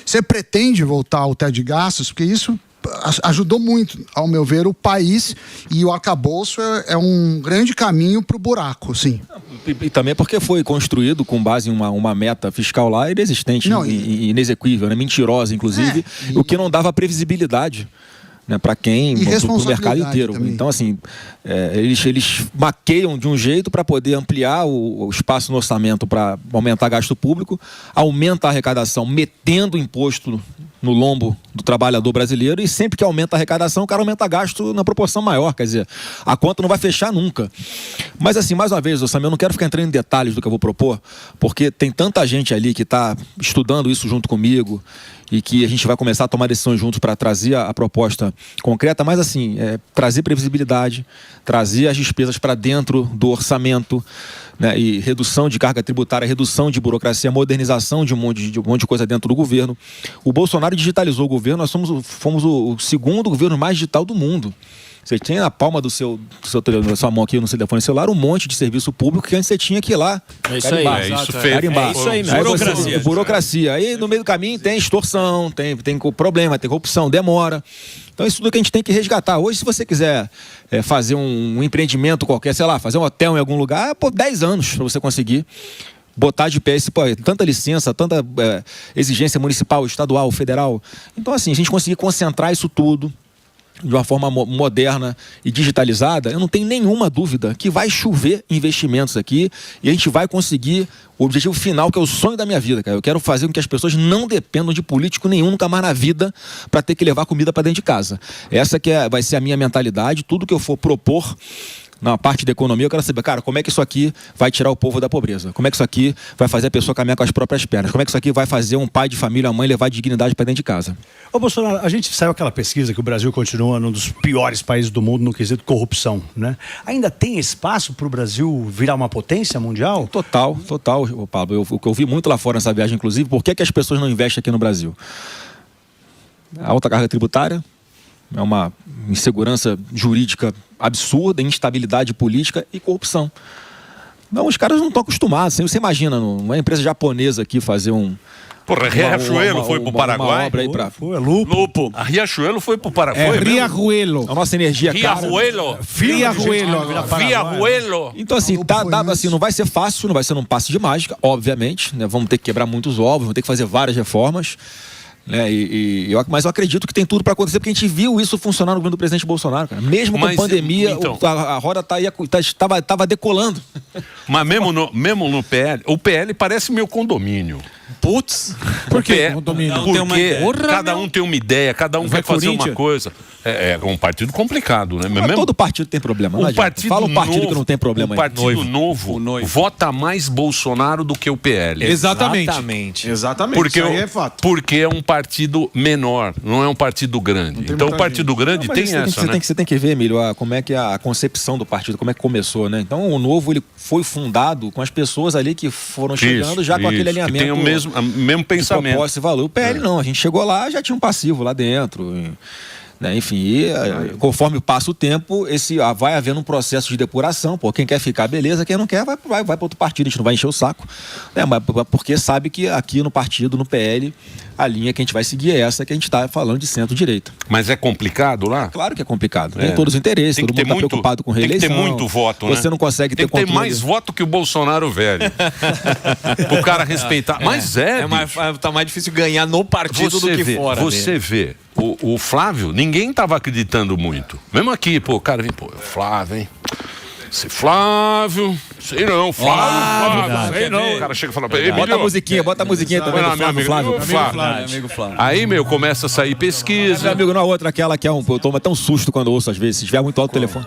Você pretende voltar ao teto de gastos? Porque isso ajudou muito, ao meu ver, o país, e o arcabouço é um grande caminho para o buraco, sim. E também porque foi construído com base em uma meta fiscal lá inexistente, inexequível, né? Mentirosa, inclusive, o que não dava previsibilidade, né, para quem, para o mercado inteiro. Também. Então, assim, eles maqueiam de um jeito para poder ampliar o espaço no orçamento para aumentar gasto público, aumenta a arrecadação metendo imposto no lombo do trabalhador brasileiro, e sempre que aumenta a arrecadação, o cara aumenta gasto na proporção maior, quer dizer, a conta não vai fechar nunca. Mas assim, mais uma vez, eu não quero ficar entrando em detalhes do que eu vou propor, porque tem tanta gente ali que está estudando isso junto comigo, e que a gente vai começar a tomar decisões juntos para trazer a proposta concreta, mas assim, trazer previsibilidade, trazer as despesas para dentro do orçamento, né, e redução de carga tributária, redução de burocracia, modernização de um monte de coisa dentro do governo. O Bolsonaro digitalizou o governo, nós fomos o segundo governo mais digital do mundo. Você tem na palma da sua mão aqui no seu telefone celular um monte de serviço público que antes você tinha que ir lá. É isso aí. É isso aí mesmo. Burocracia. Aí no meio do caminho tem extorsão, tem problema, tem corrupção, demora. Então isso tudo que a gente tem que resgatar. Hoje, se você quiser fazer um empreendimento qualquer, sei lá, fazer um hotel em algum lugar, 10 anos para você conseguir botar de pé tanta licença, tanta exigência municipal, estadual, federal. Então assim, a gente conseguir concentrar isso tudo de uma forma moderna e digitalizada, eu não tenho nenhuma dúvida que vai chover investimentos aqui e a gente vai conseguir o objetivo final, que é o sonho da minha vida, cara. Eu quero fazer com que as pessoas não dependam de político nenhum nunca mais na vida para ter que levar comida para dentro de casa. Essa vai ser a minha mentalidade. Tudo que eu for propor na parte da economia, eu quero saber, cara, como é que isso aqui vai tirar o povo da pobreza? Como é que isso aqui vai fazer a pessoa caminhar com as próprias pernas? Como é que isso aqui vai fazer um pai de família, a mãe, levar dignidade para dentro de casa? Ô Bolsonaro, a gente saiu aquela pesquisa que o Brasil continua um dos piores países do mundo no quesito corrupção, né? Ainda tem espaço para o Brasil virar uma potência mundial? Total, Pablo. O que eu vi muito lá fora nessa viagem, inclusive, por que as pessoas não investem aqui no Brasil? A alta carga tributária, é uma insegurança jurídica absurda, instabilidade política e corrupção. Não, os caras não estão acostumados. Você imagina uma empresa japonesa aqui fazer Porra, Riachuelo foi pro Paraguai? Foi Lupo. A Riachuelo foi pro Paraguai. Riachuelo. A nossa energia Riachuelo. Então assim, dado assim, não vai ser fácil, não vai ser num passe de mágica, obviamente, né? Vamos ter que quebrar muitos ovos, vamos ter que fazer várias reformas. Né? Mas eu acredito que tem tudo para acontecer, porque a gente viu isso funcionar no governo do presidente Bolsonaro, cara. Mesmo com a pandemia, então, a roda estava decolando. Mas mesmo no PL, o PL parece meu condomínio. Putz, por quê? Porque cada um tem uma ideia, cada um quer fazer uma coisa. É um partido complicado, né? Mas todo partido tem problema. Fala um partido que não tem problema. O Partido Novo vota mais Bolsonaro do que o PL. Exatamente. Porque isso aí é fato. Porque é um partido menor, não é um partido grande. Então o partido grande tem essa, né? Você tem que ver, Emílio, como é que é a concepção do partido, como é que começou, né? Então o Novo, ele foi fundado com as pessoas ali que foram chegando já com aquele alinhamento. Que tem o mesmo pensamento. Proposta e valor. O PL não, a gente chegou lá, já tinha um passivo lá dentro. Né? Enfim, conforme passa o tempo, vai havendo um processo de depuração. Pô, quem quer ficar, beleza, quem não quer, vai para outro partido. A gente não vai encher o saco, né? Mas porque sabe que aqui no partido, no PL, a linha que a gente vai seguir é essa que a gente está falando de centro-direita. Mas é complicado lá? Claro que é complicado. Tem todos os interesses, todo mundo está preocupado com reeleição. Tem que ter muito voto, né? Você não consegue ter controle. Tem que ter mais voto que o Bolsonaro velho. O cara respeitar. Mas tá mais difícil ganhar no partido do que fora. Você vê. O Flávio, ninguém estava acreditando muito. Mesmo aqui, o cara vem, Flávio, hein? Flávio, sei não, Flávio, sei não. O cara chega e fala, Bota a musiquinha também do Flávio. Flávio. Aí, começa a sair pesquisa. Meu amigo, não, outra, aquela que eu tomo até um susto quando eu ouço às vezes, se estiver muito alto o telefone.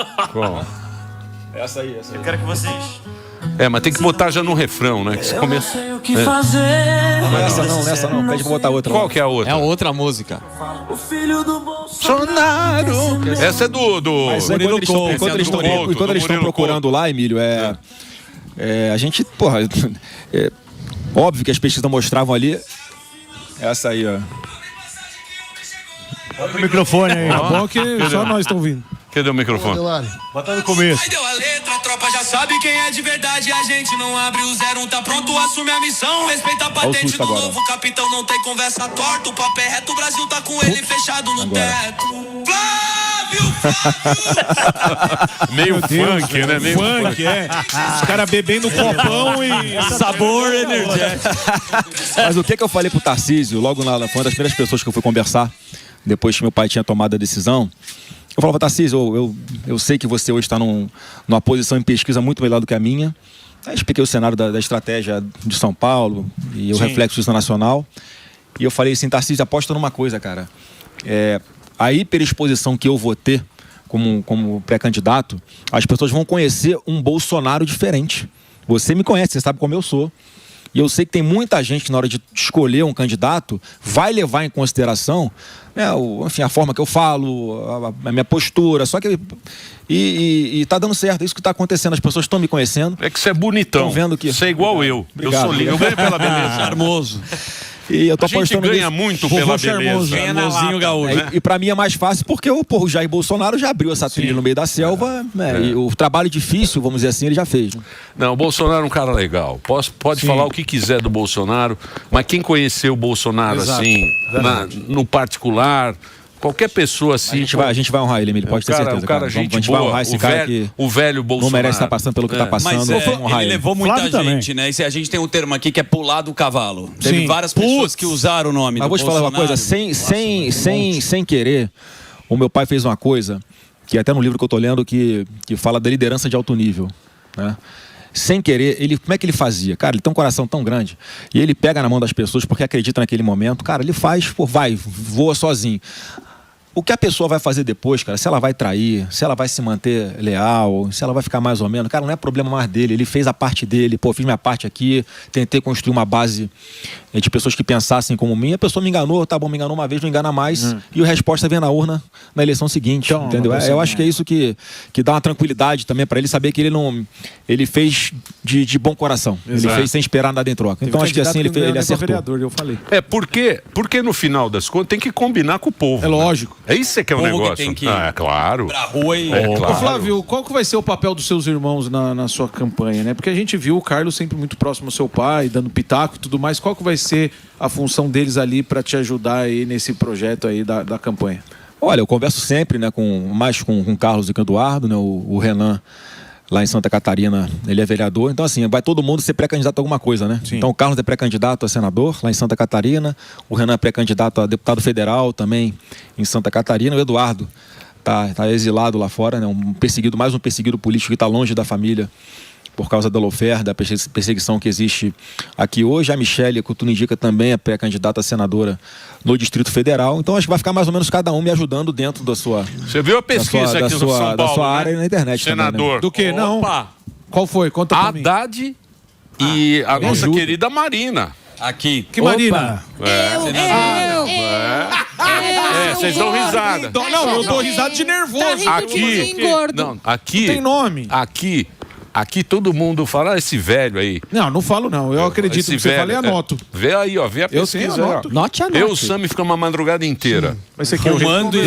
Essa aí. Eu quero que vocês... Mas tem que botar já no refrão, né? Que você começa... Não sei o que fazer. Nessa não, pede pra botar outra. Qual que é a outra? É outra música. O filho do Bolsonaro. Essa é do... Mas enquanto eles estão procurando lá, Emílio, a gente, porra, óbvio que as pesquisas mostravam ali. Essa aí, ó. Bota o microfone aí. É bom que só nós estamos ouvindo. Cadê o microfone? Bota no começo. Aí deu a letra, a tropa já sabe quem é de verdade. A gente não abre o 01, tá pronto, assume a missão. Respeita a patente do novo capitão, não tem conversa torta. O papo é reto, o Brasil tá com ele fechado no teto. Flávio! Meio funk, né? Meio Funk, Os caras bebendo copão e... Sabor energético. Mas o que eu falei pro Tarcísio, logo foi uma das primeiras pessoas que eu fui conversar, depois que meu pai tinha tomado a decisão. Eu falava, Tarcísio, eu sei que você hoje está numa posição em pesquisa muito melhor do que a minha. Aí expliquei o cenário da estratégia de São Paulo e o reflexo disso nacional. E eu falei assim, Tarcísio, aposta numa coisa, cara. A hiperexposição que eu vou ter como pré-candidato, as pessoas vão conhecer um Bolsonaro diferente. Você me conhece, você sabe como eu sou. E eu sei que tem muita gente que na hora de escolher um candidato vai levar em consideração, né, a forma que eu falo, a minha postura, só que e tá dando certo, é isso que tá acontecendo, as pessoas estão me conhecendo. É que você é bonitão, vendo que... você é igual eu. Obrigado, eu sou lindo, eu ganho pela beleza. Charmoso. E eu tô a gente apostando ganha nisso. muito pela beleza. Charmosinho gaúcho. E pra mim é mais fácil porque o Jair Bolsonaro já abriu essa trilha no meio da selva, e o trabalho difícil, vamos dizer assim, ele já fez. Né? Não, o Bolsonaro é um cara legal. Pode falar o que quiser do Bolsonaro, mas quem conheceu o Bolsonaro assim, no particular, qualquer pessoa assim... A gente vai honrar ele, Emílio, pode ter certeza. O cara, a gente gente boa, vai honrar esse cara que o velho Bolsonaro. não merece estar passando pelo que está passando. Mas ele levou muita gente, né? E a gente tem um termo aqui que é pular do cavalo. Teve várias pessoas que usaram o nome do Bolsonaro. Mas vou te falar uma coisa, sem querer, o meu pai fez uma coisa, que até no livro que eu tô lendo, que fala da liderança de alto nível, né? Sem querer, como é que ele fazia? Cara, ele tem um coração tão grande. E ele pega na mão das pessoas porque acredita naquele momento. Cara, ele faz, voa sozinho. O que a pessoa vai fazer depois, cara, se ela vai trair, se ela vai se manter leal, se ela vai ficar mais ou menos, cara, não é problema mais dele. Ele fez a parte dele, fiz minha parte aqui, tentei construir uma base de pessoas que pensassem como mim. A pessoa me enganou, tá bom, me enganou uma vez, não engana mais. E a resposta vem na urna na eleição seguinte, entendeu? Eu acho que é isso que dá uma tranquilidade também para ele saber que ele fez de bom coração. Exato. Ele fez sem esperar nada em troca. Então acho que assim ele acertou. Vereador, eu falei. Porque no final das contas tem que combinar com o povo. É lógico. É isso que é o negócio. Que tem que é claro. Pra rua e... claro. Flávio, qual que vai ser o papel dos seus irmãos na sua campanha, né? Porque a gente viu o Carlos sempre muito próximo ao seu pai, dando pitaco e tudo mais. Qual que vai ser a função deles ali para te ajudar aí nesse projeto aí da campanha? Olha, eu converso sempre, né, mais com o Carlos e com o Eduardo, né, o Renan lá em Santa Catarina, ele é vereador, então assim, vai todo mundo ser pré-candidato a alguma coisa, né? Sim. Então o Carlos é pré-candidato a senador lá em Santa Catarina, o Renan é pré-candidato a deputado federal também em Santa Catarina, o Eduardo tá exilado lá fora, né? Mais um perseguido político que está longe da família por causa da lawfare, da perseguição que existe aqui hoje. A Michele, que tu indica, também é pré-candidata a senadora no Distrito Federal. Então acho que vai ficar mais ou menos cada um me ajudando dentro da sua... Você viu a pesquisa aqui no São Paulo, da sua né? área e na internet senador. Também, né? Do que? Não. Qual foi? Conta pra mim. Haddad e a nossa querida Marina. Aqui. Que Marina? Vocês dão risada. Não, eu dou risada de nervoso. Aqui tem nome. Aqui todo mundo fala, esse velho aí. Não falo não. Eu acredito no que você fala e anoto. Vê aí, ó. Vê a pesquisa. Eu anoto. Note. Eu e o Sami ficamos uma madrugada inteira. Mas você quer fumando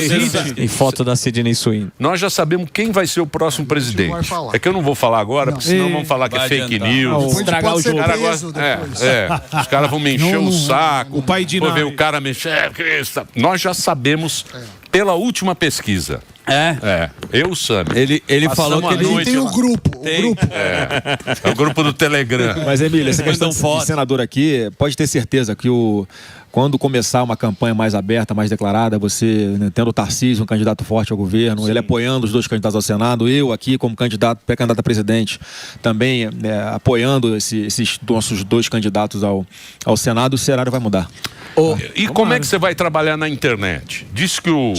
e foto da Sidney Sweeney. Nós já sabemos quem vai ser o próximo presidente. É que eu não vou falar agora, porque senão vão falar que é fake news. Estragar o jogo. Os caras vão me encher o saco. O pai de vou ver o cara mexer. Nós já sabemos, pela última pesquisa, Eu, o Sami. Ele falou que ele tem o grupo. É o grupo do Telegram. Mas, Emília, essa questão de senador aqui, pode ter certeza que quando começar uma campanha mais aberta, mais declarada, você, né, tendo o Tarcísio, um candidato forte ao governo, ele apoiando os 2 candidatos ao Senado, eu aqui como pré-candidato a presidente, também apoiando esses nossos 2 candidatos ao Senado, o cenário vai mudar. E como é que você vai trabalhar na internet? Diz que o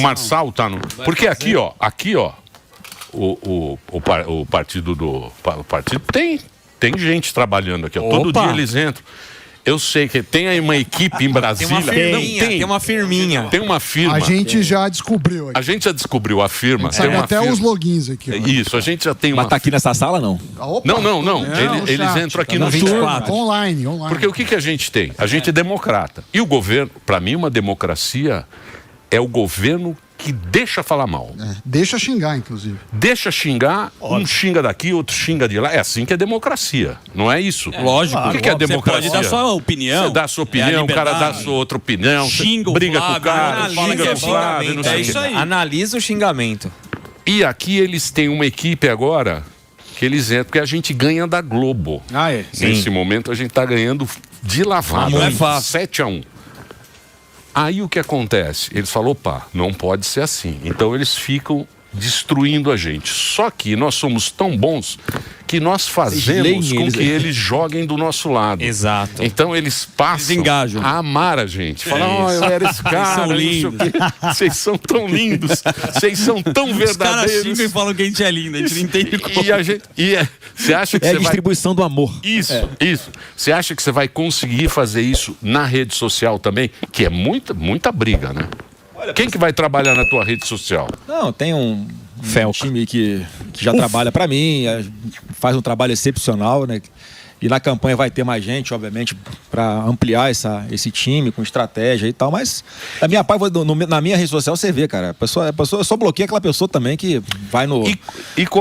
Marçal tá no... Porque aqui, ó, o partido tem gente trabalhando aqui, ó. Todo dia eles entram. Eu sei que tem aí uma equipe em Brasília. Tem uma firminha. Tem uma firma. A gente já descobriu aqui. A gente já descobriu a firma. Sabe até os logins aqui. Ó. Isso, a gente já tem uma... Mas tá aqui nessa sala, não? Opa. Não. Eles entram aqui no 24. Online. Porque o que a gente tem? A gente é democrata. E o governo, para mim, uma democracia é o governo que deixa falar mal. Deixa xingar, inclusive. Deixa xingar, um xinga daqui, outro xinga de lá. É assim que é democracia, não é isso? Lógico. O que é democracia? Você pode dar sua opinião. Você dá a sua opinião, o cara dá a sua outra opinião. Xinga o briga Flávio, com o cara, xinga com o Flávio, não sei isso aí. Analisa o xingamento. E aqui eles têm uma equipe agora que eles entram, porque a gente ganha da Globo. Nesse momento a gente está ganhando de lavada. Não é fácil. 7-1. Aí o que acontece? Eles falam, opa, não pode ser assim. Então eles ficam destruindo a gente. Só que nós somos tão bons que nós fazemos com que eles joguem do nosso lado. Exato. Então eles passam a amar a gente. Falam, eu era esse cara, são lindos. Vocês são tão lindos, vocês são tão verdadeiros. Os caras xingam e falam que a gente é lindo, a gente não entende como. Você acha que a distribuição do amor. Isso. Você acha que você vai conseguir fazer isso na rede social também? Que é muita briga, né? Quem que vai trabalhar na tua rede social? Não, tem um time que já trabalha para mim, faz um trabalho excepcional, né? E na campanha vai ter mais gente, obviamente, para ampliar esse time com estratégia e tal. Mas da minha parte, na minha rede social, você vê, cara. A pessoa só bloqueia aquela pessoa também que vai no.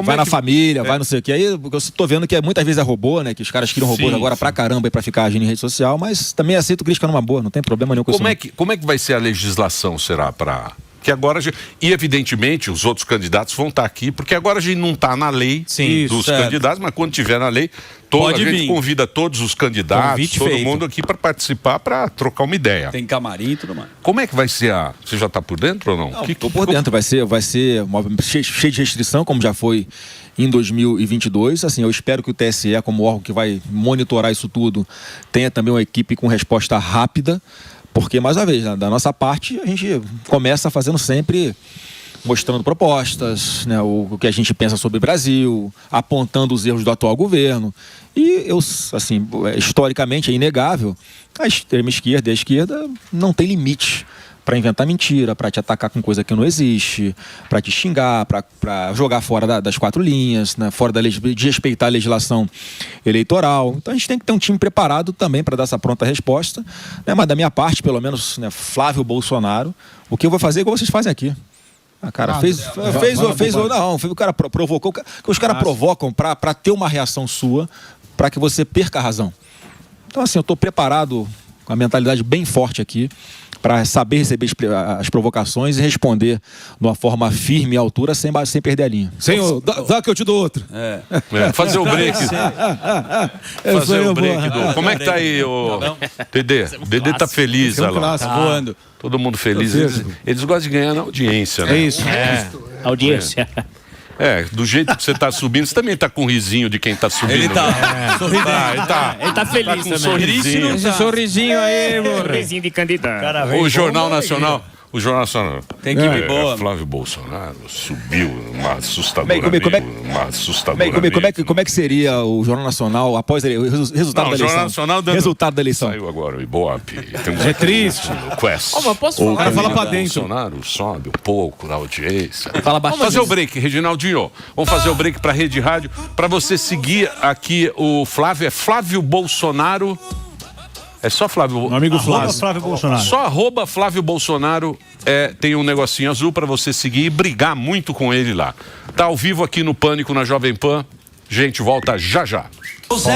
Vai na família, vai não sei o que. Aí eu tô vendo que muitas vezes é robô, né? Que os caras criam robôs agora pra caramba para ficar agindo em rede social. Mas também aceito crítica numa boa, não tem problema nenhum com isso. Como é que vai ser a legislação, será, para. Que agora, e evidentemente os outros candidatos vão estar aqui, porque agora a gente não está na lei dos candidatos, mas quando tiver na lei, a gente convida todos os candidatos, todo mundo aqui para participar, para trocar uma ideia. Tem camarim e tudo mais. Como é que vai ser Você já está por dentro ou não? Estou por dentro, vai ser cheio de restrição, como já foi em 2022. Assim, eu espero que o TSE, como órgão que vai monitorar isso tudo, tenha também uma equipe com resposta rápida. Porque, mais uma vez, da nossa parte, a gente começa fazendo sempre mostrando propostas, né, o que a gente pensa sobre o Brasil, apontando os erros do atual governo. E, historicamente, é inegável, a extrema esquerda e a esquerda não tem limite para inventar mentira, para te atacar com coisa que não existe, para te xingar, para jogar fora das 4 linhas, né, fora de respeitar a legislação eleitoral. Então a gente tem que ter um time preparado também para dar essa pronta resposta, né, mas da minha parte, pelo menos, né, Flávio Bolsonaro, o que eu vou fazer é igual vocês fazem aqui. O cara o cara provocou, os caras provocam para ter uma reação sua, para que você perca a razão. Então, assim, eu estou preparado com a mentalidade bem forte aqui, para saber receber as provocações e responder de uma forma firme e à altura, sem perder a linha. Senhor, dá que eu te dou outra. Fazer o break. Fazer o break. Como é que tá aí, Dedê? Dedê tá feliz, olha lá. Voando. Todo mundo feliz. Eles gostam de ganhar na audiência, né? É isso. Audiência. Do jeito que você tá subindo, você também tá com um risinho de quem tá subindo. Ele tá sorridente. Ele tá feliz com também. Sorrisinho. Esse sorrisinho aí, sorrisinho de candidato. O Jornal Nacional. O Jornal Nacional. Tem que ir boa. Flávio Bolsonaro subiu uma assustadora. Como é que seria o Jornal Nacional após o resultado da eleição? O Jornal Nacional resultado da eleição. Saiu agora o Ibope. É triste. O Quest. Mas posso falar? O cara fala pra dentro. Bolsonaro sobe um pouco na audiência. Fala Vamos bastante. fazer o break, Reginaldinho. Vamos fazer o break pra Rede Rádio. Pra você seguir aqui o Flávio. É Flávio Bolsonaro. É só Flávio. Meu amigo Flávio. Flávio Bolsonaro. Só @Flávio Bolsonaro tem um negocinho azul para você seguir e brigar muito com ele lá. Tá ao vivo aqui no Pânico, na Jovem Pan. Gente, volta já já. 01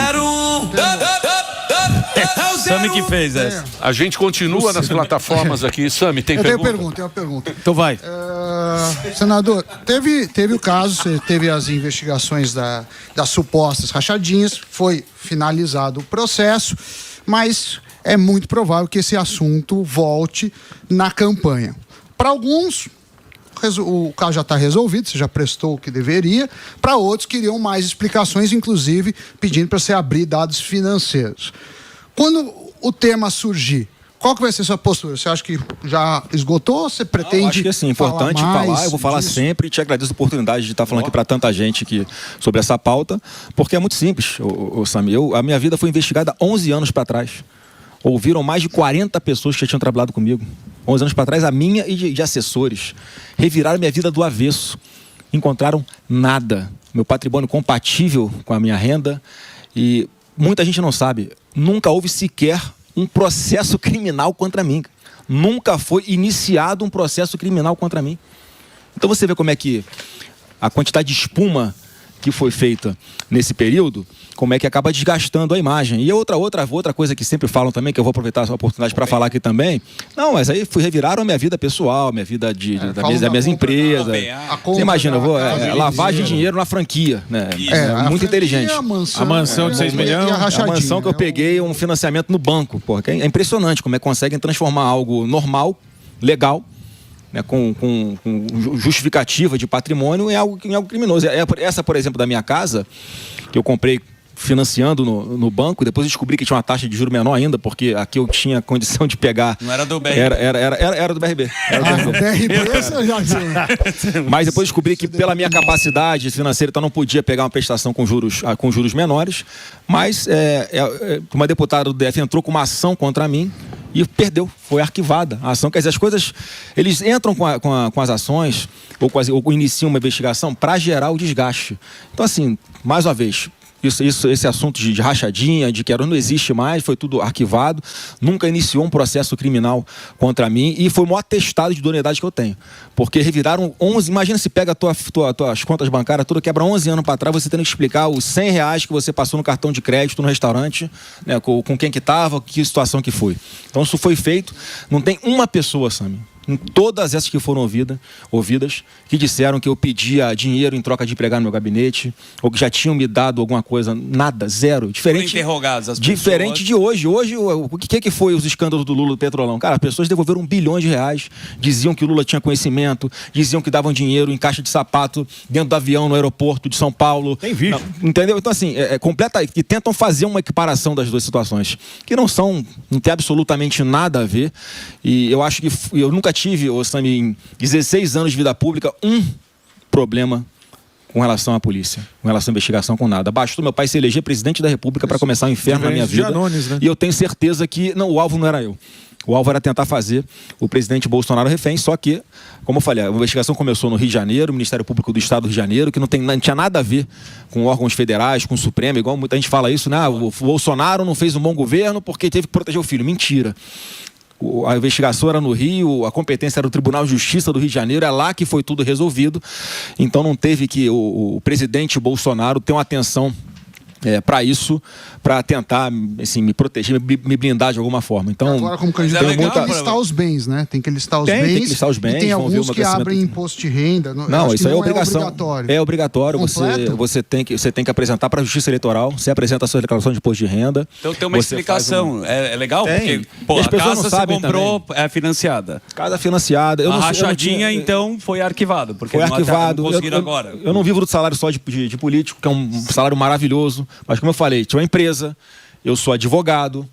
é o Sami que fez essa. A gente continua nas plataformas aqui. Sami, tem pergunta? Tenho uma pergunta. Então vai. Senador, teve o caso, você teve as investigações das supostas rachadinhas, foi finalizado o processo, mas é muito provável que esse assunto volte na campanha. Para alguns, o caso já está resolvido, você já prestou o que deveria. Para outros, queriam mais explicações, inclusive pedindo para você abrir dados financeiros. Quando o tema surgir, qual que vai ser a sua postura? Você acha que já esgotou? Você pretende acho que assim, importante falar, eu vou falar sempre e te agradeço a oportunidade de estar falando aqui para tanta gente sobre essa pauta, porque é muito simples, Sami. A minha vida foi investigada 11 anos para trás. Ouviram mais de 40 pessoas que já tinham trabalhado comigo. 11 anos para trás, a minha e de assessores. Reviraram minha vida do avesso. Encontraram nada. Meu patrimônio compatível com a minha renda. E muita gente não sabe. Nunca houve sequer um processo criminal contra mim. Nunca foi iniciado um processo criminal contra mim. Então você vê como é que a quantidade de espuma que foi feita nesse período, como é que acaba desgastando a imagem. E outra coisa que sempre falam também, que eu vou aproveitar essa oportunidade para falar aqui também, não, mas aí reviraram a minha vida pessoal, minha vida das minhas empresas. Você imagina, eu vou lavagem de dinheiro na franquia, né? Muito inteligente. A mansão de 6 milhões. A mansão que eu peguei um financiamento no banco. Porra, é impressionante como é que conseguem transformar algo normal, legal, né, com justificativa de patrimônio em algo criminoso. Essa, por exemplo, da minha casa, que eu comprei financiando no banco, e depois descobri que tinha uma taxa de juro menor ainda, porque aqui eu tinha condição de pegar... Não era do BRB. Era do BRB. Mas depois descobri que pela minha capacidade financeira, então não podia pegar uma prestação com juros menores, mas uma deputada do DF entrou com uma ação contra mim e perdeu, foi arquivada a ação. Quer dizer, as coisas, eles entram com as ações ou iniciam uma investigação para gerar o desgaste. Então assim, mais uma vez, esse assunto de rachadinha, de que não existe mais, foi tudo arquivado, nunca iniciou um processo criminal contra mim e foi o maior atestado de idoneidade que eu tenho. Porque reviraram 11, imagina se pega tuas contas bancárias, tudo quebra 11 anos para trás, você tendo que explicar os R$100 que você passou no cartão de crédito no restaurante, né, com quem que estava, que situação que foi. Então isso foi feito, não tem uma pessoa, Sami, em todas essas que foram ouvidas, que disseram que eu pedia dinheiro em troca de empregar no meu gabinete, ou que já tinham me dado alguma coisa, nada, zero. Diferente, interrogados as diferente de hoje. Hoje, o que foi os escândalos do Lula do Petrolão? Cara, as pessoas devolveram R$1 bilhão, diziam que o Lula tinha conhecimento, diziam que davam dinheiro em caixa de sapato dentro do avião no aeroporto de São Paulo. Tem vídeo. Não, entendeu? Então, assim, completa, e tentam fazer uma equiparação das duas situações, que não tem absolutamente nada a ver, e eu acho que eu nunca tive, Sami, em 16 anos de vida pública, um problema com relação à polícia, com relação à investigação, com nada. Bastou meu pai se eleger presidente da República para começar o inferno na minha vida. Né? E eu tenho certeza que o alvo não era eu. O alvo era tentar fazer o presidente Bolsonaro refém, só que, como eu falei, a investigação começou no Rio de Janeiro, o Ministério Público do Estado do Rio de Janeiro, que não tinha nada a ver com órgãos federais, com o Supremo, igual muita gente fala isso, né? O Bolsonaro não fez um bom governo porque teve que proteger o filho. Mentira. A investigação era no Rio, a competência era do Tribunal de Justiça do Rio de Janeiro, é lá que foi tudo resolvido. Então não teve que o presidente Bolsonaro ter uma atenção para isso, para tentar assim, me proteger, me blindar de alguma forma. Então, agora, como candidato, tem que listar os bens, né? Tem que listar os bens. Tem que listar os bens. E tem alguns que abrem imposto de renda. Não, isso aí é obrigação. É obrigatório. Você tem que apresentar para a Justiça Eleitoral. Você apresenta a sua declaração de imposto de renda. Então tem uma explicação. É legal? Tem. Porque as a pessoas casa não sabem você comprou também. é financiada. Casa financiada. A rachadinha, então, foi arquivado. Porque foi arquivado. Não conseguiram agora. Eu não vivo do salário só de político, que é um salário maravilhoso. Mas como eu falei, tinha uma empresa. Eu sou advogado,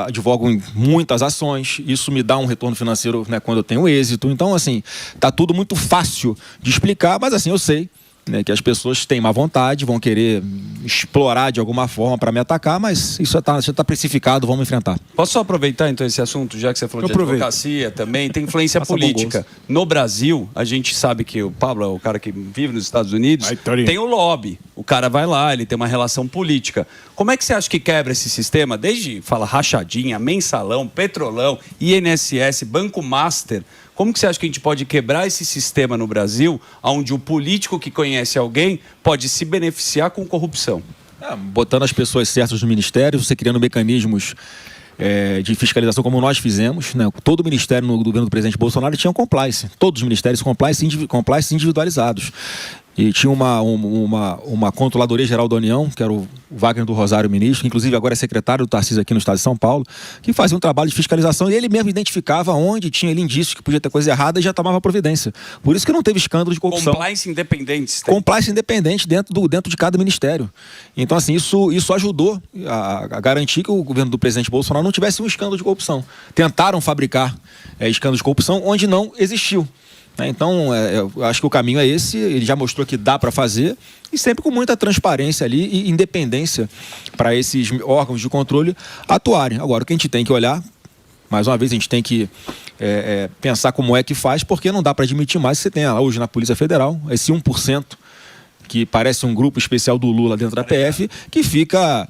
advogo em muitas ações, isso me dá um retorno financeiro, né, quando eu tenho êxito. Então, assim, tá tudo muito fácil de explicar, mas assim, eu sei, né, que as pessoas têm má vontade, vão querer explorar de alguma forma para me atacar, mas isso já está precificado, vamos enfrentar. Posso só aproveitar então esse assunto, já que você falou de advocacia também, tem influência política. No Brasil, a gente sabe que o Pablo é o cara que vive nos Estados Unidos, tem o lobby, o cara vai lá, ele tem uma relação política. Como é que você acha que quebra esse sistema? Desde, fala, rachadinha, mensalão, petrolão, INSS, Banco Master. Como que você acha que a gente pode quebrar esse sistema no Brasil, onde o político que conhece alguém pode se beneficiar com corrupção? Botando as pessoas certas no ministério, você criando mecanismos de fiscalização como nós fizemos, né? Todo o ministério no governo do presidente Bolsonaro tinha um compliance. Todos os ministérios compliance individualizados. E tinha uma Controladoria Geral da União, que era o Wagner do Rosário, ministro, que inclusive agora é secretário do Tarcísio aqui no estado de São Paulo, que fazia um trabalho de fiscalização e ele mesmo identificava onde tinha indícios que podia ter coisa errada e já tomava providência. Por isso que não teve escândalo de corrupção. Compliance independentes. Compliance independente dentro de cada ministério. Então, assim, isso ajudou a garantir que o governo do presidente Bolsonaro não tivesse um escândalo de corrupção. Tentaram fabricar escândalo de corrupção onde não existiu. Então, eu acho que o caminho é esse, ele já mostrou que dá para fazer, e sempre com muita transparência ali e independência para esses órgãos de controle atuarem. Agora, o que a gente tem que olhar, mais uma vez, a gente tem que pensar como é que faz, porque não dá para admitir mais que você tenha hoje na Polícia Federal esse 1%, que parece um grupo especial do Lula dentro da PF, que fica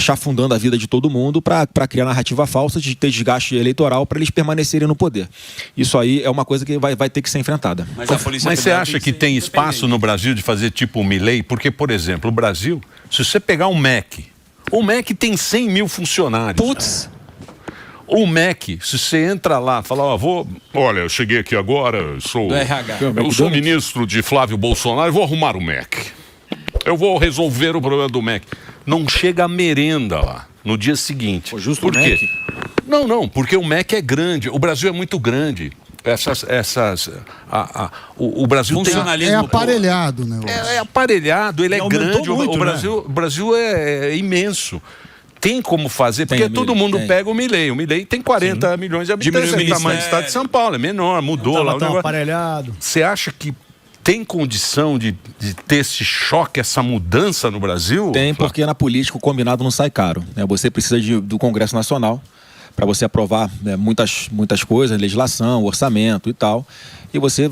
chafundando a vida de todo mundo para criar narrativa falsa de ter desgaste eleitoral para eles permanecerem no poder. Isso aí é uma coisa que vai ter que ser enfrentada. Mas você acha que tem espaço no Brasil de fazer tipo o Milei? Porque, por exemplo, o Brasil, se você pegar o MEC tem 100 mil funcionários. Putz! O MEC, se você entra lá e fala, olha, eu cheguei aqui agora, eu sou ministro de Flávio Bolsonaro, eu vou arrumar o MEC. Eu vou resolver o problema do MEC. Não chega a merenda lá no dia seguinte. Por quê? Não, porque o MEC é grande. O Brasil é muito grande. O Brasil é aparelhado, né? É aparelhado, ele é grande. Muito, o Brasil é imenso. Tem como fazer, porque todo mundo pega o Milei. O Milei tem 40 milhões de habitantes. É o tamanho do estado de São Paulo, é menor, mudou lá. Tão aparelhado. Você acha que tem condição de ter esse choque, essa mudança no Brasil? Tem, porque na política o combinado não sai caro. Você precisa do Congresso Nacional para você aprovar muitas coisas, legislação, orçamento e tal. E você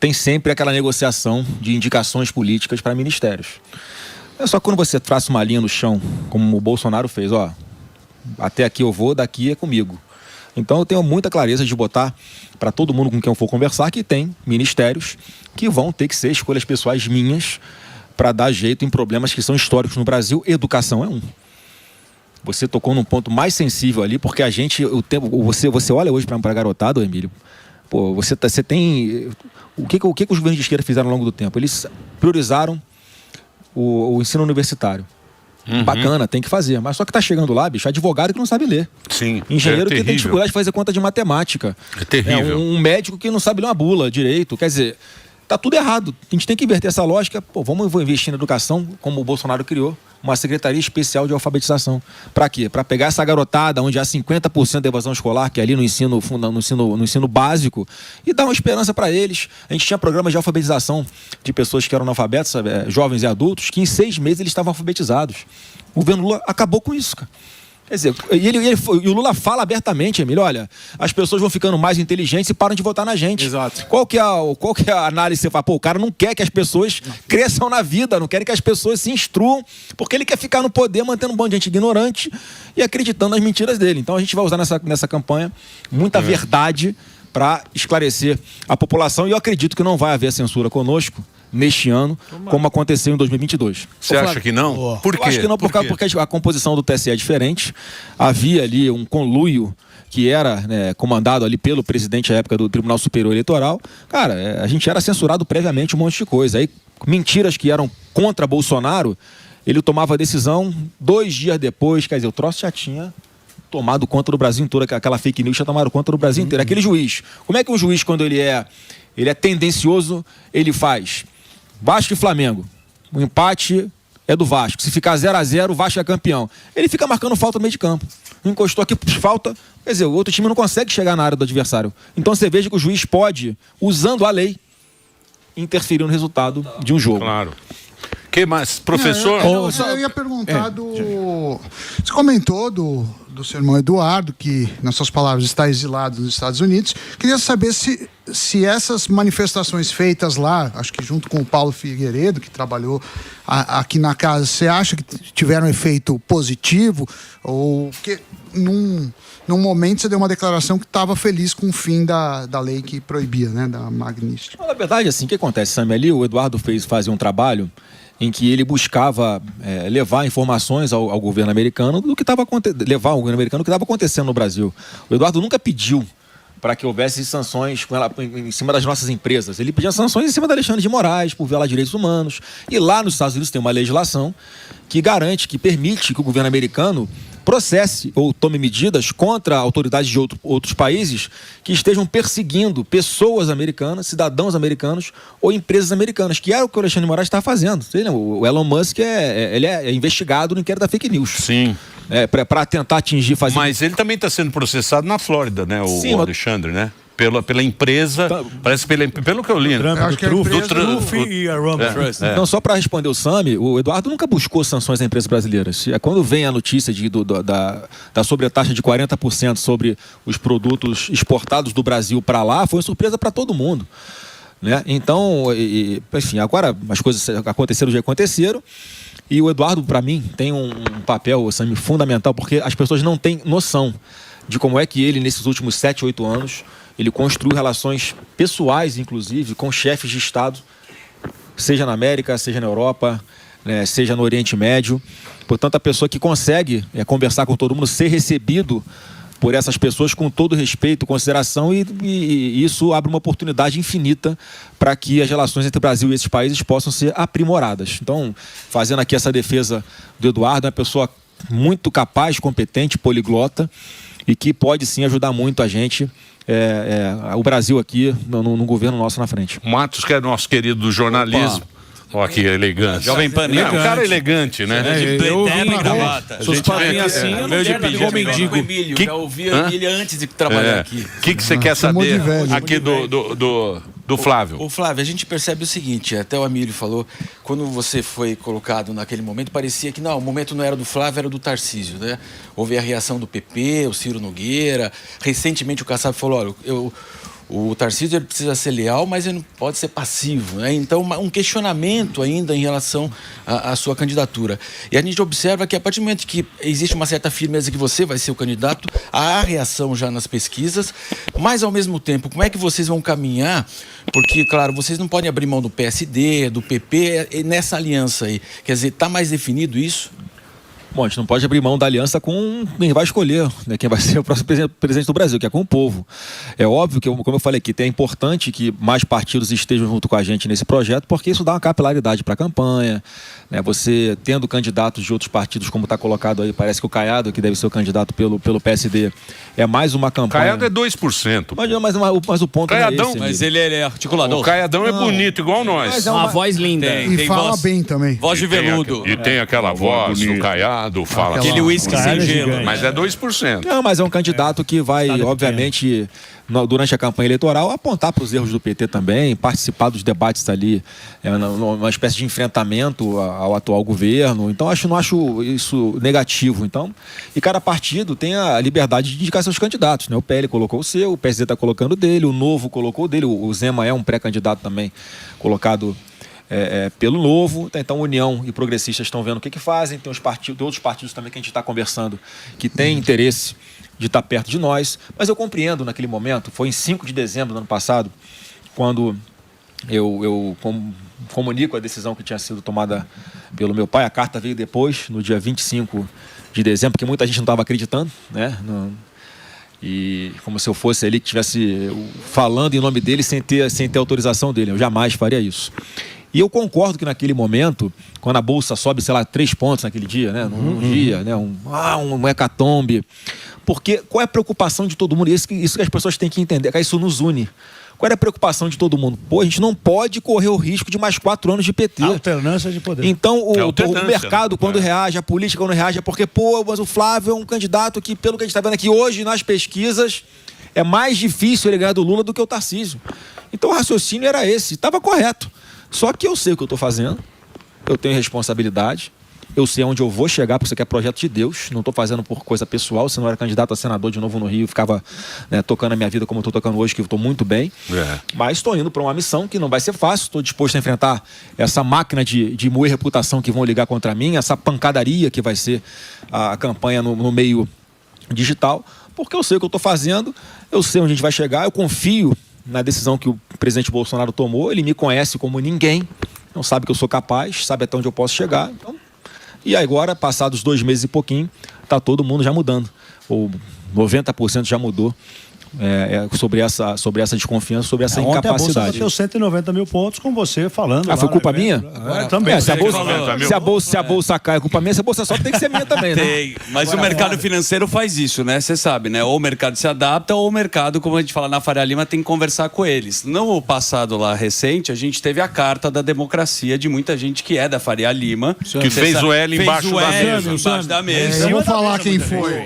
tem sempre aquela negociação de indicações políticas para ministérios. É só quando você traça uma linha no chão, como o Bolsonaro fez, até aqui eu vou, daqui é comigo. Então eu tenho muita clareza de botar para todo mundo com quem eu for conversar que tem ministérios que vão ter que ser escolhas pessoais minhas para dar jeito em problemas que são históricos no Brasil. Educação é um. Você tocou num ponto mais sensível ali, porque a gente, você olha hoje para a garotada, Emílio, você tem... O que os governos de esquerda fizeram ao longo do tempo? Eles priorizaram o ensino universitário. Bacana, tem que fazer. Mas só que tá chegando lá, bicho, advogado que não sabe ler. Sim. Engenheiro que tem dificuldade de fazer conta de matemática. É terrível. Um médico que não sabe ler uma bula direito. Quer dizer, tá tudo errado. A gente tem que inverter essa lógica. Vamos investir na educação, como o Bolsonaro criou, uma secretaria especial de alfabetização. Para quê? Para pegar essa garotada onde há 50% de evasão escolar, que é ali no ensino básico, e dar uma esperança para eles. A gente tinha programas de alfabetização de pessoas que eram analfabetos, jovens e adultos, que em 6 meses eles estavam alfabetizados. O governo Lula acabou com isso, cara. Quer dizer, e o Lula fala abertamente, Emílio, olha, as pessoas vão ficando mais inteligentes e param de votar na gente. Exato. Qual que é a análise que você fala? O cara não quer que as pessoas cresçam na vida, não quer que as pessoas se instruam, porque ele quer ficar no poder mantendo um bando de gente ignorante e acreditando nas mentiras dele. Então a gente vai usar nessa campanha muita verdade para esclarecer a população, e eu acredito que não vai haver censura conosco neste ano, como aconteceu em 2022. Você acha que não? Por quê? Eu acho que não, porque a composição do TSE é diferente. Havia ali um conluio que era comandado ali pelo presidente à época do Tribunal Superior Eleitoral. Cara, a gente era censurado previamente um monte de coisa. Aí, mentiras que eram contra Bolsonaro, ele tomava a decisão 2 dias depois. Quer dizer, o troço já tinha tomado conta do Brasil inteiro, aquela fake news já tomaram conta do Brasil inteiro. Aquele juiz, como é que um juiz, quando ele é tendencioso, ele faz? Vasco e Flamengo. O empate é do Vasco. Se ficar 0-0, o Vasco é campeão. Ele fica marcando falta no meio de campo. Encostou aqui, falta. Quer dizer, o outro time não consegue chegar na área do adversário. Então você veja que o juiz pode, usando a lei, interferir no resultado de um jogo. Claro. Que mais? Professor? Eu ia perguntar Você comentou do seu irmão Eduardo, que, nas suas palavras, está exilado nos Estados Unidos. Queria saber se essas manifestações feitas lá, acho que junto com o Paulo Figueiredo, que trabalhou aqui na casa, você acha que tiveram efeito positivo? Ou que num momento você deu uma declaração que estava feliz com o fim da lei que proibia, né, da Magnitsky? Na verdade, assim, o que acontece, Sam? Ali o Eduardo fazia um trabalho em que ele buscava levar informações ao governo americano do que estava acontecendo no Brasil. O Eduardo nunca pediu para que houvesse sanções em cima das nossas empresas. Ele pedia sanções em cima da Alexandre de Moraes por violar direitos humanos. E lá nos Estados Unidos tem uma legislação que garante, que permite que o governo americano processe ou tome medidas contra autoridades de outros países que estejam perseguindo pessoas americanas, cidadãos americanos ou empresas americanas, que era o que o Alexandre de Moraes está fazendo. O Elon Musk ele é investigado no inquérito da fake news. Sim. Para tentar atingir... Mas ele também está sendo processado na Flórida, né? O Alexandre, né? Pela empresa, parece pelo que eu li. Do Trump e a Roman. Então, só para responder o Sami, o Eduardo nunca buscou sanções a empresas brasileiras. Quando vem a notícia da sobretaxa de 40% sobre os produtos exportados do Brasil para lá, foi uma surpresa para todo mundo. Né? Então, enfim, agora as coisas aconteceram, já aconteceram. E o Eduardo, para mim, tem um papel, Sami, fundamental, porque as pessoas não têm noção de como é que ele, nesses últimos 7, 8 anos, ele construiu relações pessoais, inclusive, com chefes de Estado, seja na América, seja na Europa, né, seja no Oriente Médio. Portanto, a pessoa que consegue conversar com todo mundo, ser recebido por essas pessoas com todo respeito, consideração, e isso abre uma oportunidade infinita para que as relações entre o Brasil e esses países possam ser aprimoradas. Então, fazendo aqui essa defesa do Eduardo, é uma pessoa muito capaz, competente, poliglota, e que pode sim ajudar muito a gente, o Brasil aqui, no governo nosso na frente. Matos, que é nosso querido do jornalismo. Olha que elegante. Jovem Pan, é um cara elegante, né? Eu ouvi gravata. Seus papinhos assim, eu não quero igual mendigo. Já ouvi ele antes de trabalhar aqui. O que você quer saber aqui do Flávio? O Flávio, a gente percebe o seguinte, até o Amílio falou, quando você foi colocado naquele momento, parecia que o momento não era do Flávio, era do Tarcísio, né? Houve a reação do PP, o Ciro Nogueira, recentemente o Kassab falou, olha, o Tarcísio ele precisa ser leal, mas ele não pode ser passivo, né? Então, um questionamento ainda em relação à sua candidatura. E a gente observa que a partir do momento que existe uma certa firmeza que você vai ser o candidato, há reação já nas pesquisas, mas ao mesmo tempo, como é que vocês vão caminhar? Porque, claro, vocês não podem abrir mão do PSD, do PP, nessa aliança aí. Quer dizer, está mais definido isso? Bom, a gente não pode abrir mão da aliança com quem vai escolher, né, quem vai ser o próximo presidente do Brasil, que é com o povo. É óbvio que, como eu falei aqui, é importante que mais partidos estejam junto com a gente nesse projeto, porque isso dá uma capilaridade para a campanha. Né, você tendo candidatos de outros partidos, como está colocado aí, parece que o Caiado, que deve ser o candidato pelo PSD, é mais uma campanha. Caiado é 2%. Mas o ponto Caiadão, não é esse. Mas ele é articulador. O Caiadão é bonito, igual nós. Mas é uma voz linda. E fala bem também. Voz de veludo. E tem aquela voz do Caiado, fala. Aquele uísque sem gelo. Mas é 2%. Não, mas é um candidato que vai, obviamente, durante a campanha eleitoral, apontar para os erros do PT também, participar dos debates ali, uma espécie de enfrentamento ao atual governo. Então, não acho isso negativo. Então, e cada partido tem a liberdade de indicar seus candidatos, né? O PL colocou o seu, o PSD está colocando o dele, o Novo colocou o dele, o Zema é um pré-candidato também colocado pelo Novo. Então, União e Progressistas estão vendo o que fazem. Tem outros partidos também que a gente está conversando que têm interesse de estar perto de nós. Mas eu compreendo naquele momento, foi em 5 de dezembro do ano passado, quando eu comunico a decisão que tinha sido tomada pelo meu pai. A carta veio depois, no dia 25 de dezembro, porque muita gente não estava acreditando, né? E como se eu fosse ali que estivesse falando em nome dele sem ter autorização dele. Eu jamais faria isso. E eu concordo que naquele momento, quando a Bolsa sobe, 3 pontos naquele dia, né? Num dia, né? Um hecatombe. Porque qual é a preocupação de todo mundo? Isso que as pessoas têm que entender, que isso nos une. Qual é a preocupação de todo mundo? A gente não pode correr o risco de mais 4 anos de PT. Alternância de poder. Então, o mercado, quando reage, a política, quando reage, é porque, mas o Flávio é um candidato que, pelo que a gente está vendo aqui hoje, nas pesquisas, é mais difícil ele ganhar do Lula do que o Tarcísio. Então, o raciocínio era esse. Estava correto. Só que eu sei o que eu estou fazendo, eu tenho responsabilidade, eu sei onde eu vou chegar, porque isso aqui é projeto de Deus, não estou fazendo por coisa pessoal. Se não era candidato a senador de novo no Rio, ficava tocando a minha vida como eu estou tocando hoje, que eu estou muito bem. Mas estou indo para uma missão que não vai ser fácil, estou disposto a enfrentar essa máquina de moer reputação que vão ligar contra mim, essa pancadaria que vai ser a campanha no meio digital, porque eu sei o que eu estou fazendo, eu sei onde a gente vai chegar, eu confio na decisão que o presidente Bolsonaro tomou, ele me conhece como ninguém. Então sabe que eu sou capaz, sabe até onde eu posso chegar. Então, e agora, passados 2 meses e pouquinho, está todo mundo já mudando. Ou 90% já mudou. Sobre essa desconfiança, sobre essa incapacidade. Ontem a Bolsa bateu 190 mil pontos com você falando. Foi culpa minha? Também. Se a bolsa cai, é culpa minha. Se a bolsa sobe, tem que ser minha também, né? Tem, mas o mercado financeiro faz isso, né? Você sabe, né? Ou o mercado se adapta, ou o mercado, como a gente fala na Faria Lima, tem que conversar com eles. No passado lá recente, a gente teve a carta da democracia de muita gente que é da Faria Lima. Que fez o L embaixo da mesa. Eu vou falar quem foi.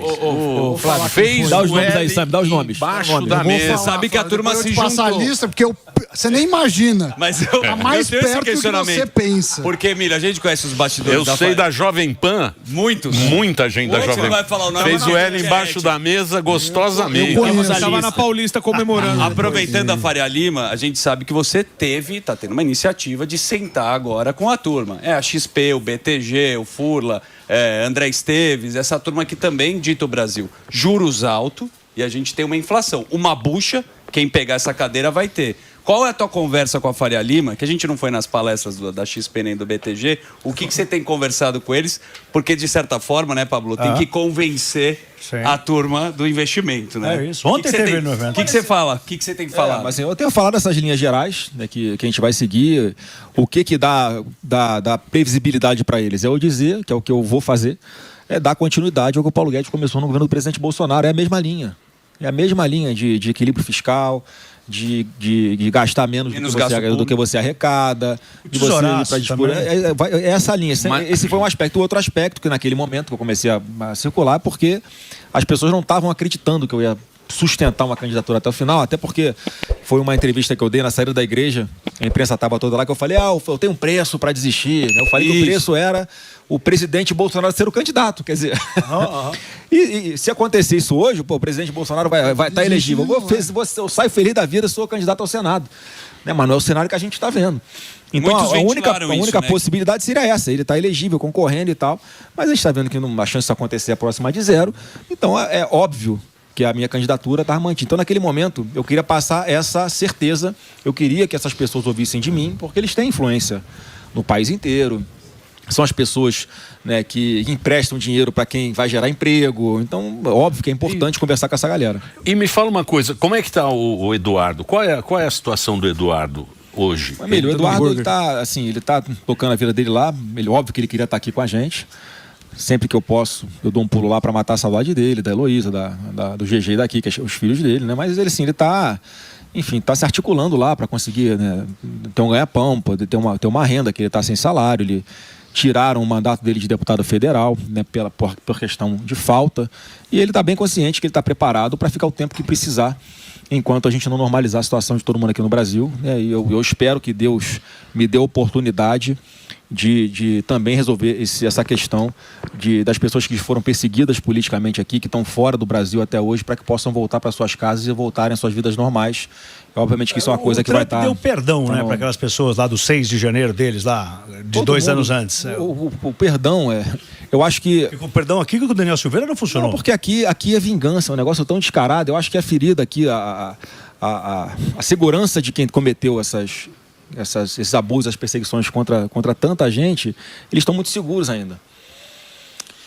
Fez dá os nomes aí, Sam, dá os nomes. Embaixo da mesa. Sabe que a turma se juntou. Passar a lista, porque você nem imagina. Mas tá mais eu tenho esse perto do que questionamento. você pensa. Porque, Emílio, a gente conhece os bastidores Eu sei da Jovem Pan. Muitos. Muita gente da Outro Jovem vai Pan. falar o nome Fez da o L gente. embaixo da mesa gostosamente. Estava na Paulista comemorando. Aproveitando a Faria Lima, a gente sabe que você tá tendo uma iniciativa de sentar agora com a turma. É a XP, o BTG, o Furla, André Esteves, essa turma que também dita o Brasil. Juros altos e a gente tem uma inflação. Uma bucha, quem pegar essa cadeira vai ter. Qual é a tua conversa com a Faria Lima? Que a gente não foi nas palestras da XP nem do BTG. O que você tem conversado com eles? Porque, de certa forma, né, Pablo, tem que convencer a turma do investimento, né? É isso. Ontem teve no evento. O que você fala? O que você tem que falar? Mas eu tenho falado dessas linhas gerais, né, que a gente vai seguir. O que dá previsibilidade para eles? É eu dizer, que é o que eu vou fazer, é dar continuidade ao que o Paulo Guedes começou no governo do presidente Bolsonaro. É a mesma linha. É a mesma linha de equilíbrio fiscal, de gastar menos do que você arrecada, de você é essa linha. Esse foi um aspecto. O outro aspecto, que naquele momento que eu comecei a circular, porque as pessoas não estavam acreditando que eu ia sustentar uma candidatura até o final, até porque foi uma entrevista que eu dei na saída da igreja, a imprensa estava toda lá, que eu falei, eu tenho um preço para desistir. Eu falei que o preço era o presidente Bolsonaro ser o candidato, quer dizer... E se acontecer isso hoje, o presidente Bolsonaro vai estar elegível. Eu saio feliz da vida, sou candidato ao Senado. Né? Mas não é o cenário que a gente está vendo. Então a única possibilidade seria essa, ele está elegível, concorrendo e tal, mas a gente está vendo que a chance disso acontecer é próxima de zero. Então é óbvio que a minha candidatura estava mantida. Então, naquele momento, eu queria passar essa certeza, eu queria que essas pessoas ouvissem de mim, porque eles têm influência no país inteiro. São as pessoas, né, que emprestam dinheiro para quem vai gerar emprego. Então, óbvio que é importante conversar com essa galera. E me fala uma coisa, como é que está o Eduardo? Qual é a situação do Eduardo hoje? O Eduardo, ele tá tocando a vida dele lá. Óbvio que ele queria estar aqui com a gente. Sempre que eu posso, eu dou um pulo lá para matar a saudade dele, da Heloísa, do GG daqui, que é os filhos dele, né? Mas ele, assim, ele tá se articulando lá para conseguir, né, ter um ganha-pão, poder ter uma renda, que ele tá sem salário. Ele tiraram o mandato dele de deputado federal, né, por questão de falta. E ele tá bem consciente que ele tá preparado para ficar o tempo que precisar, enquanto a gente não normalizar a situação de todo mundo aqui no Brasil. Né? E eu espero que Deus me dê a oportunidade de também resolver essa questão das pessoas que foram perseguidas politicamente aqui, que estão fora do Brasil até hoje, para que possam voltar para suas casas e voltarem às suas vidas normais. Obviamente que isso é uma coisa que vai estar... O Trump deu perdão, né, para aquelas pessoas lá do 6 de janeiro deles, lá, de 2 anos antes. O perdão eu acho que... O perdão aqui com o Daniel Silveira não funcionou. Não, porque aqui é vingança, é um negócio tão descarado. Eu acho que a ferida aqui, a segurança de quem cometeu esses abusos, as perseguições contra tanta gente, eles estão muito seguros ainda.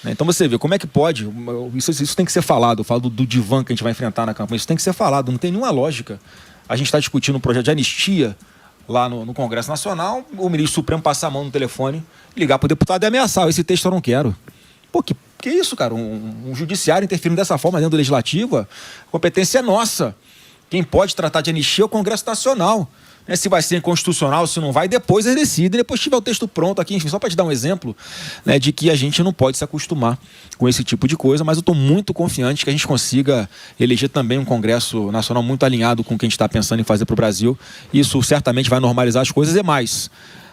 Então você vê, como é que pode, isso tem que ser falado. Eu falo do divã que a gente vai enfrentar na campanha, isso tem que ser falado, não tem nenhuma lógica. A gente está discutindo um projeto de anistia lá no Congresso Nacional, o ministro Supremo passar a mão no telefone, ligar para o deputado e ameaçar, esse texto eu não quero. Pô, que isso, cara? Um judiciário interferindo dessa forma dentro do legislativo, a competência é nossa. Quem pode tratar de anistia é o Congresso Nacional. Se vai ser inconstitucional, se não vai, depois eles decidem, depois tiver o texto pronto aqui, enfim, só para te dar um exemplo, né, de que a gente não pode se acostumar com esse tipo de coisa, mas eu estou muito confiante que a gente consiga eleger também um Congresso Nacional muito alinhado com o que a gente está pensando em fazer para o Brasil. Isso certamente vai normalizar as coisas e mais.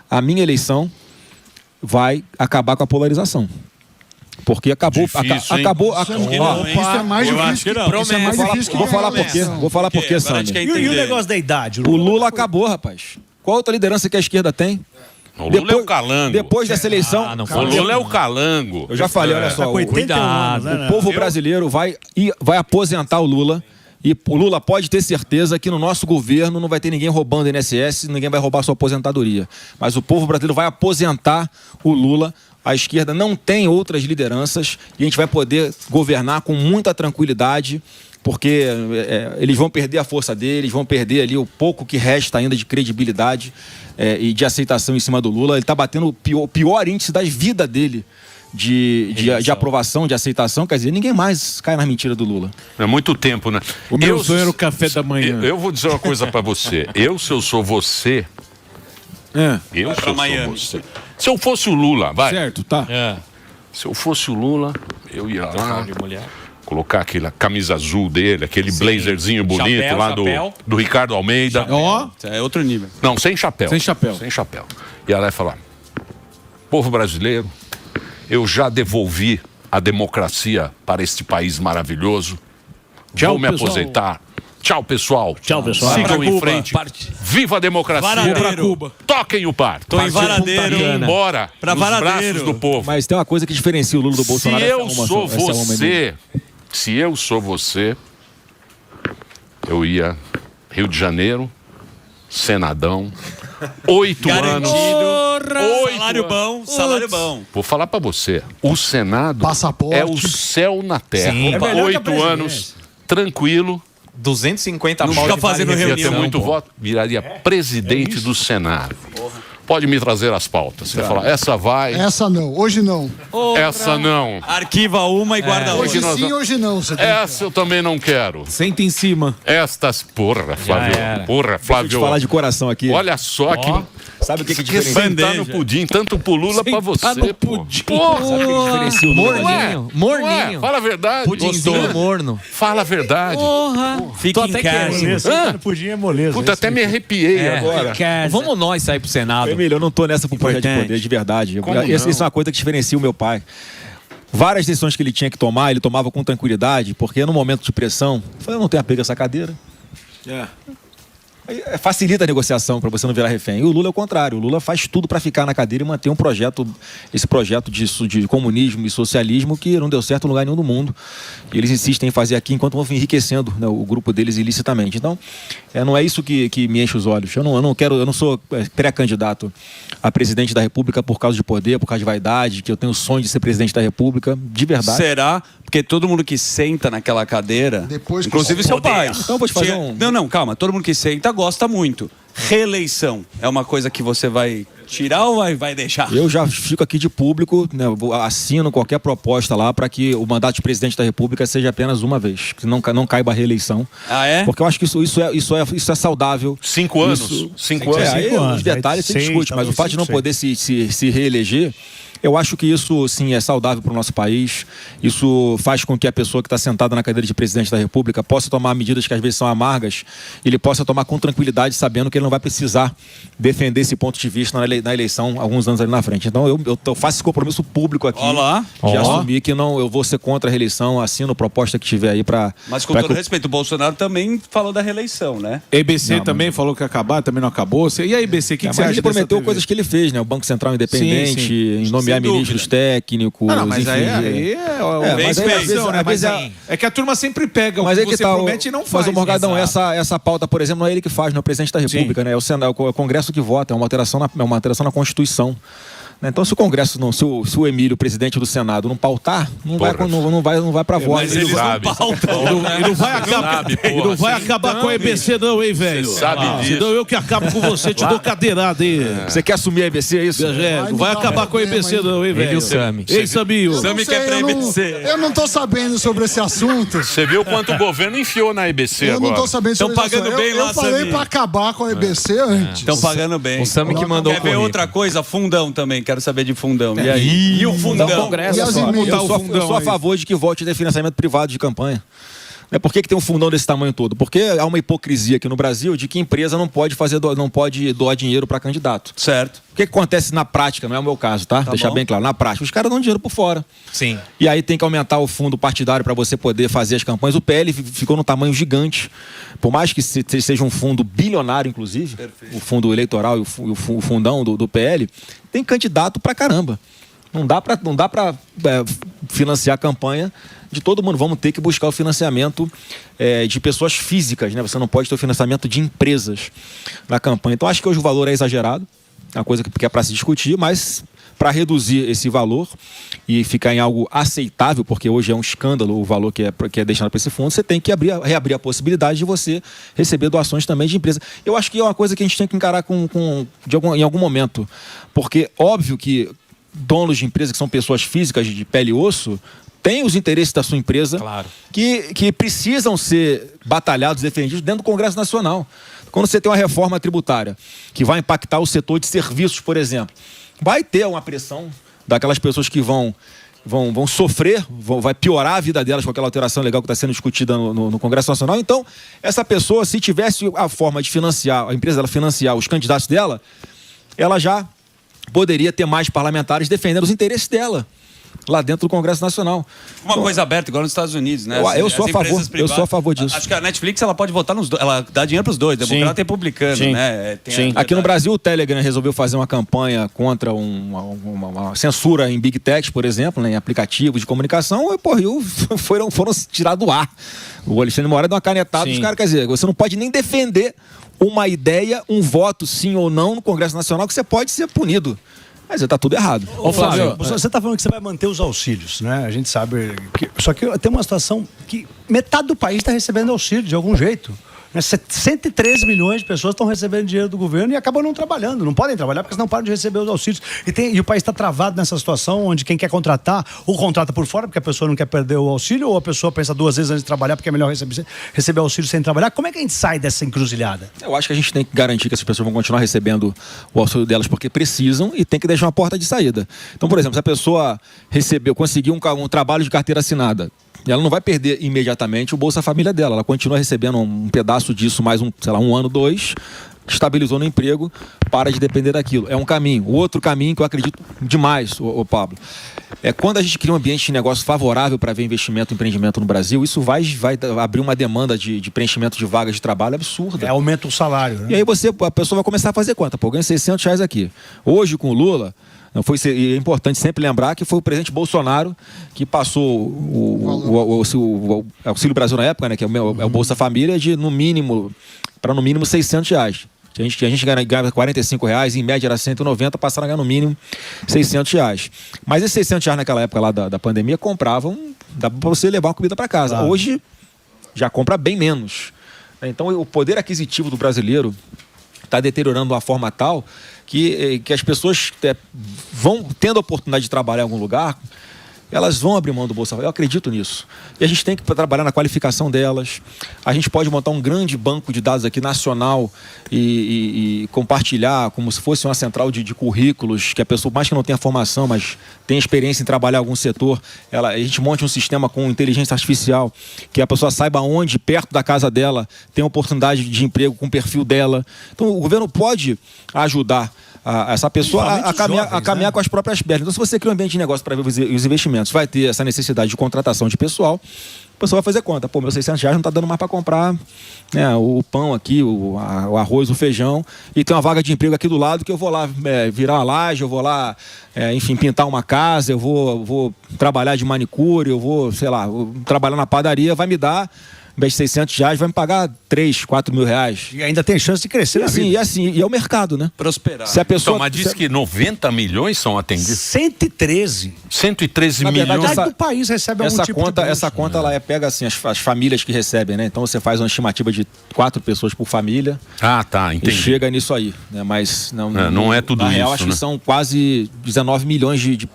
A minha eleição vai acabar com a polarização. Porque acabou. Isso é mais difícil. Vou falar por quê, Sandro. E o negócio da idade? O Lula acabou, rapaz. Qual outra liderança que a esquerda tem? O Lula é o calango. Depois dessa eleição... O Lula é o calango. Eu já falei, olha só. Cuidado. O povo brasileiro vai aposentar o Lula E o Lula pode ter certeza que no nosso governo não vai ter ninguém roubando INSS, ninguém vai roubar sua aposentadoria. Mas o povo brasileiro vai aposentar o Lula. A esquerda não tem outras lideranças e a gente vai poder governar com muita tranquilidade, porque eles vão perder a força deles, vão perder ali o pouco que resta ainda de credibilidade e de aceitação em cima do Lula. Ele está batendo o pior índice da vida dele de aprovação, de aceitação. Quer dizer, ninguém mais cai na mentira do Lula. É muito tempo, né? O meu sonho era o café da manhã. Eu vou dizer uma coisa pra você. Se eu sou você... você. Se eu fosse o Lula, vai. Certo, tá. Se eu fosse o Lula, eu ia lá... Colocar aquela camisa azul dele, aquele blazerzinho bonito chapéu, lá do Ricardo Almeida. Ó, é outro nível. Não, sem chapéu. Sem chapéu. Sem chapéu. E ela vai falar: povo brasileiro, eu já devolvi a democracia para este país maravilhoso. Vou me aposentar. Tchau, pessoal. Tchau, pessoal. Sigam em frente. Viva a democracia. Varadeiro. Toquem o par. Tô em Varadeiro. E embora Pra nos Varadeiro. braços do povo. Mas tem uma coisa que diferencia o Lula do Bolsonaro. Se eu sou você, eu ia Rio de Janeiro, Senadão, 8 anos. Salário bom, salário bom. Vou falar pra você, o Senado Passaporte. é o céu na terra. Sim. É melhor que a 8 presidência. anos, tranquilo. 250 Não pau fica de fazendo vale Ia reunião. ter muito voto, viraria presidente do Senado. Pode me trazer as pautas. Você fala, essa vai, Essa não, hoje não. essa não. Arquiva uma e guarda Hoje outra. sim, hoje não. Você tem Essa eu também não quero. Senta em cima. Estas, porra, Flávio. Porra, Deixa eu te Flávio. falar de coração aqui. Olha só que Sabe o que que diferencia? sentar no pudim, tanto pro Lula pra você, no pô. pudim. Porra, Sabe o que diferencia o Lula? não é? Morninho. Não é? Fala a verdade. Pudimzinho morno. Fala a verdade. Fica em casa. Você pudim é moleza. Puta, até me arrepiei agora. Vamos nós sair pro Senado. Emílio, eu não tô nessa pro projeto de poder, de verdade. Como Isso não? é uma coisa que diferencia o meu pai. Várias decisões que ele tinha que tomar, ele tomava com tranquilidade, porque no momento de pressão, eu não tenho apego a essa cadeira. Facilita a negociação para você não virar refém. E o Lula é o contrário. O Lula faz tudo para ficar na cadeira e manter um projeto, esse projeto de comunismo e socialismo que não deu certo em lugar nenhum do mundo. E eles insistem em fazer aqui enquanto vão enriquecendo, né, o grupo deles ilicitamente. Então, não é isso que me enche os olhos. Eu não sou pré-candidato a presidente da República por causa de poder, por causa de vaidade, que eu tenho o sonho de ser presidente da República, de verdade. Será? Porque todo mundo que senta naquela cadeira, Depois que inclusive você seu pai. Então eu vou te fazer Não, calma. Todo mundo que senta gosta muito. Reeleição é uma coisa que você vai tirar ou vai deixar? Eu já fico aqui de público, né, assino qualquer proposta lá para que o mandato de presidente da República seja apenas uma vez, que não caiba a reeleição. Ah, é? Porque eu acho que isso é saudável. 5 anos. Isso, 5 anos. aí, 5 anos, os detalhes você aí, discute, seis, mas o fato de não talvez poder se reeleger, eu acho que isso, sim, é saudável para o nosso país. Isso faz com que a pessoa que está sentada na cadeira de presidente da República possa tomar medidas que às vezes são amargas, ele possa tomar com tranquilidade, sabendo que ele não vai precisar defender esse ponto de vista na eleição alguns anos ali na frente. Então eu faço esse compromisso público aqui Olá. de assumir que eu vou ser contra a reeleição, assino proposta que tiver aí para... Mas com todo respeito, o Bolsonaro também falou da reeleição, né? A EBC também falou que ia acabar, também não acabou. E a EBC, o que você acha ele dessa prometeu TV? coisas que ele fez, né? O Banco Central independente, Sim, sim. em nomear Sem ministros dúvida. técnicos. Não, mas enfim, aí mas aí, às vezes, né? Mas é- é que a turma sempre pega o Mas que aí que você tá, promete e não faz. mas o Morgadão, essa pauta, por exemplo, não é ele que faz, não é o presidente da República, né? É o Senado, é o Congresso que vota, é uma alteração na Constituição. Então, se o Congresso não, se o Emílio, presidente do Senado, não pautar, não vai para voto. Mas eles não pautam. E não vai acabar, e não vai acabar com a EBC não, hein, velho? Sabe disso. Senão eu que acabo com você, te dou cadeirada, hein? Você quer assumir a EBC, é isso? Não vai acabar com a EBC não, hein, velho? Ele e o Sami. Ei, Saminho. Não sei, eu não tô sabendo sobre esse assunto. Você viu quanto o governo enfiou na EBC Eu agora? não tô sabendo Tão sobre esse pagando assunto. bem eu lá, falei Samir. pra acabar com a EBC antes. Estão pagando bem. O Sami que mandou o Quer ver currículo. outra coisa? Fundão também. Quero saber de fundão. E aí? E o fundão? Congresso, E as eu emenda? sou a favor de que volte a ter financiamento privado de campanha. Por que tem um fundão desse tamanho todo? Porque há uma hipocrisia aqui no Brasil de que empresa não pode doar dinheiro para candidato. Certo. O que acontece na prática, não é o meu caso, tá? Deixar bom. bem claro. Na prática, os caras dão dinheiro por fora. Sim. E aí tem que aumentar o fundo partidário para você poder fazer as campanhas. O PL ficou num tamanho gigante. Por mais que seja um fundo bilionário, inclusive, o fundo eleitoral e o fundão do PL, tem candidato pra caramba. Não dá para financiar a campanha de todo mundo. Vamos ter que buscar o financiamento de pessoas físicas, né? Você não pode ter o financiamento de empresas na campanha. Então, acho que hoje o valor é exagerado, é uma coisa que é para se discutir, mas para reduzir esse valor e ficar em algo aceitável, porque hoje é um escândalo o valor que é deixado para esse fundo, você tem que reabrir a possibilidade de você receber doações também de empresa. Eu acho que é uma coisa que a gente tem que encarar em algum momento, porque óbvio que donos de empresas que são pessoas físicas de pele e osso têm os interesses da sua empresa, claro, que precisam ser batalhados, defendidos dentro do Congresso Nacional. Quando você tem uma reforma tributária que vai impactar o setor de serviços, por exemplo, vai ter uma pressão daquelas pessoas que vão sofrer, vai piorar a vida delas com aquela alteração legal que está sendo discutida no Congresso Nacional. Então, essa pessoa, se tivesse a forma de financiar, a empresa dela financiar os candidatos dela, ela já poderia ter mais parlamentares defendendo os interesses dela lá dentro do Congresso Nacional. Uma coisa aberta, igual nos Estados Unidos, né? Eu sou a favor disso. Acho que a Netflix ela pode votar nos dois, ela dá dinheiro para os dois, democrata e republicano, né? Aqui no Brasil, o Telegram resolveu fazer uma campanha contra uma censura em Big Tech, por exemplo, né, em aplicativos de comunicação, e foram tirados do ar. O Alexandre Moraes deu uma canetada dos caras, quer dizer, você não pode nem defender uma ideia, um voto sim ou não no Congresso Nacional, que você pode ser punido. Mas está tudo errado. Ô, Flávio, você está falando que você vai manter os auxílios, né? A gente sabe que... Só que tem uma situação que metade do país está recebendo auxílio de algum jeito. 113 milhões de pessoas estão recebendo dinheiro do governo e acabam não trabalhando. Não podem trabalhar porque senão param de receber os auxílios. E o país está travado nessa situação onde quem quer contratar, ou contrata por fora porque a pessoa não quer perder o auxílio, ou a pessoa pensa duas vezes antes de trabalhar porque é melhor receber auxílio sem trabalhar. Como é que a gente sai dessa encruzilhada? Eu acho que a gente tem que garantir que essas pessoas vão continuar recebendo o auxílio delas porque precisam e tem que deixar uma porta de saída. Então, por exemplo, se a pessoa conseguiu um trabalho de carteira assinada, ela não vai perder imediatamente o Bolsa Família dela. Ela continua recebendo um pedaço disso mais um ano, 2, estabilizou no emprego, para de depender daquilo. É um caminho. O outro caminho que eu acredito demais, o Pablo, é quando a gente cria um ambiente de negócio favorável para ver investimento e empreendimento no Brasil, isso vai abrir uma demanda de preenchimento de vagas de trabalho absurda. Aumenta o salário, né? E aí a pessoa vai começar a fazer conta. Pô, eu ganho R$600 aqui. Hoje, com o Lula... é importante sempre lembrar que foi o presidente Bolsonaro que passou o Auxílio Brasil na época, né, que é o Bolsa Família, de no mínimo R$600. A gente ganhava R$45, em média era 190, passaram a ganhar no mínimo R$600. Mas esses R$600 naquela época lá da pandemia dá para você levar uma comida para casa. Claro. Hoje já compra bem menos. Então o poder aquisitivo do brasileiro está deteriorando de uma forma tal que as pessoas vão tendo a oportunidade de trabalhar em algum lugar, elas vão abrir mão do Bolsa Família. Eu acredito nisso. E a gente tem que trabalhar na qualificação delas. A gente pode montar um grande banco de dados aqui nacional e compartilhar como se fosse uma central de currículos, que a pessoa, mais que não tenha formação, mas tem experiência em trabalhar em algum setor, a gente monte um sistema com inteligência artificial, que a pessoa saiba onde, perto da casa dela, tem oportunidade de emprego com o perfil dela. Então o governo pode ajudar essa pessoa a caminhar com as próprias pernas. Então, se você cria um ambiente de negócio para ver os investimentos, vai ter essa necessidade de contratação de pessoal, a pessoa vai fazer conta. Pô, meus R$600 não está dando mais para comprar, né, o pão aqui, o arroz, o feijão, e tem uma vaga de emprego aqui do lado que eu vou lá virar uma laje, eu vou lá, pintar uma casa, eu vou trabalhar de manicure, eu vou, trabalhar na padaria, vai me dar... Em vez de R$600, vai me pagar 3, 4 mil reais. E ainda tem chance de crescer na vida. E é o mercado, né? Prosperar. Se a pessoa, mas diz que 90 milhões são atendidos. 113. 113 milhões. Na verdade, do país recebe algum tipo de bolsa. Essa conta, ela pega assim, as famílias que recebem, né? Então você faz uma estimativa de 4 pessoas por família. Ah, tá, entendi. E chega nisso aí, né? Mas não é tudo na isso, real, acho que são quase 19 milhões de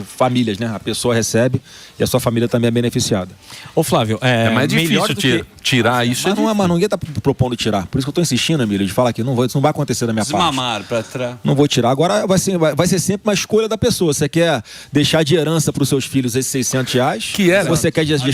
famílias, né? A pessoa recebe e a sua família também é beneficiada. Ô Flávio, é mais difícil tirar isso. Mas ninguém está propondo tirar. Por isso que eu estou insistindo, Emílio, de falar que isso não vai acontecer da minha parte. Para trás. Não vou tirar. Agora vai ser sempre uma escolha da pessoa. Você quer deixar de herança para os seus filhos esses R$600? Que era? Você quer deixar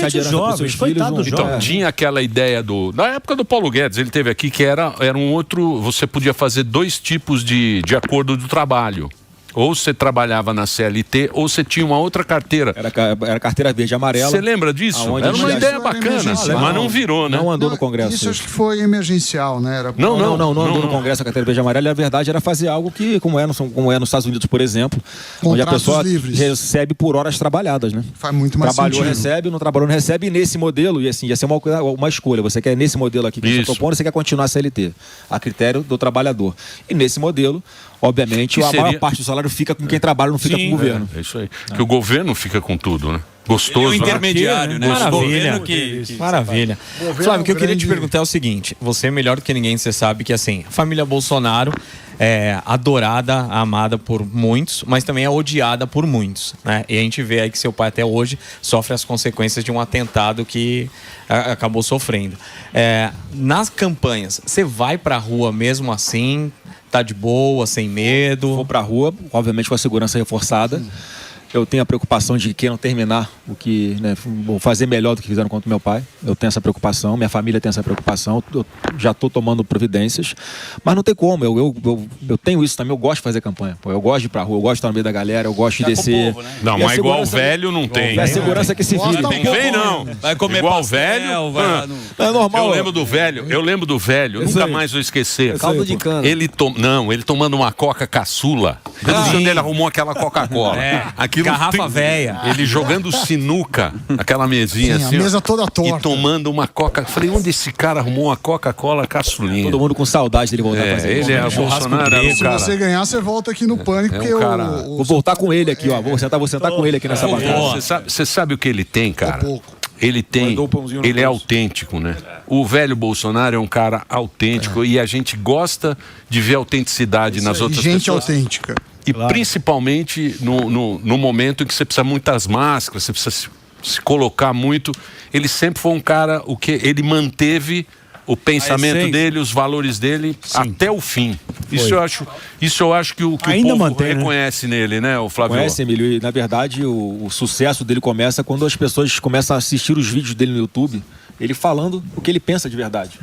de herança para os seus filhos? Então, tinha aquela ideia na época do Paulo Guedes, ele teve aqui, que era um outro, você podia fazer 2 tipos de acordo do trabalho. Ou você trabalhava na CLT, ou você tinha uma outra carteira. Era carteira verde e amarela. Você lembra disso? Era uma ideia bacana, mas não virou, né? Não andou no Congresso. Isso acho que foi emergencial, né? Não andou no Congresso a carteira verde e amarela. E a verdade era fazer algo que, como é nos Estados Unidos, por exemplo, onde a pessoa recebe por horas trabalhadas, né? Faz muito mais Trabalhou, sentido. recebe, não trabalhou, não recebe. E nesse modelo, e assim, ia ser uma escolha. Você quer nesse modelo aqui que você está propondo, você quer continuar a CLT, a critério do trabalhador. E nesse modelo, obviamente, a maior parte do salário fica com quem trabalha, não fica com o governo. É isso aí. Que o governo fica com tudo, né? Gostoso. Ele é o intermediário, né? Maravilha. Maravilha. Flávio, o que eu queria te perguntar é o seguinte: você, melhor do que ninguém, você sabe que assim, a família Bolsonaro é adorada, amada por muitos, mas também é odiada por muitos, né? E a gente vê aí que seu pai até hoje sofre as consequências de um atentado que acabou sofrendo. Nas campanhas, você vai pra rua mesmo assim? Tá de boa, sem medo? Vou pra rua, obviamente com a segurança reforçada. Eu tenho a preocupação de que não terminar o que, né, vou fazer melhor do que fizeram contra o meu pai. Eu tenho essa preocupação, minha família tem essa preocupação. Eu já estou tomando providências, mas não tem como. Eu tenho isso também. Eu gosto de fazer campanha. Pô, eu gosto de ir pra rua, eu gosto de estar no meio da galera, eu gosto de descer. Povo, né? Não, mas igual o velho não tem. É a segurança que se vive. Não vem, não. Vai comer igual pastel, velho. É normal. Eu lembro do velho. Nunca mais vou esquecer. Caldo de cana. Ele tomando uma coca caçula. Eu não sei onde ele arrumou aquela Coca-Cola. Garrafa velha. Ele jogando sinuca, aquela mesinha Sim, assim. a mesa toda torta. E tomando uma Coca. Falei, onde esse cara arrumou uma Coca-Cola caçulinha? Todo mundo com saudade dele voltar a fazer. Ele é Bolsonaro. Se você ganhar, você volta aqui no Pânico, porque Vou voltar com ele aqui, ó. Vou sentar com ele aqui nessa bancada. Você sabe o que ele tem, cara? Ele é autêntico, né? O velho Bolsonaro é um cara autêntico e a gente gosta de ver autenticidade nas outras pessoas. Gente autêntica. E principalmente no momento em que você precisa muitas máscaras, você precisa se colocar muito. Ele sempre foi um cara, ele manteve o pensamento dele, os valores dele até o fim. Isso eu acho que o povo reconhece nele, né, o Flávio? Conhece, Emílio, e na verdade o sucesso dele começa quando as pessoas começam a assistir os vídeos dele no YouTube, ele falando o que ele pensa de verdade.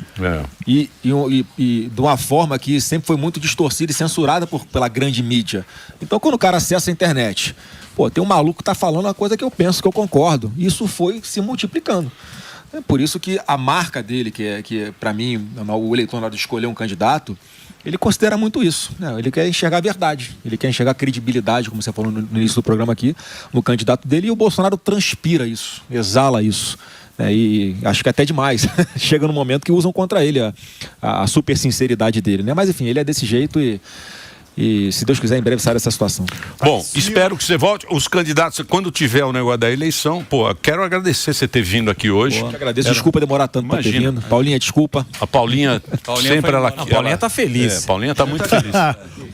E de uma forma que sempre foi muito distorcida e censurada pela grande mídia. Então quando o cara acessa a internet, tem um maluco que tá falando uma coisa que eu penso, que eu concordo. Isso foi se multiplicando. É por isso que a marca dele, que para mim, o eleitor, na hora de escolher um candidato, ele considera muito isso. Né? Ele quer enxergar a verdade, ele quer enxergar a credibilidade, como você falou no início do programa aqui, no candidato dele, e o Bolsonaro transpira isso, exala isso. E acho que até demais. Chega no momento que usam contra ele a super sinceridade dele. Né? Mas enfim, ele é desse jeito e se Deus quiser, em breve sai dessa situação. Bom, espero que você volte. Os candidatos, quando tiver o negócio da eleição, quero agradecer você ter vindo aqui hoje. Eu agradeço, desculpa demorar tanto pra ter vindo. Paulinha, desculpa. A Paulinha sempre ela... A Paulinha tá feliz. A Paulinha tá muito feliz.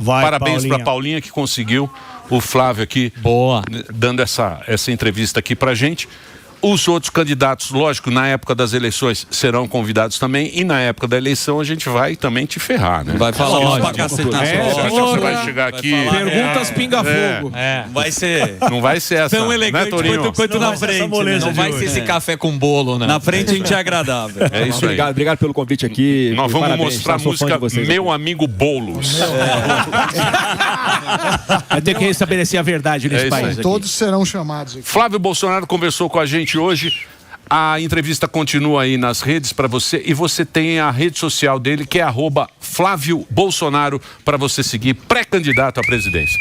Parabéns pra Paulinha que conseguiu o Flávio aqui. Boa. Dando essa entrevista aqui pra gente. Os outros candidatos, lógico, na época das eleições serão convidados também, e na época da eleição a gente vai também te ferrar, né? Vai falar pra cacetar. Você vai chegar aqui... Perguntas pinga-fogo. Vai ser... Não vai ser essa, tão elegante quanto na frente. Não vai ser esse café com bolo, né? Na frente a gente é agradável. É isso aí. Obrigado pelo convite aqui. Nós vamos mostrar a música Meu Amigo Boulos. Vai ter que restabelecer a verdade nesse país aqui. Todos serão chamados aqui. Flávio Bolsonaro conversou com a gente hoje. A entrevista continua aí nas redes para você, e você tem a rede social dele, que é @Flávio Bolsonaro, para você seguir, pré-candidato à presidência.